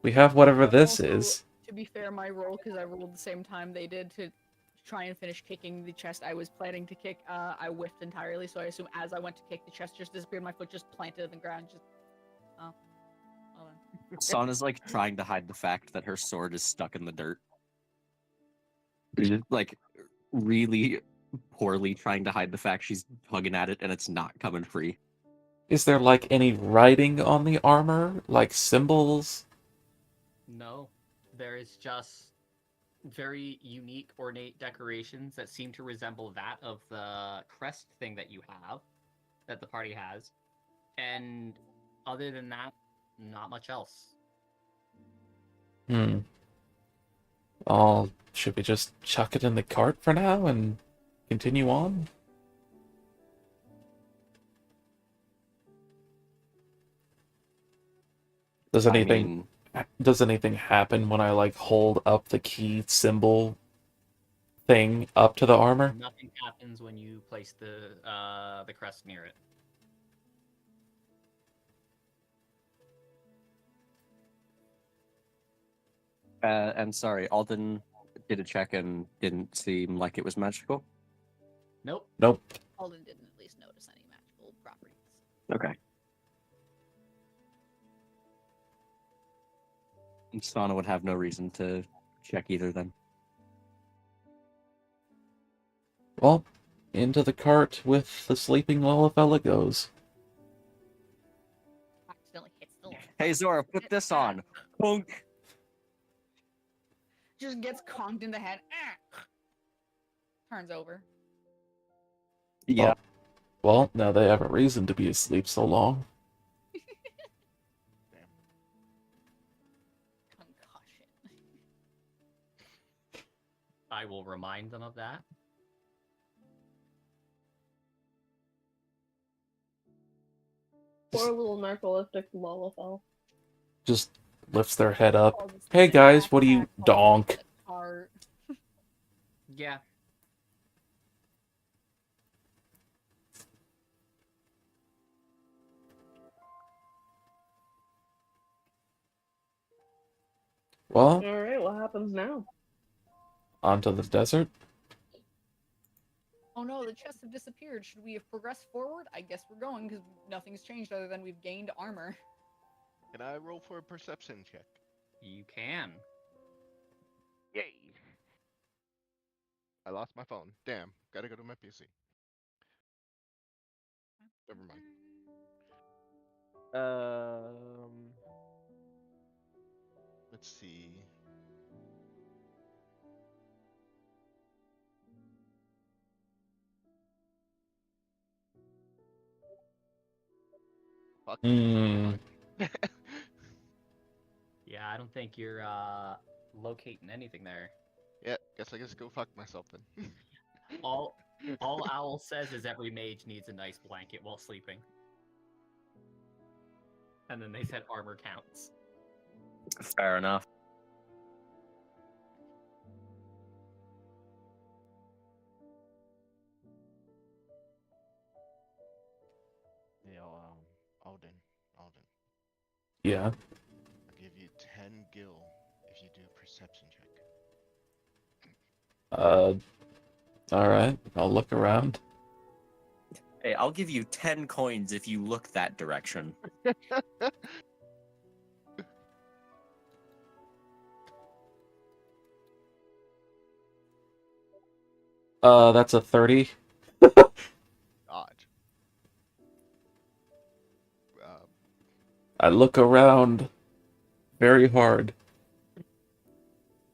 [SPEAKER 2] we have whatever this
[SPEAKER 3] Also,
[SPEAKER 2] is.
[SPEAKER 3] To be fair, my roll, because I rolled the same time they did to try and finish kicking the chest I was planning to kick, I whiffed entirely, so I assume as I went to kick, the chest just disappeared, my foot just planted in the ground, just... Oh. Well then.
[SPEAKER 6] Sana's like trying to hide the fact that her sword is stuck in the dirt. Just, like, really poorly trying to hide the fact she's tugging at it and it's not coming free.
[SPEAKER 2] Is there, like, any writing on the armor? Like, symbols?
[SPEAKER 1] No, there is just very unique, ornate decorations that seem to resemble that of the crest thing that you have, that the party has. And other than that, not much else.
[SPEAKER 2] Should we just chuck it in the cart for now and continue on? Does
[SPEAKER 6] I
[SPEAKER 2] anything
[SPEAKER 6] mean,
[SPEAKER 2] does anything happen when I like hold up the key symbol thing up to the armor?
[SPEAKER 1] Nothing happens when you place the crest near it.
[SPEAKER 6] and sorry, Alden did a check and didn't seem like it was magical.
[SPEAKER 1] Nope.
[SPEAKER 2] Nope.
[SPEAKER 3] Alden didn't at least notice any magical properties.
[SPEAKER 6] Okay. And Sana would have no reason to check either then.
[SPEAKER 2] Well, into the cart with the sleeping Lullafella goes.
[SPEAKER 3] Accidentally hits the
[SPEAKER 6] Hey Zora, put this on. Punk.
[SPEAKER 3] Just gets conked in the head. Turns over.
[SPEAKER 6] Yeah.
[SPEAKER 2] Well, now they have a reason to be asleep so long.
[SPEAKER 3] Concussion.
[SPEAKER 1] I will remind them of that.
[SPEAKER 5] Poor little narcoleptic Lullafell.
[SPEAKER 2] Just lifts their head up.
[SPEAKER 3] All this
[SPEAKER 2] Hey guys, what do you
[SPEAKER 3] backpack, all
[SPEAKER 2] donk?
[SPEAKER 3] this cart.
[SPEAKER 1] Yeah.
[SPEAKER 2] Well,
[SPEAKER 5] Alright, what happens now?
[SPEAKER 2] onto the desert.
[SPEAKER 3] Oh no, the chests have disappeared. Should we have progressed forward? I guess we're going because nothing's changed other than we've gained armor.
[SPEAKER 4] Can I roll for a perception check?
[SPEAKER 1] You can.
[SPEAKER 4] Yay! I lost my phone. Damn, gotta go to my PC. Never mind. Let's see. Fuck.
[SPEAKER 2] Hmm.
[SPEAKER 1] Yeah, I don't think you're locating anything there.
[SPEAKER 4] Yeah, guess I just go fuck myself then.
[SPEAKER 1] All Owl says is every mage needs a nice blanket while sleeping. And then they said armor counts.
[SPEAKER 6] Fair enough.
[SPEAKER 4] Yeah, Alden.
[SPEAKER 2] Yeah.
[SPEAKER 4] I'll give you 10 gil if you do a perception check.
[SPEAKER 2] Alright. I'll look around.
[SPEAKER 6] Hey, I'll give you 10 coins if you look that direction.
[SPEAKER 2] That's a 30.
[SPEAKER 4] Odd.
[SPEAKER 2] I look around very hard.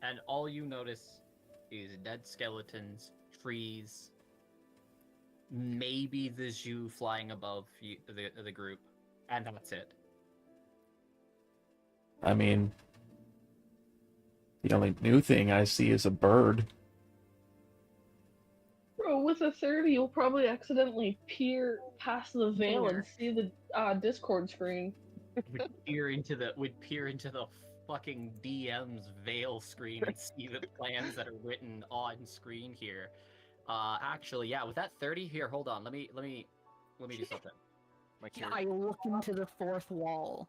[SPEAKER 1] And all you notice is dead skeletons, trees, maybe the Zhu flying above the group, and that's it.
[SPEAKER 2] I mean, the only new thing I see is a bird.
[SPEAKER 5] Bro, with a 30, you'll probably accidentally peer past the veil and see the Discord screen.
[SPEAKER 1] Would peer into the fucking DM's veil screen and see the plans that are written on screen here. Actually, yeah, with that 30 here, hold on, let me do something.
[SPEAKER 4] My
[SPEAKER 3] Yeah,
[SPEAKER 4] character,
[SPEAKER 3] I look into the fourth wall.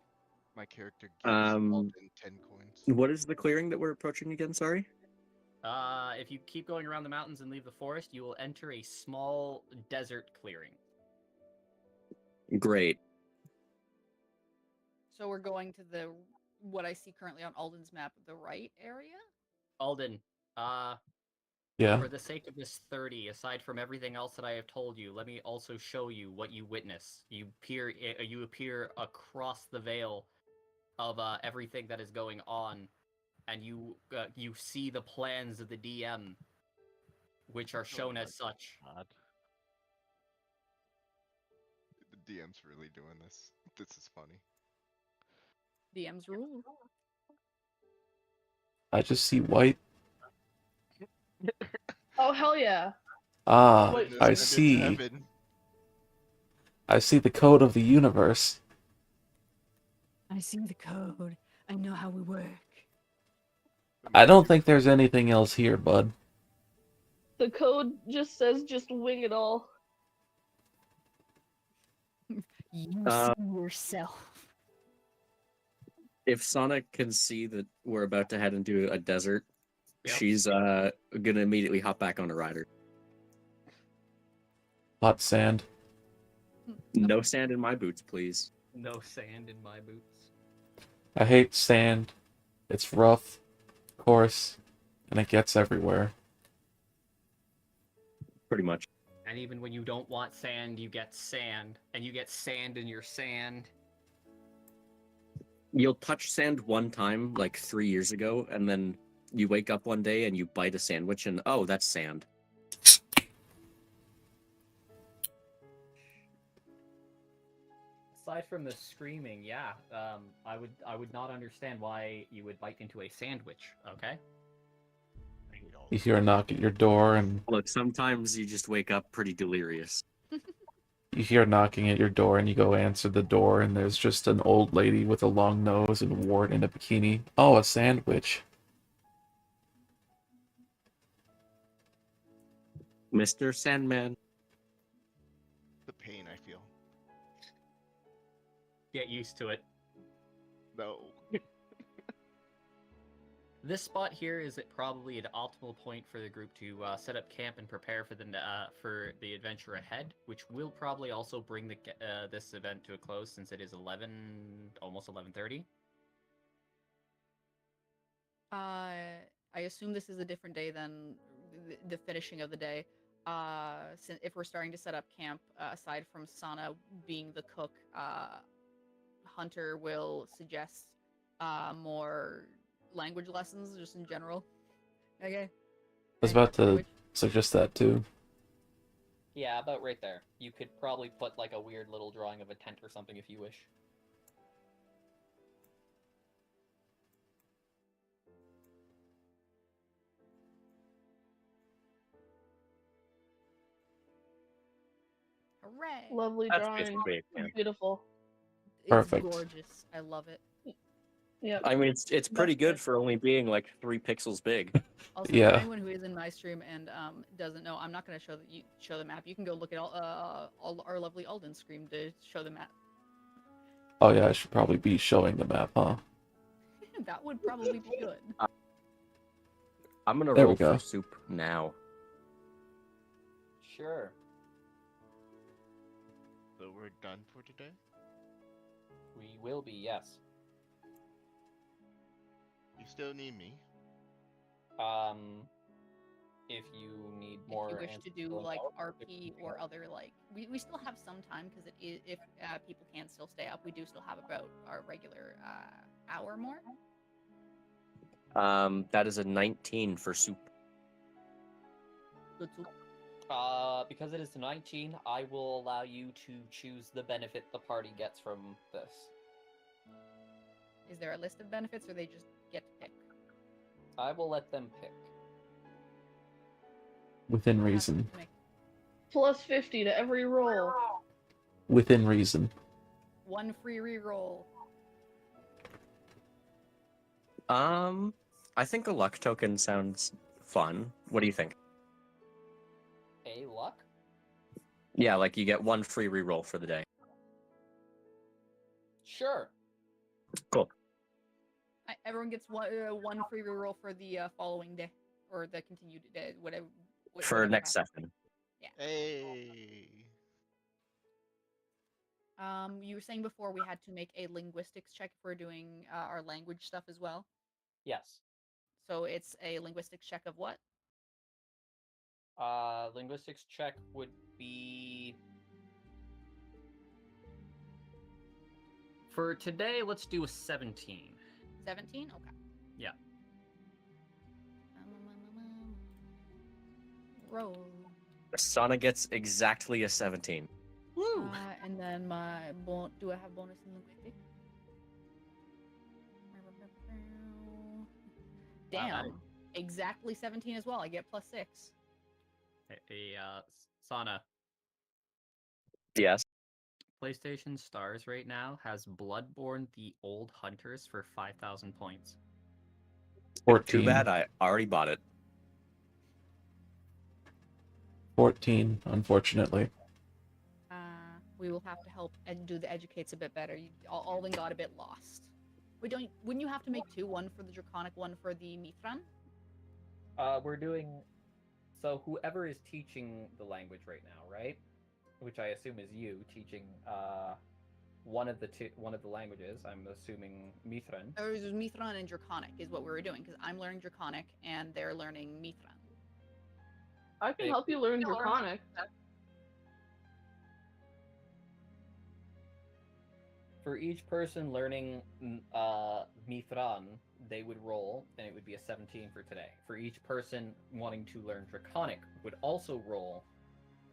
[SPEAKER 4] my character gives Alden 10 coins.
[SPEAKER 6] What is the clearing that we're approaching again? Sorry.
[SPEAKER 1] If you keep going around the mountains and leave the forest, you will enter a small desert clearing.
[SPEAKER 6] Great.
[SPEAKER 3] So we're going to the what I see currently on Alden's map, the right area.
[SPEAKER 1] Alden,
[SPEAKER 2] Yeah.
[SPEAKER 1] for the sake of this 30, aside from everything else that I have told you, let me also show you what you witness. You appear across the veil of everything that is going on, and you see the plans of the DM, which are shown as such.
[SPEAKER 4] God. DM's really doing this. This is funny.
[SPEAKER 3] DM's rule.
[SPEAKER 2] I just see white.
[SPEAKER 5] Oh hell yeah!
[SPEAKER 2] Ah,
[SPEAKER 5] Wait,
[SPEAKER 4] This
[SPEAKER 2] I
[SPEAKER 4] ended
[SPEAKER 2] see.
[SPEAKER 4] heaven.
[SPEAKER 2] I see the code of the universe.
[SPEAKER 3] I see the code. I know how we work.
[SPEAKER 2] I don't think there's anything else here, bud.
[SPEAKER 5] The code just says just wing it all.
[SPEAKER 3] You
[SPEAKER 6] Uh,
[SPEAKER 3] see yourself.
[SPEAKER 6] If Sonic can see that we're about to head into a desert,
[SPEAKER 1] Yep.
[SPEAKER 6] she's gonna immediately hop back on a rider.
[SPEAKER 2] Hot sand.
[SPEAKER 6] No sand in my boots, please.
[SPEAKER 1] No sand in my boots.
[SPEAKER 2] I hate sand. It's rough, coarse, and it gets everywhere.
[SPEAKER 6] Pretty much.
[SPEAKER 1] And even when you don't want sand, you get sand. And you get sand in your sand.
[SPEAKER 6] You'll touch sand one time, like 3 years ago, and then you wake up one day and you bite a sandwich, and oh, that's sand.
[SPEAKER 1] Aside from the screaming, yeah, I would not understand why you would bite into a sandwich. Okay.
[SPEAKER 2] You hear a knock at your door, and
[SPEAKER 6] Look, sometimes you just wake up pretty delirious.
[SPEAKER 2] you hear knocking at your door, and you go answer the door, and there's just an old lady with a long nose and wart in a bikini. Oh, a sandwich.
[SPEAKER 6] Mr. Sandman.
[SPEAKER 4] The pain I feel.
[SPEAKER 1] Get used to it.
[SPEAKER 4] No.
[SPEAKER 1] This spot here is probably an optimal point for the group to set up camp and prepare for the adventure ahead, which will probably also bring this event to a close since it is almost 11:30.
[SPEAKER 3] I assume this is a different day than the finishing of the day. Since if we're starting to set up camp, aside from Sana being the cook, Hunter will suggest more language lessons just in general. Okay.
[SPEAKER 2] I was about to suggest that too.
[SPEAKER 1] Yeah, about right there. You could probably put like a weird little drawing of a tent or something if you wish.
[SPEAKER 3] Hooray!
[SPEAKER 5] Lovely
[SPEAKER 6] That's
[SPEAKER 5] drawing.
[SPEAKER 6] basically it, yeah.
[SPEAKER 5] Beautiful.
[SPEAKER 3] It's
[SPEAKER 2] Perfect.
[SPEAKER 3] gorgeous. I love it.
[SPEAKER 5] Yep.
[SPEAKER 6] I mean, it's pretty
[SPEAKER 5] That's
[SPEAKER 6] good
[SPEAKER 5] it.
[SPEAKER 6] for only being like 3 pixels big.
[SPEAKER 3] Also,
[SPEAKER 2] Yeah.
[SPEAKER 3] for anyone who is in my stream and doesn't know, I'm not going to show the map. You can go look at all our lovely Alden stream to show the map.
[SPEAKER 2] Oh yeah, I should probably be showing the map, huh?
[SPEAKER 3] That would probably be good.
[SPEAKER 6] I'm gonna
[SPEAKER 2] There we
[SPEAKER 6] roll
[SPEAKER 2] go.
[SPEAKER 6] for soup now.
[SPEAKER 1] Sure.
[SPEAKER 4] So we're done for today?
[SPEAKER 1] We will be, yes.
[SPEAKER 4] You still need me?
[SPEAKER 1] If you need more
[SPEAKER 3] If you wish to
[SPEAKER 1] answers
[SPEAKER 3] do
[SPEAKER 1] going
[SPEAKER 3] like
[SPEAKER 1] out,
[SPEAKER 3] RP or other like, we still have some time because if people can still stay up, we do still have about our regular hour more.
[SPEAKER 6] That is a 19 for soup.
[SPEAKER 3] Good soup.
[SPEAKER 1] Because it is 19, I will allow you to choose the benefit the party gets from this.
[SPEAKER 3] Is there a list of benefits, or they just get to pick?
[SPEAKER 1] I will let them pick.
[SPEAKER 2] Within reason.
[SPEAKER 5] Plus 50 to every roll.
[SPEAKER 2] Within reason.
[SPEAKER 3] One free reroll.
[SPEAKER 6] I think a luck token sounds fun. What do you think?
[SPEAKER 1] A luck?
[SPEAKER 6] Yeah, like you get 1 free reroll for the day.
[SPEAKER 1] Sure.
[SPEAKER 6] Cool.
[SPEAKER 3] Everyone gets one free reroll for the following day, or the continued day, whatever.
[SPEAKER 6] For
[SPEAKER 3] whatever
[SPEAKER 6] next
[SPEAKER 3] happens.
[SPEAKER 6] session.
[SPEAKER 4] Hey.
[SPEAKER 3] You were saying before we had to make a linguistics check if we're doing our language stuff as well.
[SPEAKER 1] Yes.
[SPEAKER 3] So it's a linguistics check of what?
[SPEAKER 1] Linguistics check would be... For today, let's do a 17.
[SPEAKER 3] 17? Okay.
[SPEAKER 1] Yeah.
[SPEAKER 3] Roll.
[SPEAKER 6] Sana gets exactly a 17.
[SPEAKER 1] Woo!
[SPEAKER 3] And then do I have bonus in linguistics? Damn, exactly 17 as well. I get +6.
[SPEAKER 1] Sana,
[SPEAKER 6] Yes.
[SPEAKER 1] PlayStation Stars right now has Bloodborne: The Old Hunters for 5,000 points.
[SPEAKER 2] 14.
[SPEAKER 6] Too bad, I already bought it.
[SPEAKER 2] 14, unfortunately.
[SPEAKER 3] We will have to help and do the educates a bit better. Alden got a bit lost. Wouldn't you have to make 2? One for the Draconic, one for the Mithran?
[SPEAKER 1] We're doing... So whoever is teaching the language right now, right? Which I assume is you teaching one of the languages. I'm assuming Mithran.
[SPEAKER 3] Or it was Mithran and Draconic is what we were doing, because I'm learning Draconic and they're learning Mithran.
[SPEAKER 5] I can help you learn Draconic.
[SPEAKER 1] For each person learning Mithran, they would roll, and it would be a 17 for today. For each person wanting to learn Draconic, would also roll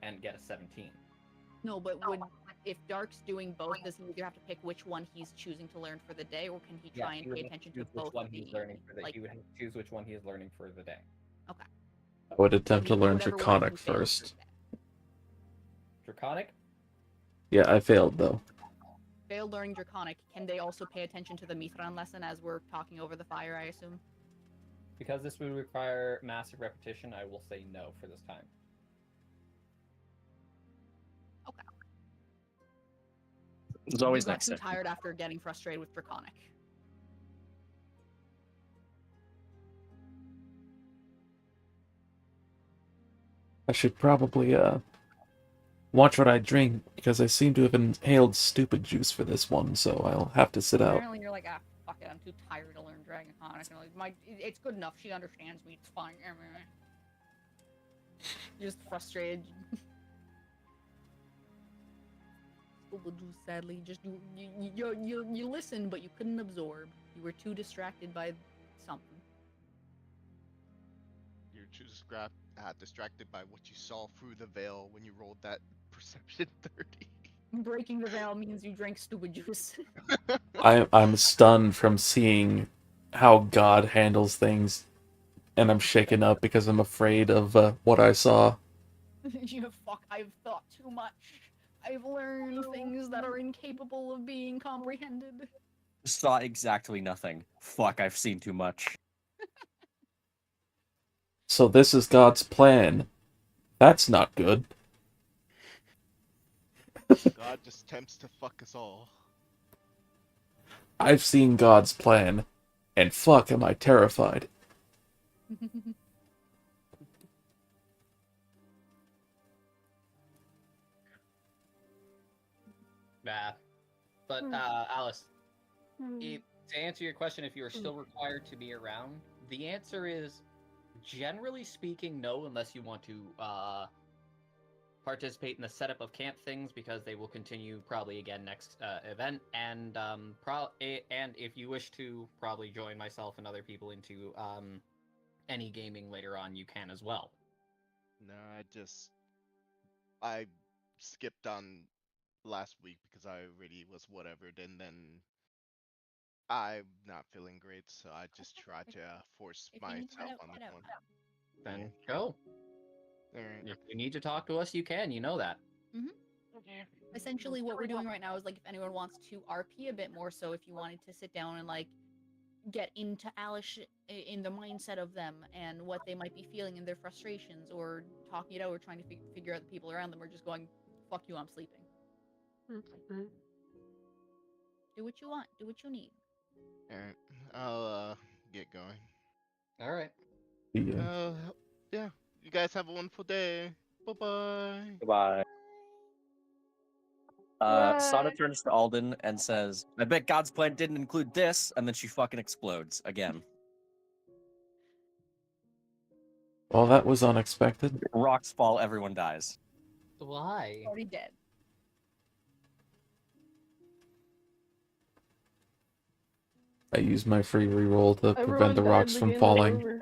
[SPEAKER 1] and get a 17.
[SPEAKER 3] No, but if Dark's doing both, does he have to pick which one he's choosing to learn for the day, or can he try and pay attention to both?
[SPEAKER 1] He would have to choose which one he is learning for the day.
[SPEAKER 3] Okay.
[SPEAKER 2] I would attempt to learn Draconic first.
[SPEAKER 1] Draconic?
[SPEAKER 2] Yeah, I failed though.
[SPEAKER 3] Failed learning Draconic. Can they also pay attention to the Mithran lesson as we're talking over the fire, I assume?
[SPEAKER 1] Because this would require massive repetition, I will say no for this time.
[SPEAKER 3] Okay.
[SPEAKER 6] It's always
[SPEAKER 3] got
[SPEAKER 6] next
[SPEAKER 3] too
[SPEAKER 6] session.
[SPEAKER 3] tired after getting frustrated with Draconic.
[SPEAKER 2] I should probably watch what I drink, because I seem to have inhaled stupid juice for this one, so I'll have to sit out.
[SPEAKER 3] Apparently you're like, fuck it, I'm too tired to learn Draconic. And like, it's good enough, she understands me, it's fine. You're just frustrated. Stupid juice, sadly, just you listened, but you couldn't absorb. You were too distracted by something.
[SPEAKER 4] You're too distracted by what you saw through the veil when you rolled that perception 30.
[SPEAKER 3] Breaking the veil means you drank stupid juice.
[SPEAKER 2] I'm stunned from seeing how God handles things, and I'm shaken up because I'm afraid of what I saw.
[SPEAKER 3] I've thought too much. I've learned things that are incapable of being comprehended.
[SPEAKER 6] Saw exactly nothing. Fuck, I've seen too much.
[SPEAKER 2] So this is God's plan. That's not good.
[SPEAKER 4] God just attempts to fuck us all.
[SPEAKER 2] I've seen God's plan, and fuck am I terrified.
[SPEAKER 1] Nah. But, Alice, to answer your question, if you are still required to be around, the answer is, generally speaking, no, unless you want to participate in the setup of camp things, because they will continue probably again next event, and if you wish to probably join myself and other people into any gaming later on, you can as well.
[SPEAKER 4] No, I skipped on last week because I already was whatevered, and then I'm not feeling great, so I just try to force myself on the one.
[SPEAKER 1] Then go.
[SPEAKER 4] Alright.
[SPEAKER 1] If you need to talk to us, you can. You know that.
[SPEAKER 3] Okay. Essentially, what we're doing right now is, like, if anyone wants to RP a bit more, so if you wanted to sit down and, like, get into Alice in the mindset of them and what they might be feeling and their frustrations, or talking it out, or trying to figure out the people around them, or just going, fuck you, I'm sleeping. Do what you want. Do what you need.
[SPEAKER 4] Alright. I'll get going.
[SPEAKER 1] Alright.
[SPEAKER 4] Yeah. You guys have a wonderful day. Bye-bye.
[SPEAKER 6] Goodbye. Sana turns to Alden and says, I bet God's plan didn't include this, and then she fucking explodes again.
[SPEAKER 2] Well, that was unexpected.
[SPEAKER 6] Rocks fall, everyone dies.
[SPEAKER 1] Why?
[SPEAKER 3] Already dead.
[SPEAKER 2] I used my free reroll to prevent
[SPEAKER 5] Everyone
[SPEAKER 2] the
[SPEAKER 5] died
[SPEAKER 2] rocks from
[SPEAKER 5] beginning
[SPEAKER 2] falling.
[SPEAKER 5] over.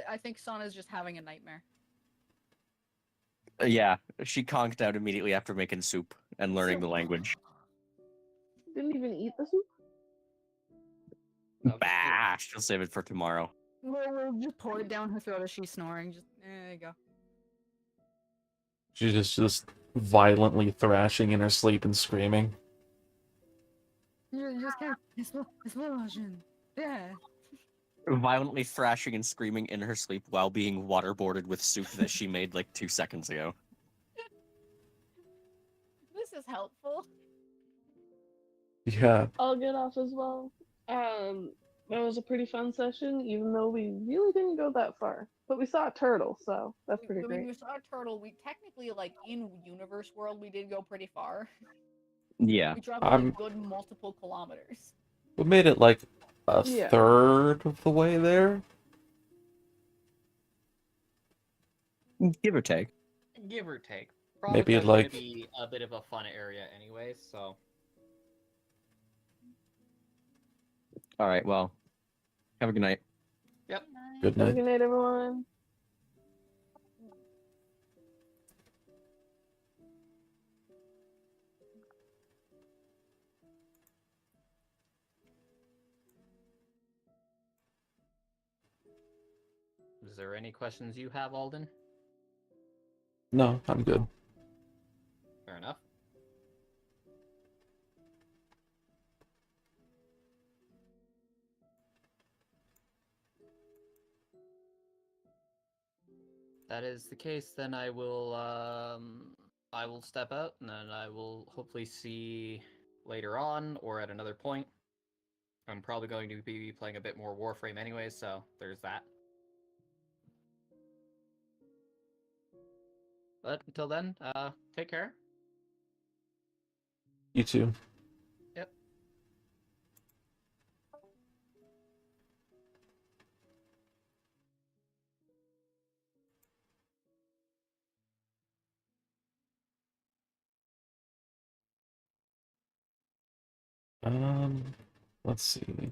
[SPEAKER 3] I think Sana's just having a nightmare.
[SPEAKER 6] Yeah, she conked out immediately after making soup and learning the language.
[SPEAKER 5] Didn't even eat the soup.
[SPEAKER 6] Bah, she'll save it for tomorrow.
[SPEAKER 3] We'll just pour it down her throat as she's snoring. Just there you go.
[SPEAKER 2] She's just violently thrashing in her sleep and screaming.
[SPEAKER 3] You just can't. Explosion. Yeah.
[SPEAKER 6] Violently thrashing and screaming in her sleep while being waterboarded with soup that she made like 2 seconds ago.
[SPEAKER 3] This is helpful.
[SPEAKER 2] Yeah.
[SPEAKER 5] I'll get off as well. That was a pretty fun session, even though we really didn't go that far. But we saw a turtle, so that's pretty
[SPEAKER 3] I mean,
[SPEAKER 5] great.
[SPEAKER 3] we saw a turtle. We technically, like, in universe world, we did go pretty far.
[SPEAKER 6] Yeah.
[SPEAKER 3] We traveled a good multiple kilometers.
[SPEAKER 2] We made it like a
[SPEAKER 5] Yeah.
[SPEAKER 2] third of the way there.
[SPEAKER 6] Give or take.
[SPEAKER 1] Give or take.
[SPEAKER 2] Maybe
[SPEAKER 1] Probably
[SPEAKER 2] like-
[SPEAKER 1] gonna be a bit of a fun area anyways, so.
[SPEAKER 6] All right, well, have a good night.
[SPEAKER 2] Good
[SPEAKER 5] Have a
[SPEAKER 2] night.
[SPEAKER 5] good night, everyone.
[SPEAKER 1] Is there any questions you have, Alden?
[SPEAKER 2] No, I'm good.
[SPEAKER 1] Fair enough. That is the case, then I will step out, and then I will hopefully see later on or at another point. I'm probably going to be playing a bit more Warframe anyway, so there's that. But until then, take care.
[SPEAKER 2] You too.
[SPEAKER 1] Yep.
[SPEAKER 2] Let's see.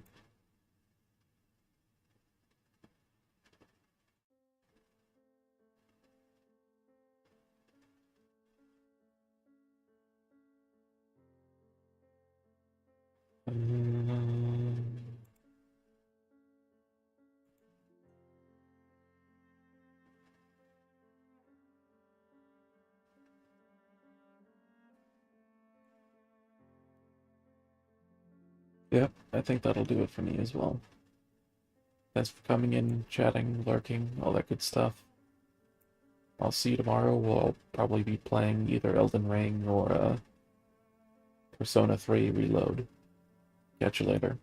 [SPEAKER 2] Yep, I think that'll do it for me as well. Thanks for coming in, chatting, lurking, all that good stuff. I'll see you tomorrow. We'll probably be playing either Elden Ring or Persona 3 Reload. Catch you later.